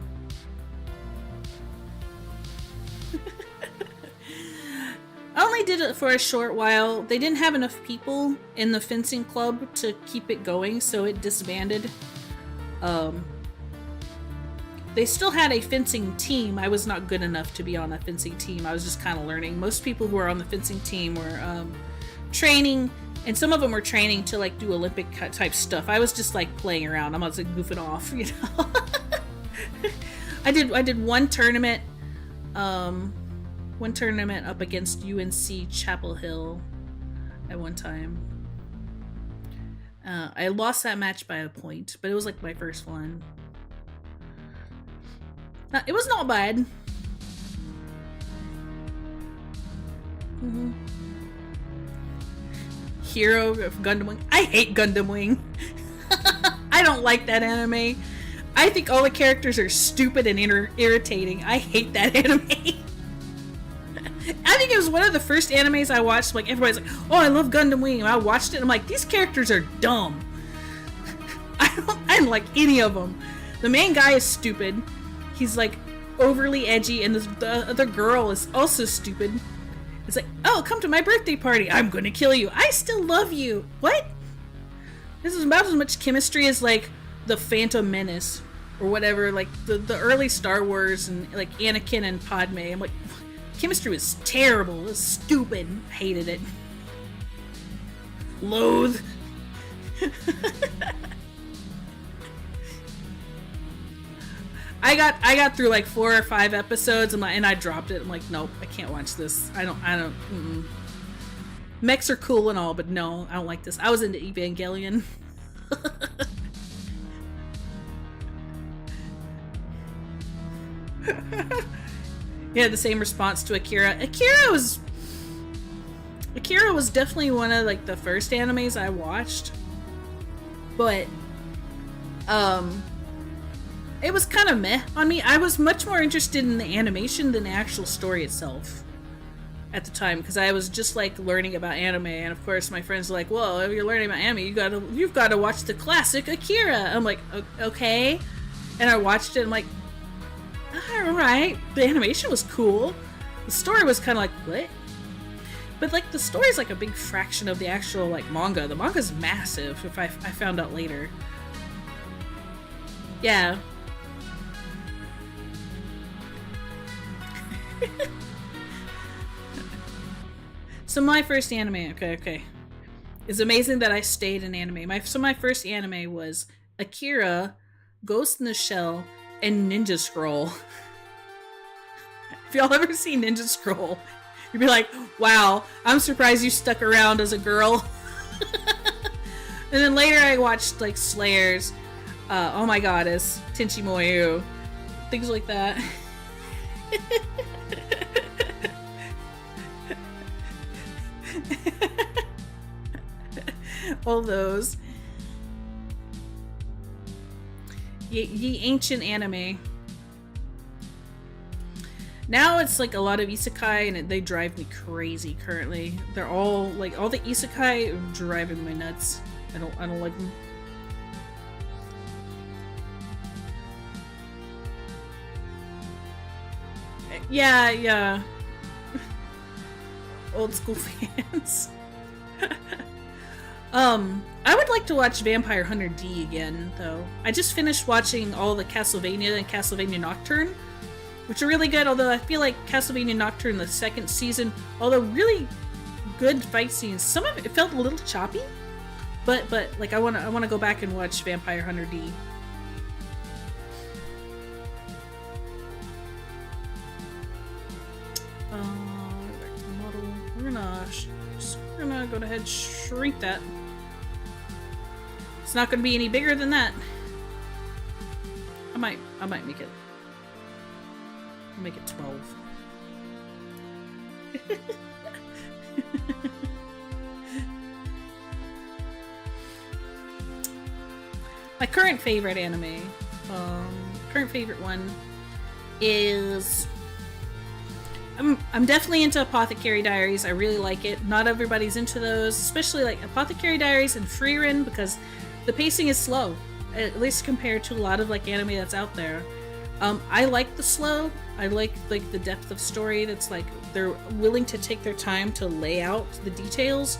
I only did it for a short while. They didn't have enough people in the fencing club to keep it going, so it disbanded. They still had a fencing team. I was not good enough to be on a fencing team. I was just kind of learning. Most people who were on the fencing team were training, and some of them were training to like do Olympic type stuff. I was just like playing around. I was like goofing off, you know. I did one tournament. One tournament up against UNC Chapel Hill, at one time. I lost that match by a point, but it was like my first one. It was not bad. Hero of Gundam Wing. I hate Gundam Wing. I don't like that anime. I think all the characters are stupid and irritating. I hate that anime. I think it was one of the first animes I watched. Like, everybody's like, oh, I love Gundam Wing. And I watched it and I'm like, these characters are dumb. I don't like any of them. The main guy is stupid. He's like overly edgy, and the other girl is also stupid. It's like, oh, come to my birthday party. I'm gonna kill you. I still love you. What? This is about as much chemistry as like the Phantom Menace or whatever, like the early Star Wars and like Anakin and Padme. I'm like, chemistry was terrible. It was stupid. Hated it. Loathe. I got through like 4 or 5 episodes and I dropped it. I'm like, nope, I can't watch this. I don't. Mechs are cool and all, but no, I don't like this. I was into Evangelion. Yeah, the same response to Akira. Akira was definitely one of like the first animes I watched, but it was kind of meh on me. I was much more interested in the animation than the actual story itself at the time, because I was just like learning about anime, and of course my friends were like, well, if you're learning about anime, you've got to watch the classic Akira. I'm like, okay, and I watched it. I'm like, all right, the animation was cool. The story was kind of like, what? But like the story is like a big fraction of the actual like manga. The manga's massive. If I found out later. Yeah. So my first anime, okay. It's amazing that I stayed in anime. My first anime was Akira, Ghost in the Shell, and Ninja Scroll. If y'all ever seen Ninja Scroll, you'd be like, wow, I'm surprised you stuck around as a girl. And then later I watched like Slayers, Oh My Goddess, Tenchi Moyu, things like that. All those. Ye ancient anime. Now it's like a lot of isekai, and they drive me crazy currently. They're all like, all the isekai are driving me nuts. I don't like them. Yeah. Old school fans. I would like to watch Vampire Hunter D again, though. I just finished watching all the Castlevania and Castlevania Nocturne, which are really good, although I feel like Castlevania Nocturne, the second season, although really good fight scenes, some of it felt a little choppy, but like I wanna go back and watch Vampire Hunter D. Back to the model. We're gonna go ahead and shrink that. It's not gonna be any bigger than that. I might make it. I'll make it 12. My current favorite anime, current favorite one is, I'm definitely into Apothecary Diaries. I really like it. Not everybody's into those, especially like Apothecary Diaries and Frieren, because the pacing is slow, at least compared to a lot of like anime that's out there. I like the slow. I like the depth of story that's like they're willing to take their time to lay out the details.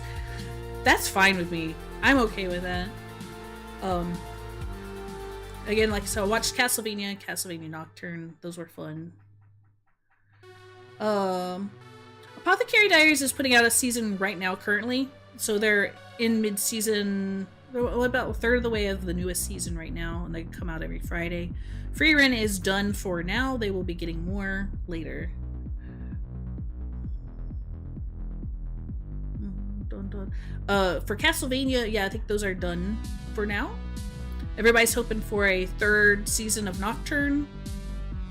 That's fine with me. I'm okay with that. Again, like, so I watched Castlevania, Castlevania Nocturne. Those were fun. Apothecary Diaries is putting out a season right now currently. So they're in mid-season, about a third of the way of the newest season right now, and they come out every Friday. Frieren is done for now. They will be getting more later. Dun, For Castlevania, yeah, I think those are done for now. Everybody's hoping for a third season of Nocturne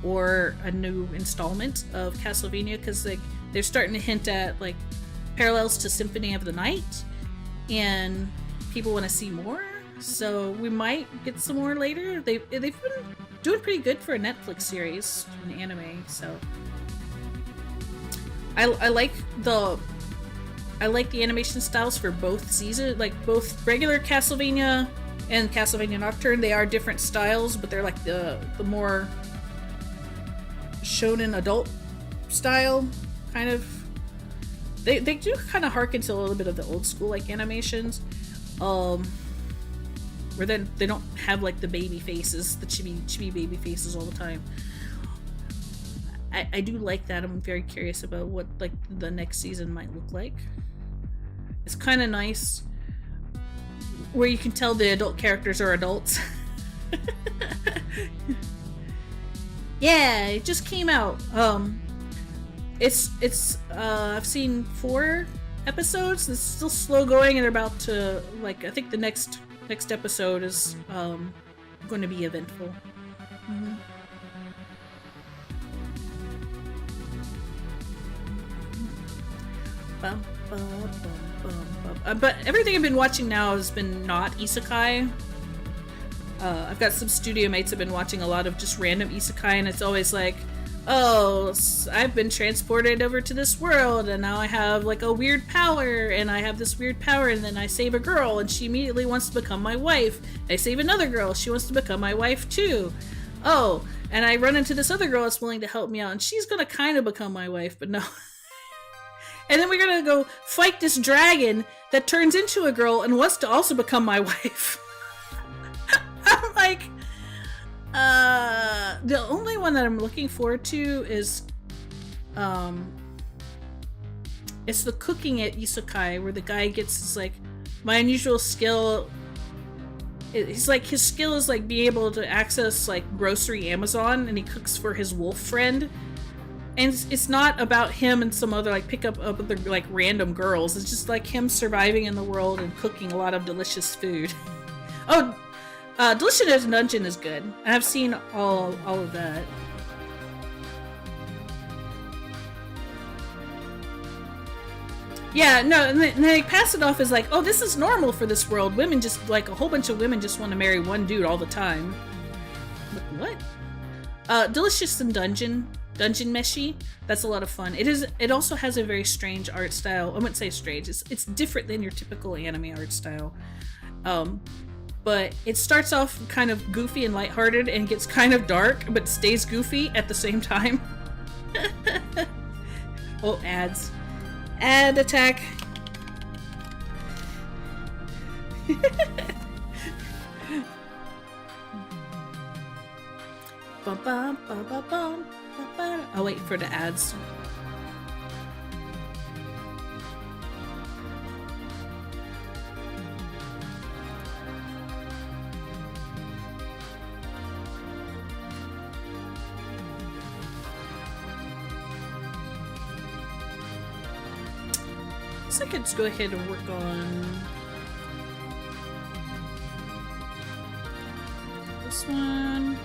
or a new installment of Castlevania, because like they're starting to hint at like parallels to Symphony of the Night, and people want to see more. So we might get some more later. They've been doing pretty good for a Netflix series, an anime. So I like the animation styles for both seasons, like both regular Castlevania and Castlevania Nocturne. They are different styles, but they're like the more shonen adult style kind of. They do kind of harken to a little bit of the old school like animations, where then they don't have like the baby faces, the chibi baby faces all the time. I do like that. I'm very curious about what like the next season might look like. It's kind of nice where you can tell the adult characters are adults. Yeah, it just came out. It's I've seen 4 episodes. It's still slow going, and they're about to like, I think the next episode is going to be eventful. Mm-hmm. But everything I've been watching now has been not isekai. I've got some studio mates have been watching a lot of just random isekai, and it's always like, oh, I've been transported over to this world, and now I have like a weird power, and I have this weird power, and then I save a girl, and she immediately wants to become my wife. I save another girl, she wants to become my wife too. Oh, and I run into this other girl that's willing to help me out, and she's gonna kind of become my wife, but no. And then we're gonna go fight this dragon that turns into a girl and wants to also become my wife. I'm like, the only one that I'm looking forward to is, it's the cooking at isekai, where the guy gets this, like, my unusual skill. He's like, his skill is like being able to access like grocery Amazon, and he cooks for his wolf friend. And it's not about him and some other like pick up other like random girls. It's just like him surviving in the world and cooking a lot of delicious food. Oh, Delicious Dungeon is good. I've seen all of that. Yeah, no, and they pass it off as like, oh, this is normal for this world. Women just, like, a whole bunch of women just want to marry one dude all the time. What? Delicious and Dungeon Meshi. That's a lot of fun. It also has a very strange art style. I wouldn't say strange. It's different than your typical anime art style. But it starts off kind of goofy and lighthearted and gets kind of dark, but stays goofy at the same time. Oh, ads. Ad attack. Bum, bum, bum, bum, bum, bum. I'll wait for the ads. I could just go ahead and work on this one.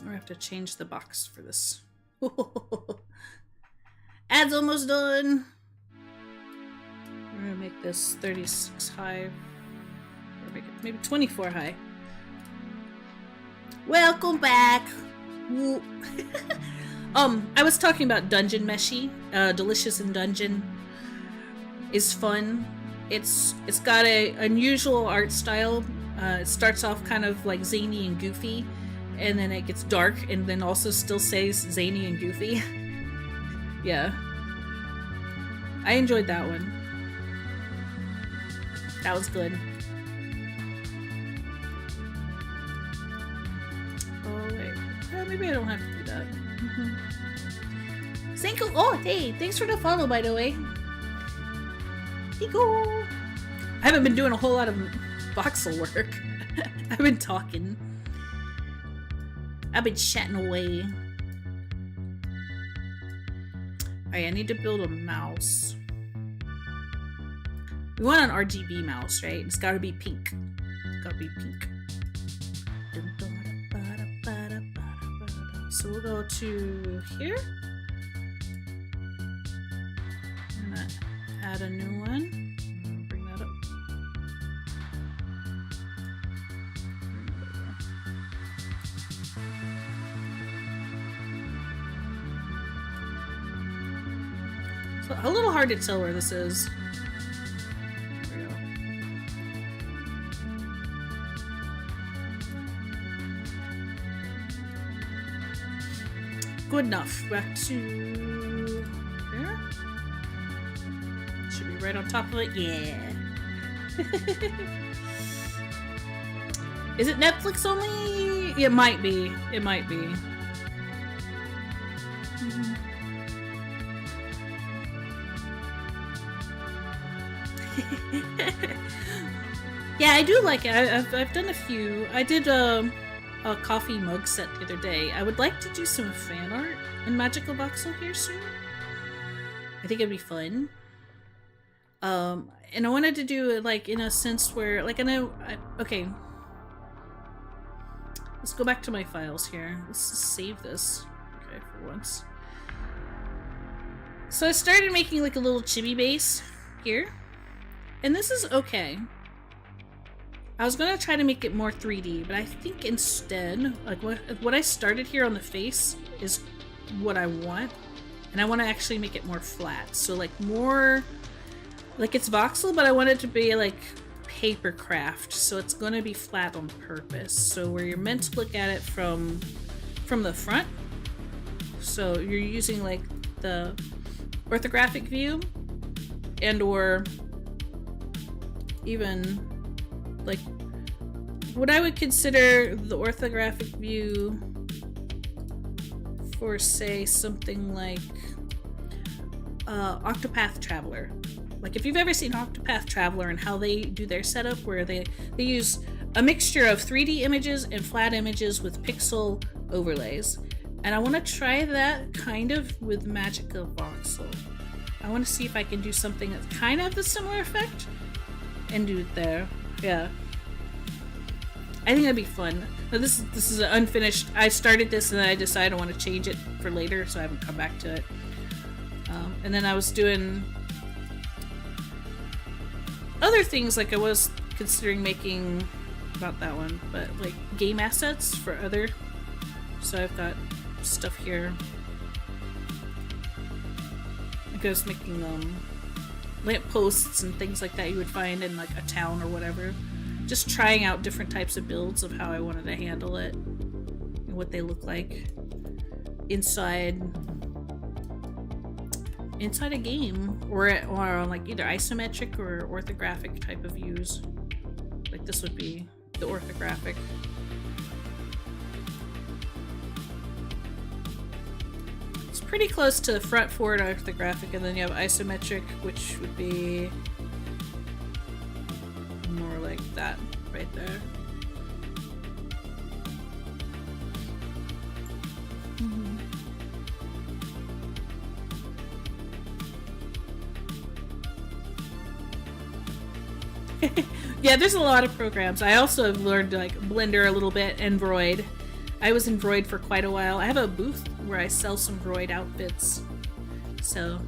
I have to change the box for this. Ad's almost done. We're gonna make this 36 high, or make it maybe 24 high. Welcome back. I was talking about Dungeon Meshi. Delicious and Dungeon is fun. It's got a unusual art style. It starts off kind of like zany and goofy, and then it gets dark, and then also still stays zany and goofy. Yeah, I enjoyed that one. That was good. Maybe I don't have to do that. Senko! Oh, hey! Thanks for the follow, by the way. Senko! I haven't been doing a whole lot of voxel work. I've been talking. I've been chatting away. Alright, I need to build a mouse. We want an RGB mouse, right? It's gotta be pink. It's gotta be pink. So we'll go to here. I'm gonna add a new one. Bring that up. So a little hard to tell where this is. There we go. Good enough. Back to there. Should be right on top of it. Yeah. Is it Netflix only? It might be. It might be. Yeah, I do like it. I've done a few. I did a coffee mug set the other day. I would like to do some fan art in MagicaVoxel here soon. I think it'd be fun. And I wanted to do it like in a sense where, like, okay. Let's go back to my files here. Let's save this. Okay, for once. So I started making like a little chibi base here. And this is okay. I was gonna try to make it more 3D, but I think instead, like what I started here on the face is what I want. And I want to actually make it more flat. So like more, like it's voxel, but I want it to be like paper craft. So it's gonna be flat on purpose. So where you're meant to look at it from the front. So you're using like the orthographic view and or even like what I would consider the orthographic view for, say, something like Octopath Traveler. Like if you've ever seen Octopath Traveler and how they do their setup where they use a mixture of 3D images and flat images with pixel overlays. And I want to try that kind of with MagicaVoxel. I want to see if I can do something that's kind of a similar effect and do it there. Yeah. I think that'd be fun. Now this is an unfinished. I started this and then I decided I want to change it for later, so I haven't come back to it. And then I was doing other things, like I was considering making, not that one, but like game assets for other. So I've got stuff here. Like I was making lampposts and things like that you would find in like a town or whatever. Just trying out different types of builds of how I wanted to handle it and what they look like inside a game or on like either isometric or orthographic type of views. Like this would be the orthographic. It's pretty close to front forward orthographic, and then you have isometric, which would be more like that right there. Yeah, there's a lot of programs. I also have learned like Blender a little bit and Vroid. I was in Vroid for quite a while. I have a booth where I sell some Vroid outfits. So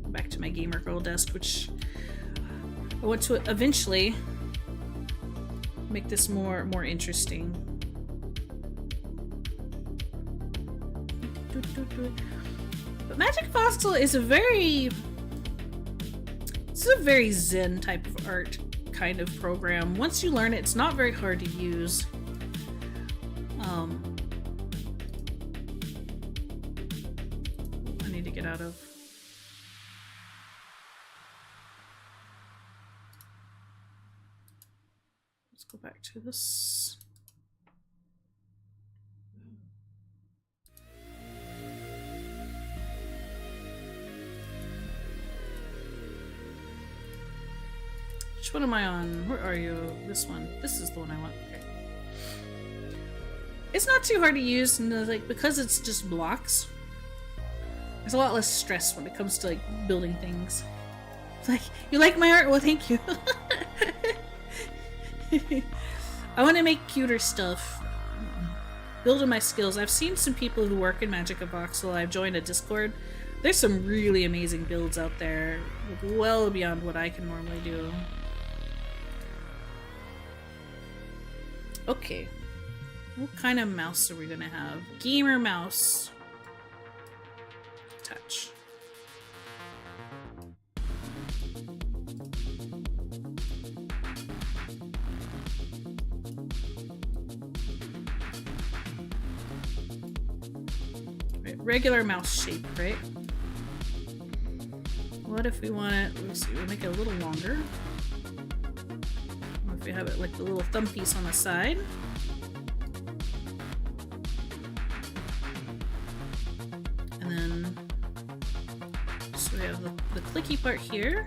back to my gamer girl desk, which I want to eventually make this more interesting. But MagicaVoxel is a very zen type of art kind of program. Once you learn it, it's not very hard to use. I need to get out of. Let's go back to this. Which one am I on? Where are you? This one. This is the one I want. Okay. It's not too hard to use, and like because it's just blocks. There's a lot less stress when it comes to like building things. It's like, you like my art? Well, thank you. I want to make cuter stuff. Building my skills. I've seen some people who work in MagicaVoxel. I've joined a Discord. There's some really amazing builds out there, well beyond what I can normally do. Okay. What kind of mouse are we gonna have? Gamer mouse. Touch. Regular mouse shape, right? What if we want it, let's see, we'll make it a little longer. What if we have it like the little thumb piece on the side? And then, so we have the clicky part here.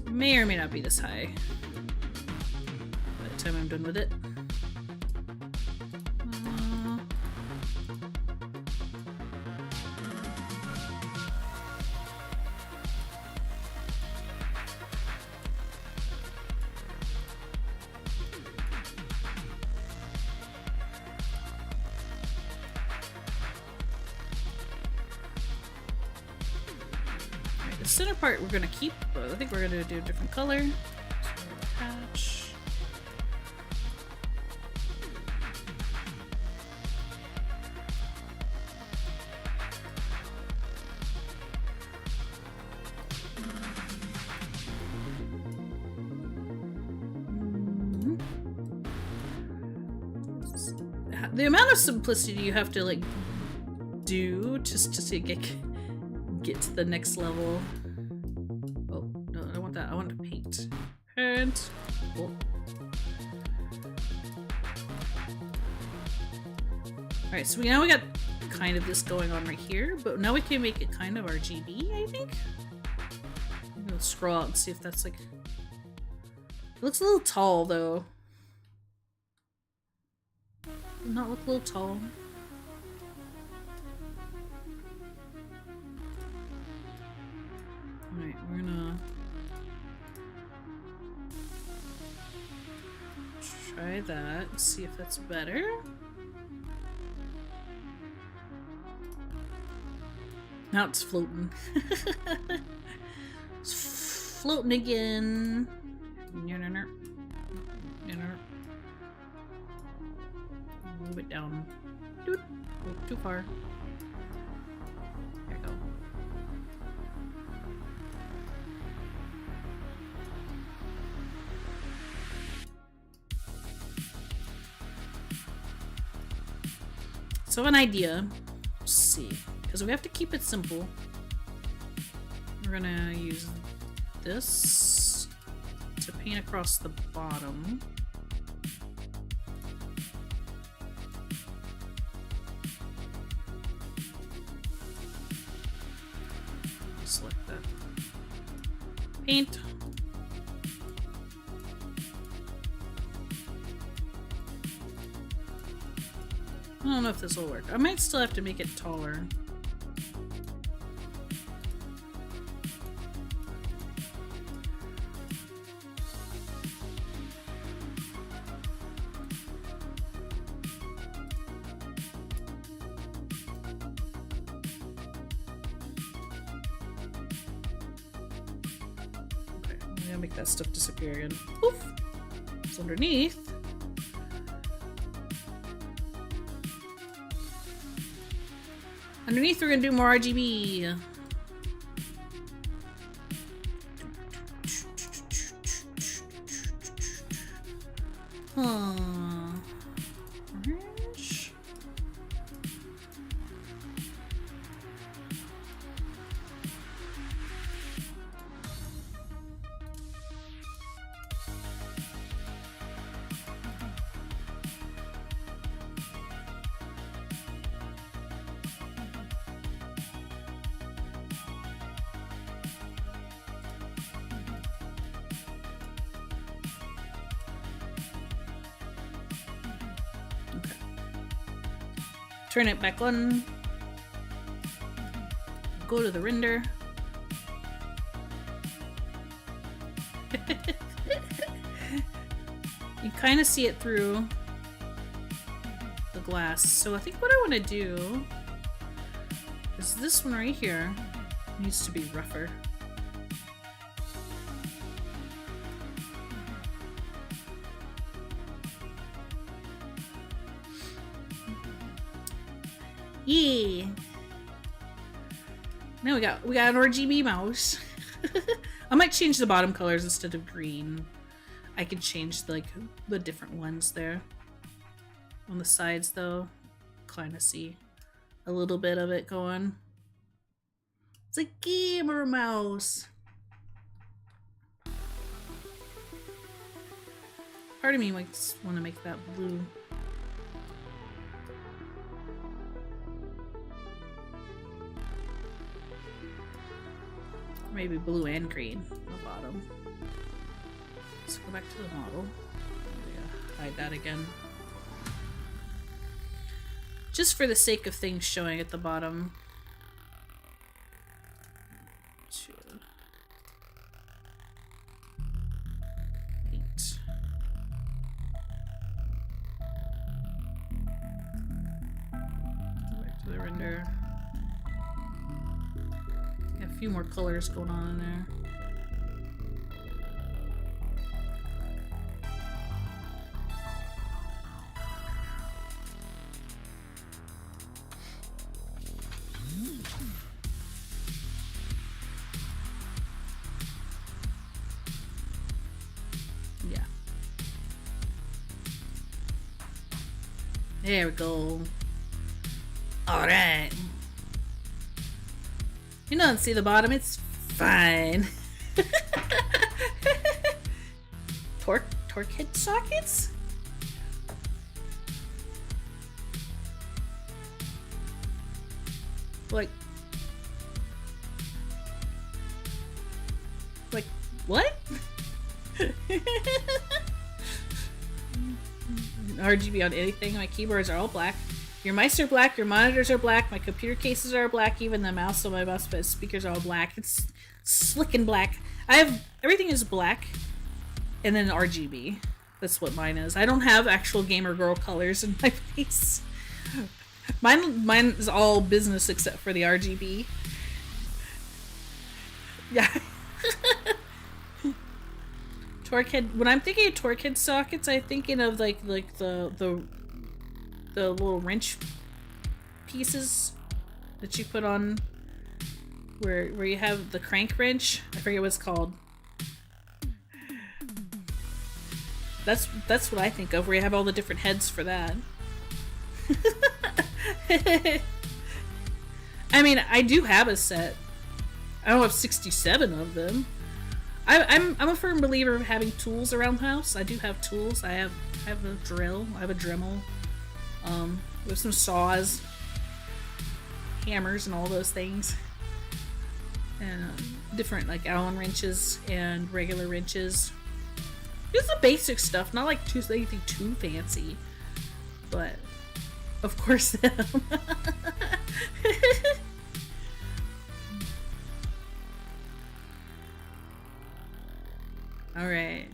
May or may not be this high by the time I'm done with it. The center part we're gonna keep, but I think we're gonna do a different color. So attach. The amount of simplicity you have to like do just to get to the next level. Oh, no, I don't want that. I want to paint. And cool. Alright, so now we got kind of this going on right here, but now we can make it kind of RGB, I think. I'm gonna scroll out and see if that's like... It looks a little tall, though. Does not look a little tall. Alright, we're gonna try that and see if that's better. Now it's floating. It's floating again. Move it down. Doot. Oh, too far. There we go. So an idea. Let's see. Because we have to keep it simple. We're gonna use this to paint across the bottom. Select that. Paint. I don't know if this will work. I might still have to make it taller. Okay, I'm gonna make that stuff disappear again. Poof! It's underneath. Underneath, we're gonna do more RGB. Orange. Turn it back on. Go to the render. You kind of see it through the glass. So I think what I want to do is this one right here needs to be rougher. Yeah. Now we got an RGB mouse. I might change the bottom colors instead of green. I could change like the different ones there. On the sides though, kind of see a little bit of it going. It's a gamer mouse. Part of me might want to make that blue. Maybe blue and green on the bottom. Let's go back to the model. Yeah, hide that again. Just for the sake of things showing at the bottom. Back to the render. A few more colors going on in there. Yeah. There we go. All right. You don't see the bottom, it's fine. Torque head sockets? Like what? RGB on anything. My keyboards are all black. Your mice are black, your monitors are black, my computer cases are black, even the mouse on my mouse speakers are all black. It's slick and black. Everything is black, and then RGB. That's what mine is. I don't have actual gamer girl colors in my face. Mine is all business except for the RGB. Yeah. Torque head. When I'm thinking of torque head sockets, I'm thinking of like the little wrench pieces that you put on where you have the crank wrench. I forget what it's called. That's what I think of, where you have all the different heads for that. I mean, I do have a set. I don't have 67 of them. I'm a firm believer of having tools around the house. I do have tools. I have a drill. I have a Dremel. With some saws, hammers, and all those things, and different like Allen wrenches and regular wrenches. Just the basic stuff, not like anything too fancy, but of course them. All right,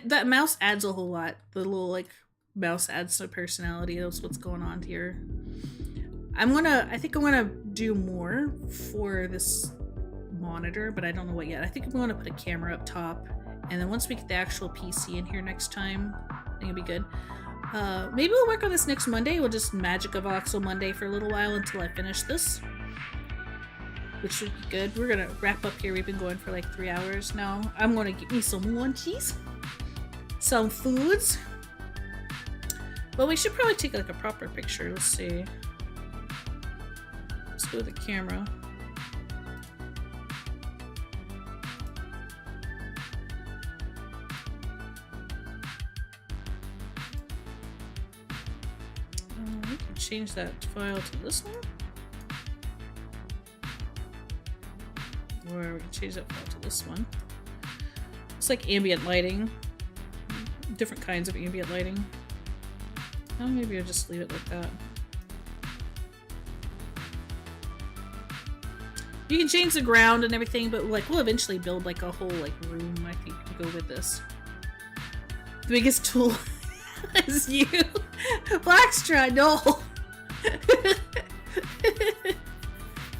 that mouse adds a whole lot. The little like mouse adds some personality. That's what's going on here. I think I'm gonna do more for this monitor, but I don't know what yet. I think I'm gonna put a camera up top, and then once we get the actual PC in here next time, I think it'll be good. Maybe we'll work on this next Monday. We'll just MagicaVoxel Monday for a little while until I finish this, which should be good. We're gonna wrap up here. We've been going for like 3 hours now. I'm gonna get me some lunchies, some foods. Well, we should probably take like a proper picture. Let's see. Let's go to the camera. We can change that file to this one. Or we can change that file to this one. It's like ambient lighting. Different kinds of ambient lighting. Oh, maybe I'll just leave it like that. You can change the ground and everything, but like we'll eventually build like a whole like room, I think, to go with this. The biggest tool is you. Blackstraw, no.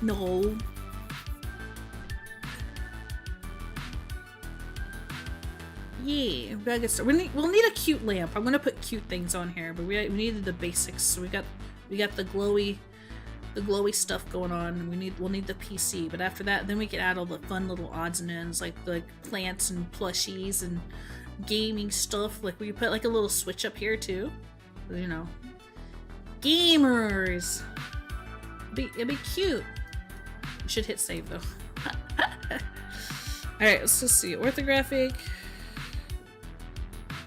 No. Yeah, we gotta get started. We'll need a cute lamp. I'm gonna put cute things on here, but we needed the basics. So we got the glowy stuff going on. We'll need the PC, but after that, then we can add all the fun little odds and ends, like plants and plushies and gaming stuff. Like we could put like a little switch up here too. You know, gamers. It'd be cute. We should hit save though. All right, let's just see orthographic.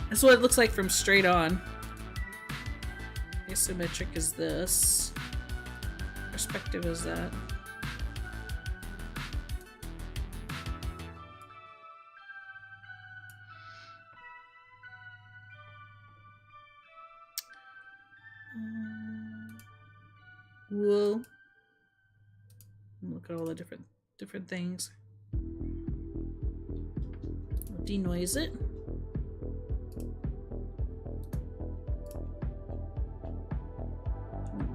That's what it looks like from straight on. Asymmetric is this. Perspective is that. Whoa. Look at all the different things. I'll denoise it.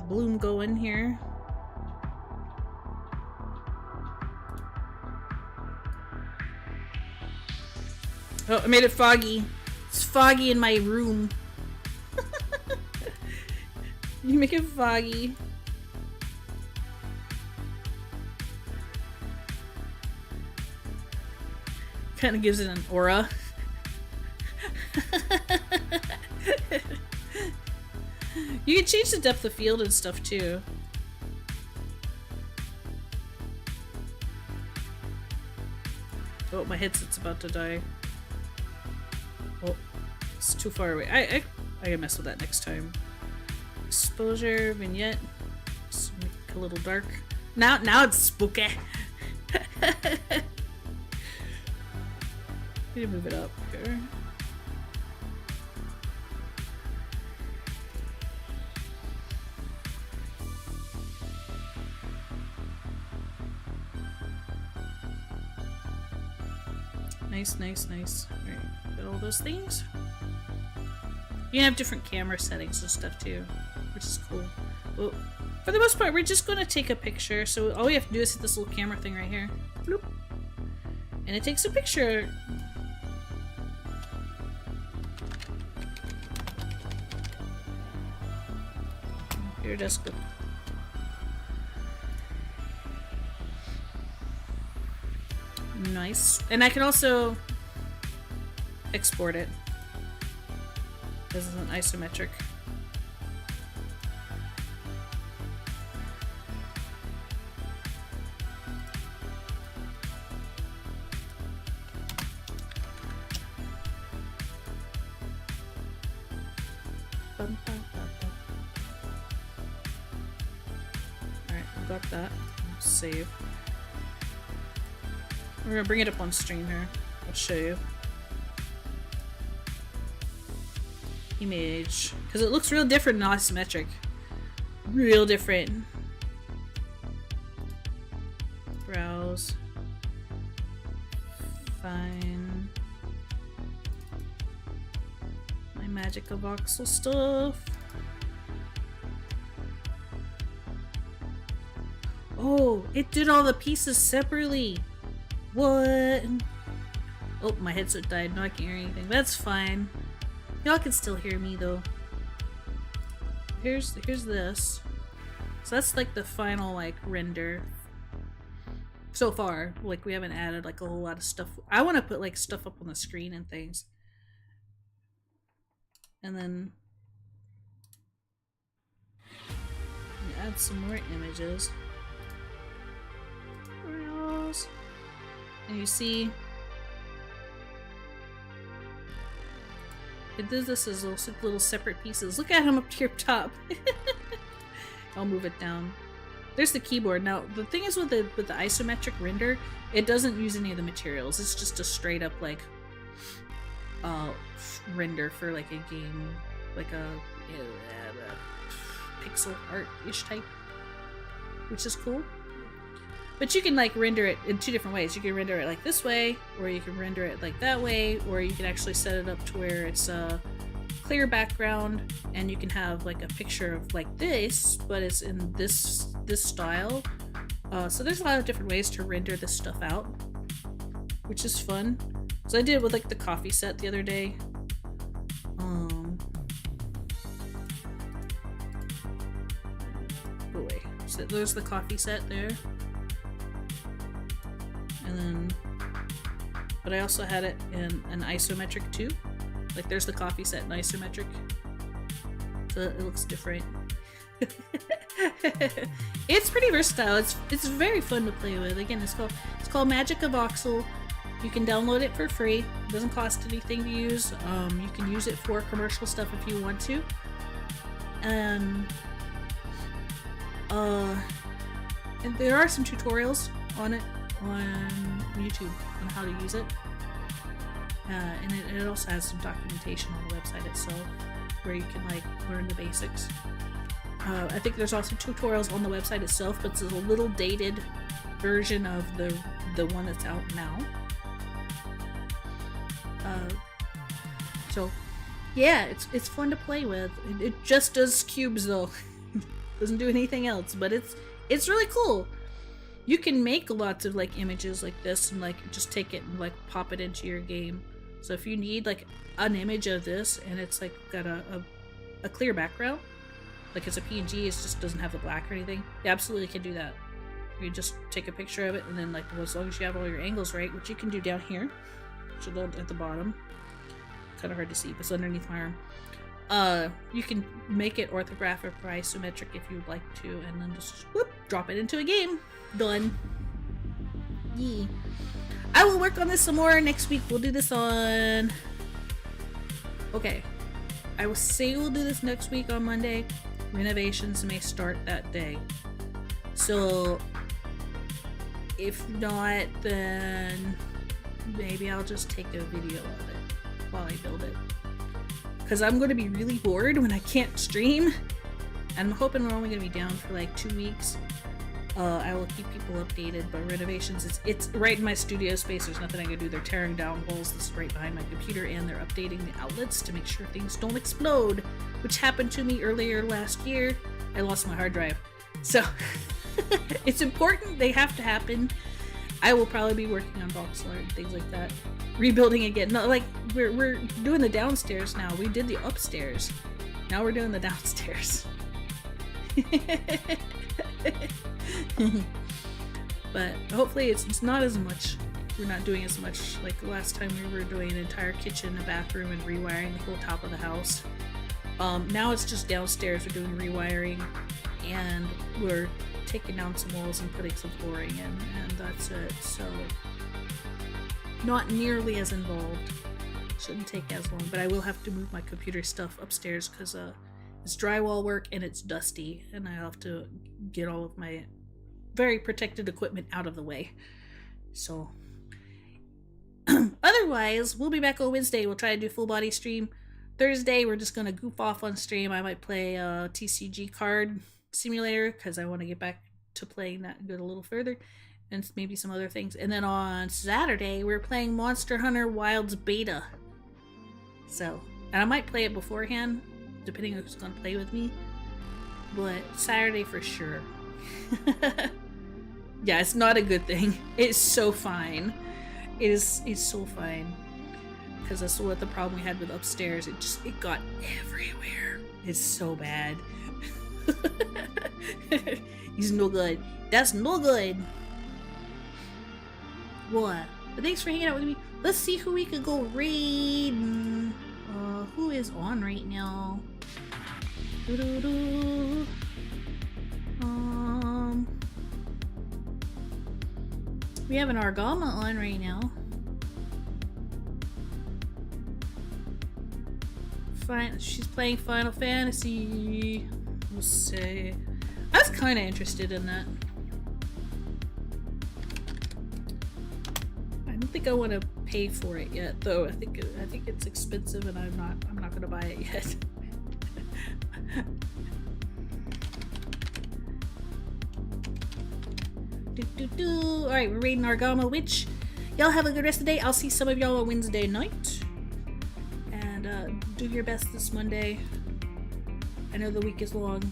Bloom go in here. Oh, I made it foggy. It's foggy in my room. You make it foggy. Kind of gives it an aura. You can change the depth of field and stuff too. Oh, my headset's about to die. Oh, it's too far away. I gotta mess with that next time. Exposure, vignette. Just make it a little dark. Now it's spooky. Need to move it up here. Nice. Alright, got all those things. You can have different camera settings and stuff too, which is cool. Well, for the most part, we're just going to take a picture. So all we have to do is hit this little camera thing right here. Bloop. And it takes a picture. Your desk. Nice. And I can also export it. This is an isometric. Alright, I've got that. Save. We're gonna bring it up on stream here. I'll show you. Image. Because it looks real different in isometric. Real different. Browse. Find my MagicaVoxel stuff. Oh, it did all the pieces separately. What? Oh, my headset died. No, I can't hear anything. That's fine. Y'all can still hear me though. Here's this. So that's like the final like render. So far, like we haven't added like a whole lot of stuff. I want to put like stuff up on the screen and things. And then add some more images. And you see, it does this as little separate pieces. Look at them up to your top. I'll move it down. There's the keyboard. Now the thing is with the isometric render, it doesn't use any of the materials. It's just a straight up like render for like a game, like a pixel art-ish type, which is cool. But you can like render it in two different ways. You can render it like this way, or you can render it like that way, or you can actually set it up to where it's a clear background and you can have like a picture of like this, but it's in this style. So there's a lot of different ways to render this stuff out, which is fun. So I did it with like the coffee set the other day. Boy, so there's the coffee set there. And then, but I also had it in an isometric too. Like there's the coffee set in isometric. So it looks different. It's pretty versatile. It's very fun to play with. Again, it's called MagicaVoxel. You can download it for free. It doesn't cost anything to use. You can use it for commercial stuff if you want to. And there are some tutorials on it on YouTube on how to use it. And it also has some documentation on the website itself where you can like learn the basics. I think there's also tutorials on the website itself, but it's a little dated version of the one that's out now. So yeah, it's fun to play with. It just does cubes though. Doesn't do anything else, but it's really cool. You can make lots of like images like this and like just take it and like pop it into your game. So if you need like an image of this and it's like got a clear background, like it's a PNG, it just doesn't have the black or anything, you absolutely can do that. You just take a picture of it and then like as long as you have all your angles right, which you can do down here, which is at the bottom. Kind of hard to see, but it's underneath my arm. You can make it orthographic or isometric if you'd like to, and then just whoop, drop it into a game. Done. Yeah. I will work on this some more next week. We'll do this on... Okay. I will say we'll do this next week on Monday. Renovations may start that day. So, if not, then maybe I'll just take a video of it while I build it. Because I'm going to be really bored when I can't stream. And I'm hoping we're only going to be down for like 2 weeks. I will keep people updated, but renovations, it's right in my studio space. There's nothing I can do. They're tearing down walls. This is right behind my computer, and they're updating the outlets to make sure things don't explode, which happened to me earlier last year. I lost my hard drive. So, it's important. They have to happen. I will probably be working on voxel art and things like that. Rebuilding again. No, like, we're doing the downstairs now. We did the upstairs. Now we're doing the downstairs. But hopefully it's not as much. We're not doing as much. Like last time we were doing an entire kitchen, a bathroom, and rewiring the whole top of the house. Now it's just downstairs. We're doing rewiring, and we're taking down some walls and putting some flooring in, and that's it. So not nearly as involved. Shouldn't take as long, but I will have to move my computer stuff upstairs because it's drywall work and it's dusty, and I have to get all of my very protected equipment out of the way. So otherwise, we'll be back on Wednesday. We'll try to do full body stream. Thursday, we're just gonna goof off on stream. I might play TCG card simulator because I want to get back to playing that and go a little further, and maybe some other things. And then on Saturday, we're playing Monster Hunter Wilds Beta. So, and I might play it beforehand, depending on who's going to play with me. But Saturday for sure. Yeah, it's not a good thing. It's so fine. It's so fine. Because that's what the problem we had with upstairs. It got everywhere. It's so bad. He's no good. That's no good. What? But thanks for hanging out with me. Let's see who we could go raid. Who is on right now? We have an Argama on right now. She's playing Final Fantasy. We'll see. I was kind of interested in that. I don't think I want to pay for it yet, though. I think it's expensive, and I'm not gonna buy it yet. Alright, we're raiding Argama Witch. Y'all have a good rest of the day. I'll see some of y'all on Wednesday night. And do your best this Monday. I know the week is long.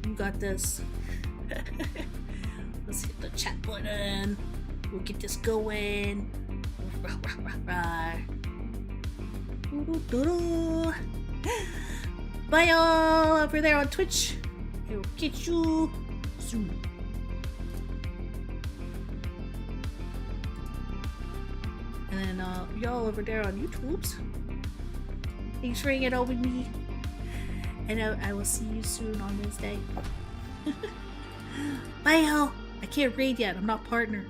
You got this. Let's hit the chat button. We'll get this going. Bye y'all over there on Twitch. I will catch you soon. And then y'all over there on YouTube. Thanks for hanging out with me. And I will see you soon on Wednesday. Bye y'all. I can't raid yet. I'm not partner.